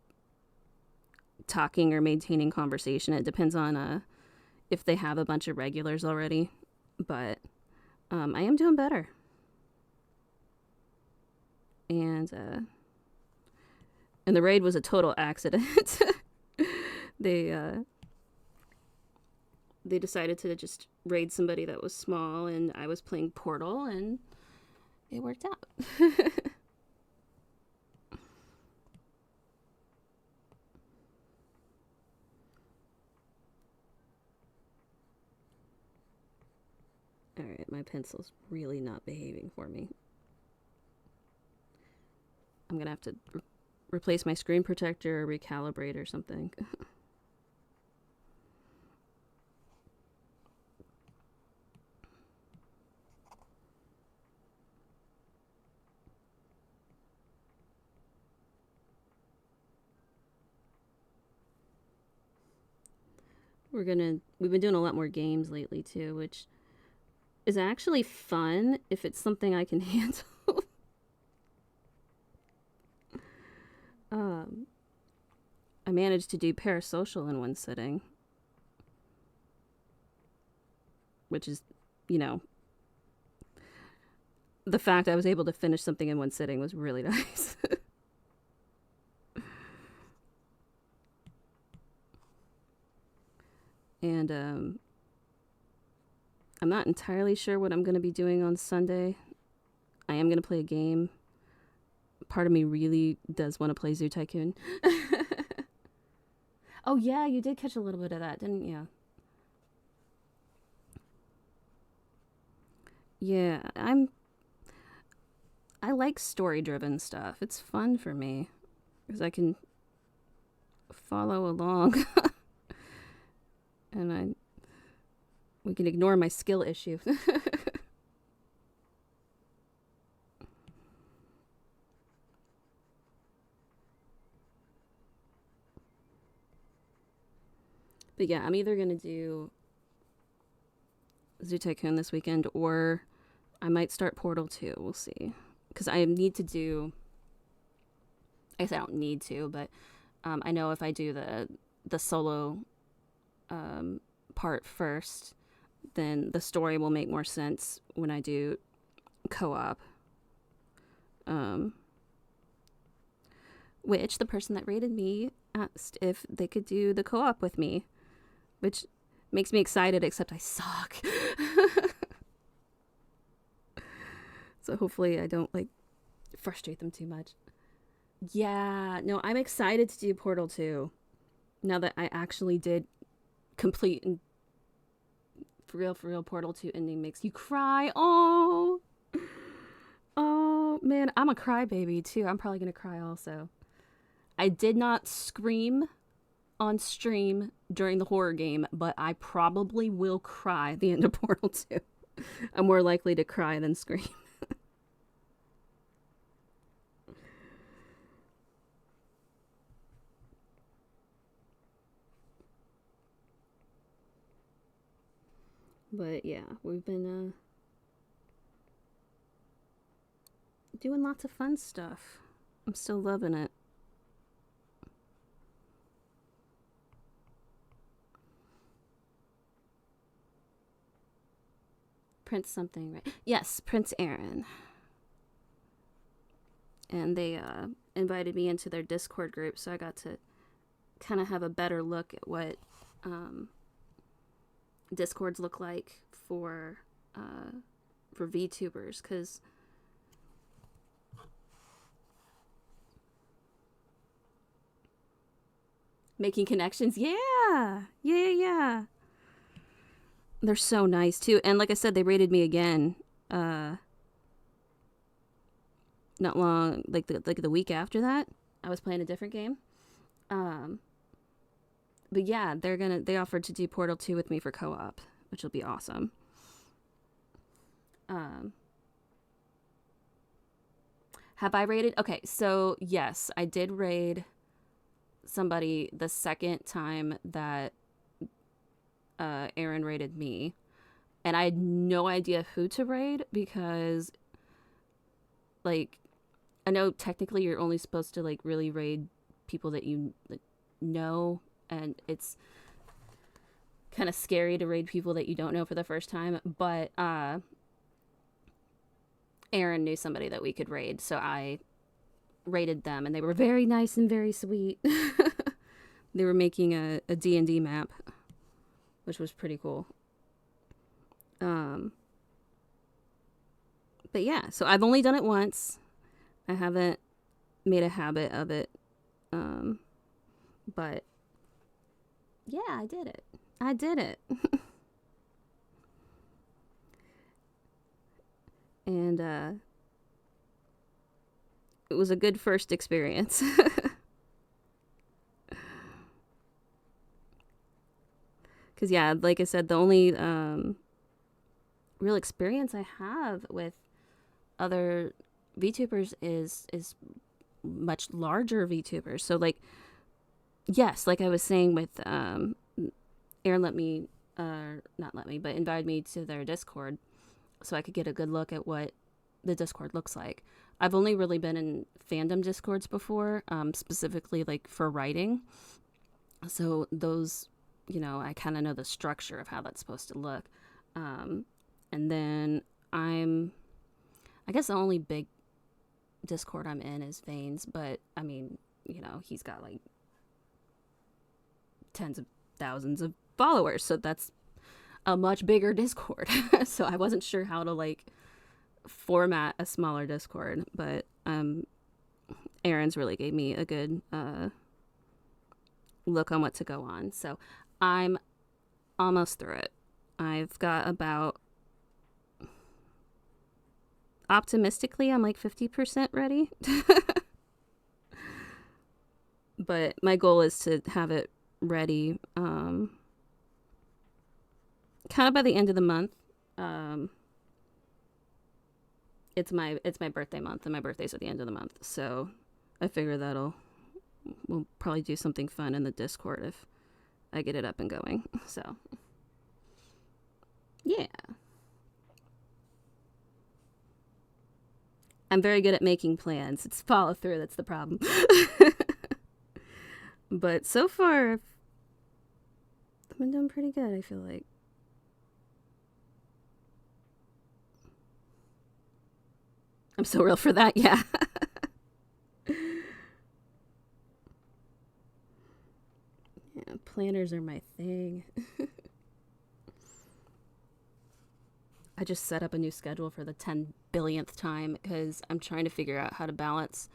talking or maintaining conversation. It depends on if they have a bunch of regulars already, but I am doing better. And the raid was a total accident. They decided to just raid somebody that was small, and I was playing Portal, and it worked out. Alright, my pencil's really not behaving for me. I'm gonna have to replace my screen protector or recalibrate or something. We've been doing a lot more games lately too, which is actually fun if it's something I can handle. I managed to do Parasocial in one sitting, which is, you know, the fact I was able to finish something in one sitting was really nice. And I'm not entirely sure what I'm going to be doing on Sunday. I am going to play a game. Part of me really does want to play Zoo Tycoon. Oh yeah, you did catch a little bit of that, didn't you? Yeah, I like story-driven stuff. It's fun for me because I can follow along. And we can ignore my skill issue. But yeah, I'm either gonna do Zoo Tycoon this weekend, or I might start Portal 2. We'll see. Because I need to do... I guess I don't need to, but I know if I do the solo part first, then the story will make more sense when I do co-op. Which the person that rated me asked if they could do the co-op with me, which makes me excited, except I suck. So hopefully I don't, like, frustrate them too much. Yeah, no, I'm excited to do Portal 2. Now that I actually did complete and for real, Portal 2 ending makes you cry. Oh, man, I'm a crybaby too. I'm probably gonna cry also. I did not scream on stream during the horror game, but I probably will cry at the end of Portal 2. I'm more likely to cry than scream. But yeah, we've been doing lots of fun stuff. I'm still loving it. Prince something, right? Yes, Prince Aaron. And they invited me into their Discord group, so I got to kind of have a better look at what Discords look like for VTubers, because making connections, yeah. They're so nice too, and like I said, they rated me again. Not long, like the week after that, I was playing a different game. But yeah, they offered to do Portal 2 with me for co-op, which will be awesome. Have I raided? Okay, so yes, I did raid somebody the second time that Aaron raided me. And I had no idea who to raid because, like, I know technically you're only supposed to, like, really raid people that you know, and it's kind of scary to raid people that you don't know for the first time, but Aaron knew somebody that we could raid, so I raided them, and they were very nice and very sweet. They were making a D&D map, which was pretty cool. But yeah, so I've only done it once. I haven't made a habit of it. But yeah, I did it. And it was a good first experience. Because yeah, like I said, the only real experience I have with other VTubers is much larger VTubers. So like, yes, like I was saying with Aaron invited me to their Discord so I could get a good look at what the Discord looks like. I've only really been in fandom Discords before, specifically like for writing, So those, I kind of know the structure of how that's supposed to look. And then I guess the only big Discord I'm in is Veins, but I mean, he's got like tens of thousands of followers, so that's a much bigger Discord. So I wasn't sure how to like format a smaller Discord, but Aaron's really gave me a good look on what to go on. So I'm almost through it. I've got about, optimistically, I'm like 50% ready. But my goal is to have it ready kind of by the end of the month. It's my birthday month, and my birthday's at the end of the month, so I figure we'll probably do something fun in the Discord if I get it up and going. So yeah, I'm very good at making plans. It's follow through that's the problem. But so far I've been doing pretty good, I feel like. I'm so real for that, yeah. Yeah, planners are my thing. I just set up a new schedule for the 10 billionth time because I'm trying to figure out how to balance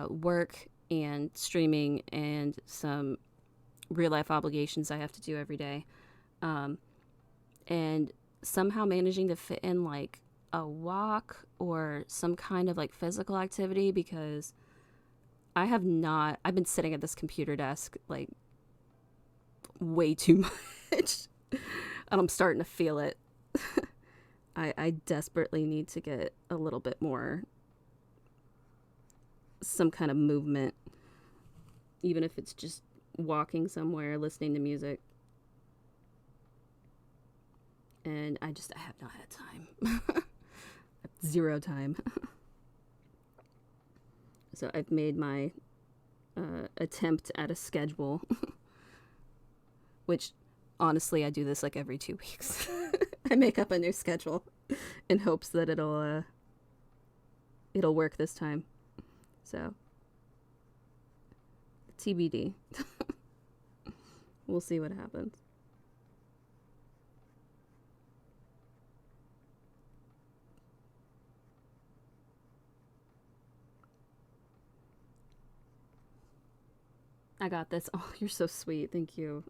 work and streaming and some real life obligations I have to do every day. And somehow managing to fit in like a walk or some kind of like physical activity, because I've been sitting at this computer desk like way too much and I'm starting to feel it. I desperately need to get a little bit more, some kind of movement, even if it's just walking somewhere, listening to music. And I have not had time. Zero time. So I've made my attempt at a schedule, which honestly I do this like every 2 weeks. I make up a new schedule in hopes that it'll work this time. So TBD. We'll see what happens. I got this. Oh, you're so sweet. Thank you.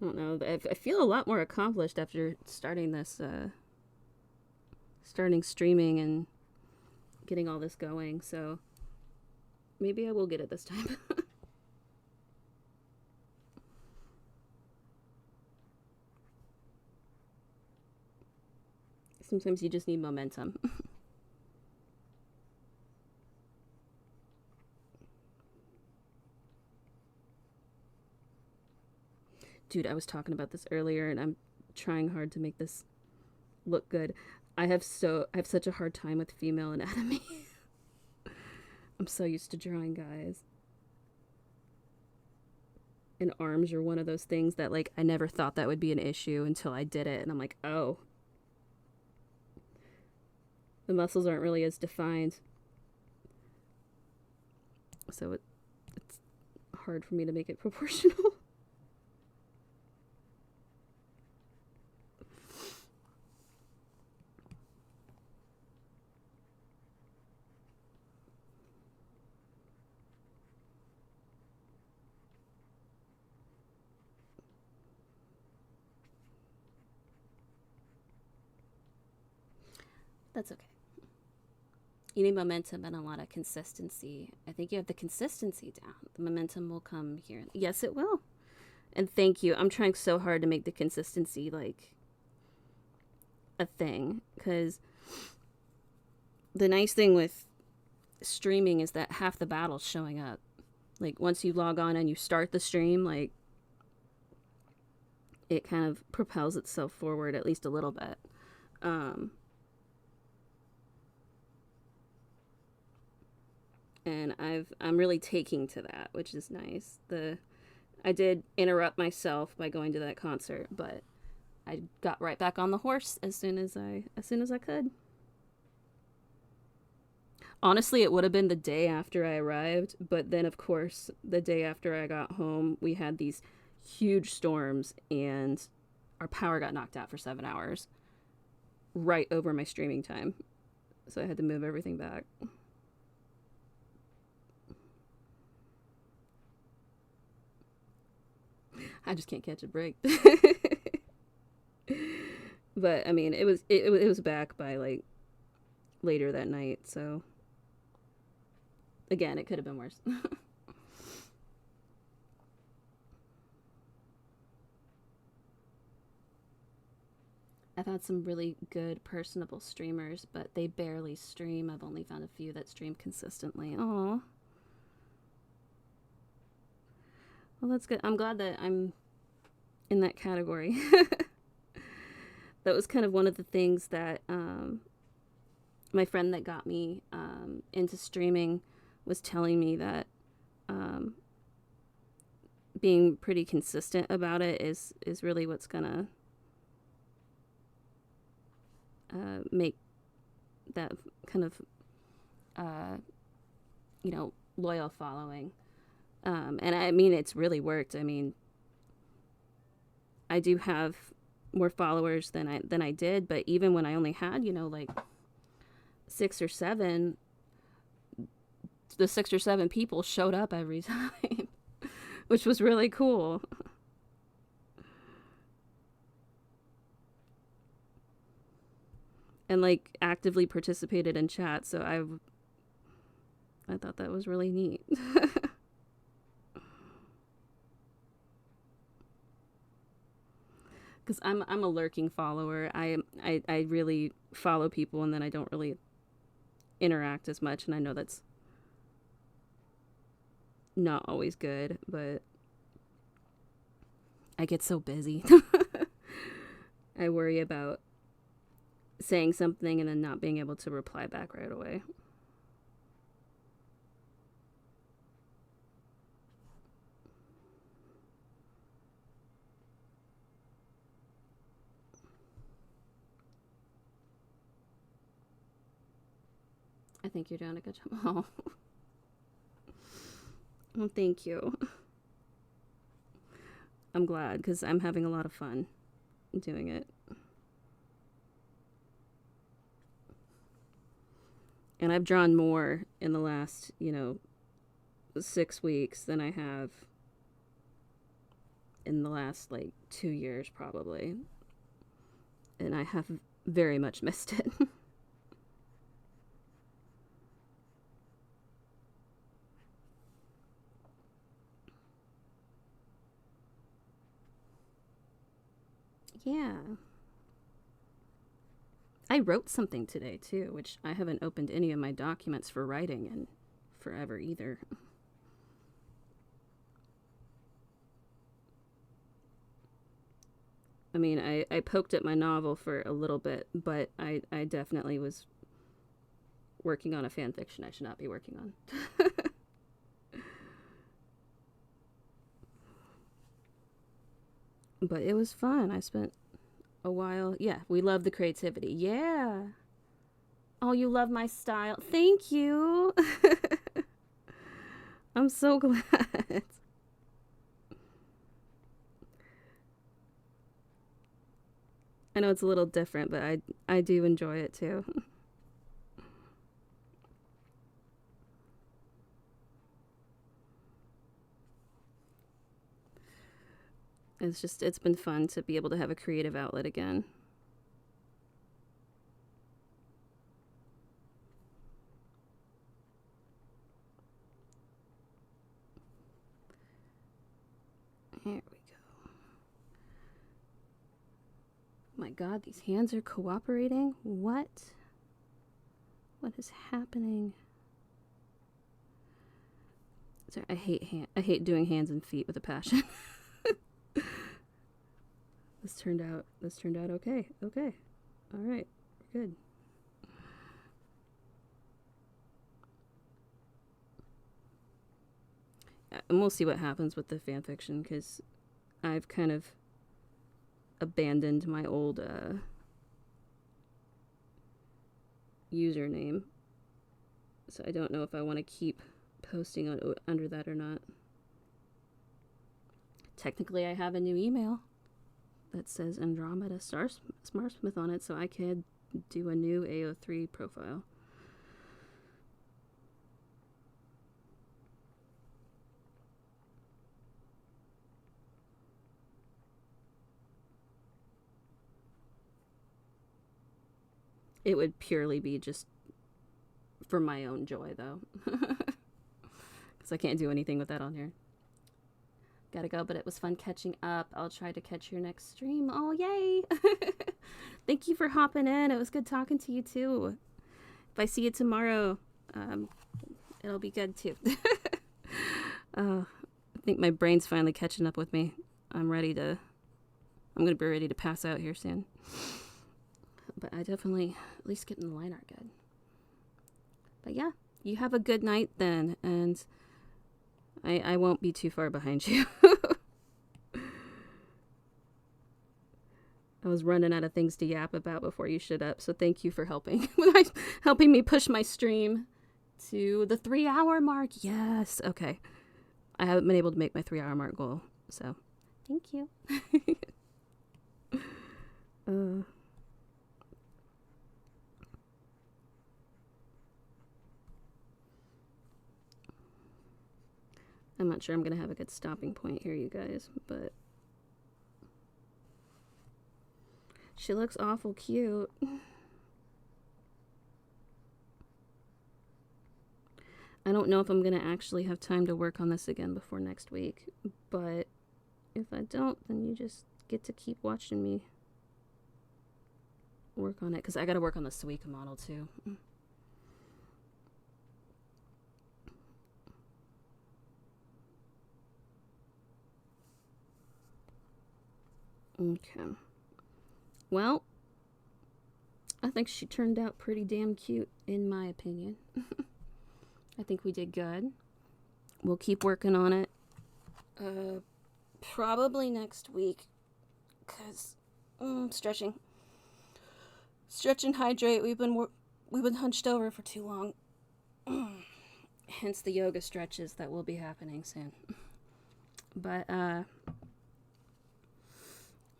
I don't know. I feel a lot more accomplished after starting this, starting streaming and getting all this going. So maybe I will get it this time. Sometimes you just need momentum. Dude, I was talking about this earlier and I'm trying hard to make this look good. I have such a hard time with female anatomy. I'm so used to drawing guys. And arms are one of those things that like I never thought that would be an issue until I did it, and I'm like, "Oh. The muscles aren't really as defined." So it's hard for me to make it proportional. That's okay. You need momentum and a lot of consistency. I think you have the consistency down. The momentum will come here. Yes, it will. And thank you. I'm trying so hard to make the consistency like a thing, because the nice thing with streaming is that half the battle's showing up. Like once you log on and you start the stream, like it kind of propels itself forward at least a little bit. and I'm really taking to that, which is nice. I did interrupt myself by going to that concert, but I got right back on the horse as soon as I could. Honestly, it would have been the day after I arrived, but then of course, the day after I got home, we had these huge storms and our power got knocked out for 7 hours right over my streaming time. So I had to move everything back. I just can't catch a break. But I mean, it was back by like later that night, so again, it could have been worse. I've had some really good personable streamers, but they barely stream. I've only found a few that stream consistently. Oh, well, that's good. I'm glad that I'm in that category. That was kind of one of the things that my friend that got me into streaming was telling me, that being pretty consistent about it is really what's gonna make that kind of loyal following. And I mean, it's really worked. I mean, I do have more followers than I did, but even when I only had, like 6 or 7, the 6 or 7 people showed up every time, which was really cool. And like actively participated in chat, so I thought that was really neat. Because I'm a lurking follower. I really follow people and then I don't really interact as much, and I know that's not always good, but I get so busy. I worry about saying something and then not being able to reply back right away. I think you're doing a good job. Oh. Well, thank you. I'm glad, because I'm having a lot of fun doing it. And I've drawn more in the last, 6 weeks than I have in the last, 2 years, probably. And I have very much missed it. Yeah. I wrote something today, too, which I haven't opened any of my documents for writing in forever either. I mean, I poked at my novel for a little bit, but I definitely was working on a fan fiction I should not be working on. But it was fun. I spent a while. Yeah, we love the creativity. Yeah. Oh, you love my style. Thank you. I'm so glad. I know it's a little different, but I do enjoy it too. It's been fun to be able to have a creative outlet again. Here we go. My God, these hands are cooperating? What? What is happening? Sorry, I hate doing hands and feet with a passion. This turned out okay. Okay. All right. We're good. and we'll see what happens with the fanfiction, because I've kind of abandoned my old username, so I don't know if I want to keep posting under that or not. Technically, I have a new email that says Andromeda Smarsmith on it, so I could do a new AO3 profile. It would purely be just for my own joy, though. Because I can't do anything with that on here. Gotta go, but it was fun catching up. I'll try to catch your next stream. Oh, yay! Thank you for hopping in. It was good talking to you, too. If I see you tomorrow, it'll be good, too. I think my brain's finally catching up with me. I'm going to be ready to pass out here soon. But I definitely at least getting the line art good. But yeah, you have a good night then, and I won't be too far behind you. I was running out of things to yap about before you shut up, so thank you for helping me push my stream to the 3-hour mark. Yes, okay. I haven't been able to make my 3-hour mark goal, so thank you. I'm not sure I'm gonna have a good stopping point here, you guys, but she looks awful cute. I don't know if I'm gonna actually have time to work on this again before next week, but if I don't, then you just get to keep watching me work on it, because I gotta work on the Suica model too. Okay. Well, I think she turned out pretty damn cute, in my opinion. I think we did good. We'll keep working on it. Probably next week. Because, stretching. Stretch and hydrate. We've been hunched over for too long. Hence the yoga stretches that will be happening soon. But,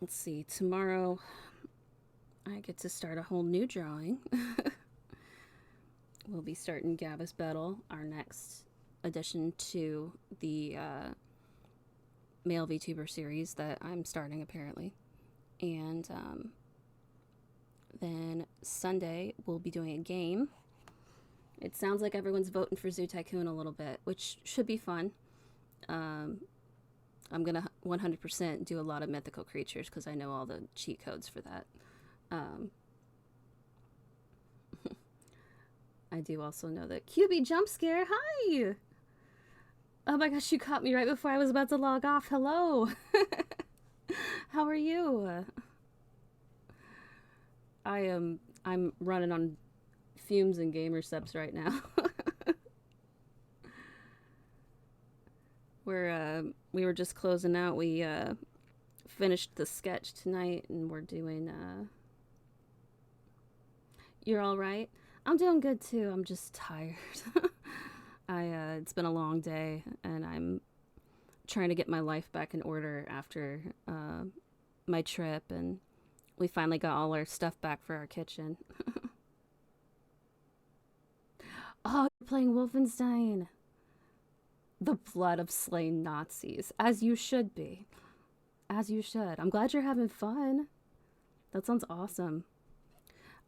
let's see, tomorrow I get to start a whole new drawing. We'll be starting Gabba's Battle, our next addition to the male VTuber series that I'm starting apparently. And then Sunday we'll be doing a game. It sounds like everyone's voting for Zoo Tycoon a little bit, which should be fun. I'm going to 100% do a lot of mythical creatures because I know all the cheat codes for that. I do also know that QB jump scare. Hi! Oh my gosh, you caught me right before I was about to log off. Hello! How are you? I'm running on fumes and gamer subs right now. We were just closing out. We finished the sketch tonight, and we're doing. You're all right. I'm doing good too. I'm just tired. It's been a long day, and I'm trying to get my life back in order after my trip, and we finally got all our stuff back for our kitchen. Oh, you're playing Wolfenstein. The blood of slain Nazis, as you should be. As you should. I'm glad you're having fun. That sounds awesome.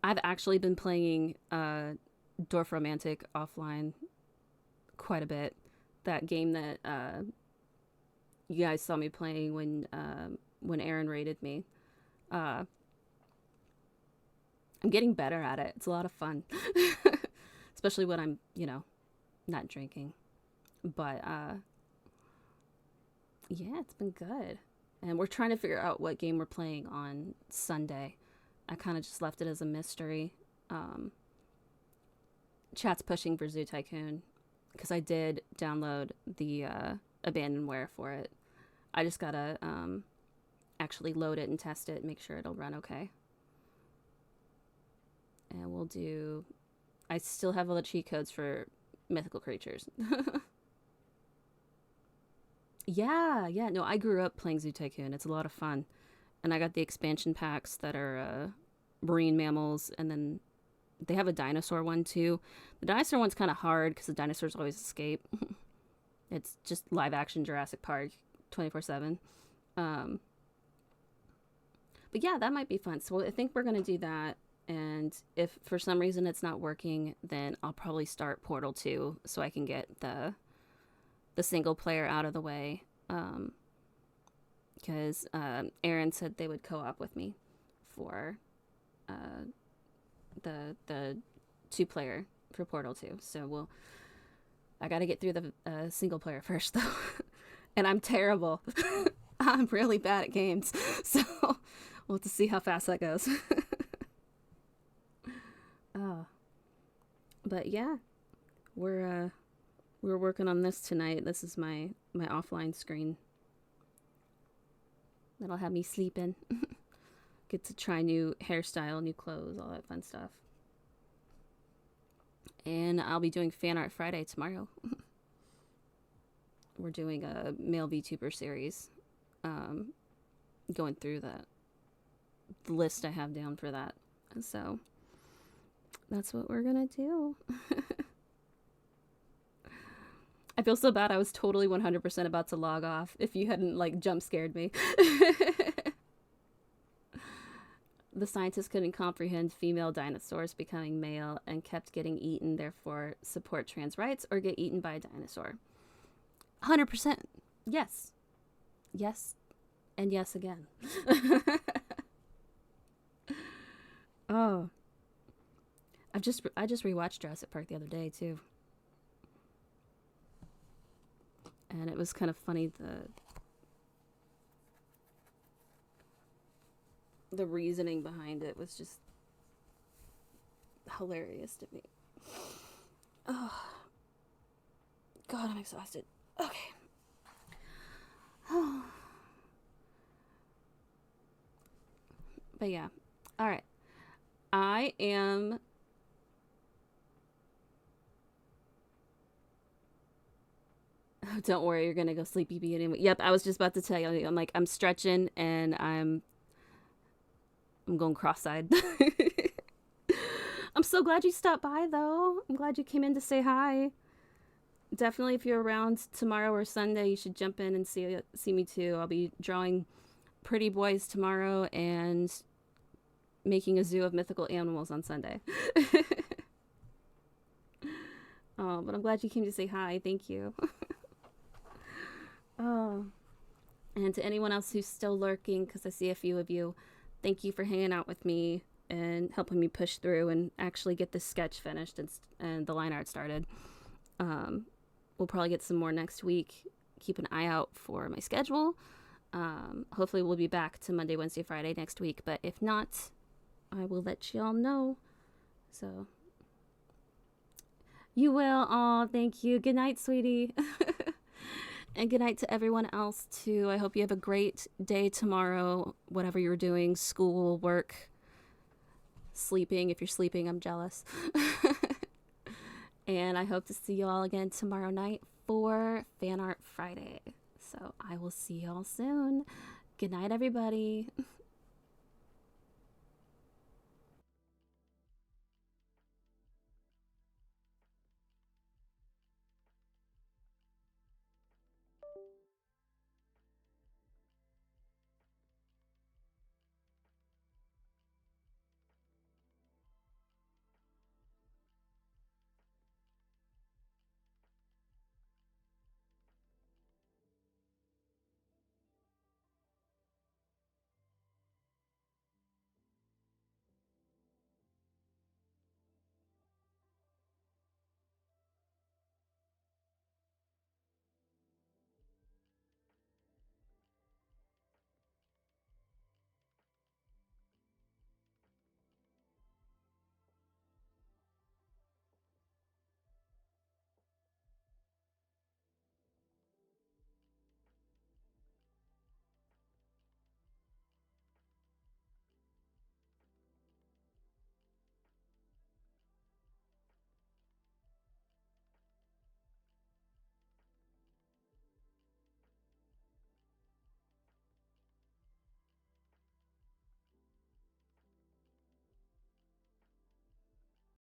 I've actually been playing Dorf Romantic offline quite a bit. That game that you guys saw me playing when Aaron raided me. I'm getting better at it. It's a lot of fun. Especially when I'm, not drinking. But, yeah, it's been good. And we're trying to figure out what game we're playing on Sunday. I kind of just left it as a mystery. Chat's pushing for Zoo Tycoon, because I did download the abandonware for it. I just gotta actually load it and test it, make sure it'll run okay. And we'll do... I still have all the cheat codes for mythical creatures. Yeah, no, I grew up playing Zoo Tycoon. It's a lot of fun. And I got the expansion packs that are marine mammals, and then they have a dinosaur one too. The dinosaur one's kind of hard because the dinosaurs always escape. It's just live action Jurassic Park 24/7. But yeah, that might be fun. So I think we're going to do that. And if for some reason it's not working, then I'll probably start Portal 2 so I can get the single player out of the way. Because Aaron said they would co-op with me for the 2-player for Portal 2. So I got to get through the single player first, though. And I'm terrible. I'm really bad at games. So we'll have to see how fast that goes. But yeah, we're working on this tonight. This is my offline screen. That'll have me sleeping. Get to try new hairstyle, new clothes, all that fun stuff. And I'll be doing Fan Art Friday tomorrow. We're doing a male VTuber series. Going through the list I have down for that. And so that's what we're gonna do. I feel so bad. I was totally 100% about to log off if you hadn't like jump scared me. The scientists couldn't comprehend female dinosaurs becoming male and kept getting eaten, therefore support trans rights or get eaten by a dinosaur. 100%. Yes. Yes. And yes again. Oh. I just rewatched Jurassic Park the other day too. And it was kind of funny, the reasoning behind it was just hilarious to me. Oh. God, I'm exhausted. Okay. But yeah. All right. I am... Oh, don't worry, you're gonna go sleepy bee anyway. Yep, I was just about to tell you. I'm stretching and I'm going cross-eyed. I'm so glad you stopped by, though. I'm glad you came in to say hi. Definitely, if you're around tomorrow or Sunday, you should jump in and see me too. I'll be drawing pretty boys tomorrow and making a zoo of mythical animals on Sunday. Oh, but I'm glad you came to say hi. Thank you. Oh, and to anyone else who's still lurking, because I see a few of you, thank you for hanging out with me and helping me push through and actually get this sketch finished and the line art started. We'll probably get some more next week. Keep an eye out for my schedule. Hopefully we'll be back to Monday, Wednesday, Friday next week, but if not, I will let y'all know. So you will. Oh, thank you. Good night, sweetie. And good night to everyone else too. I hope you have a great day tomorrow, whatever you're doing, school, work, sleeping. If you're sleeping, I'm jealous. And I hope to see you all again tomorrow night for Fan Art Friday. So I will see y'all soon. Good night, everybody.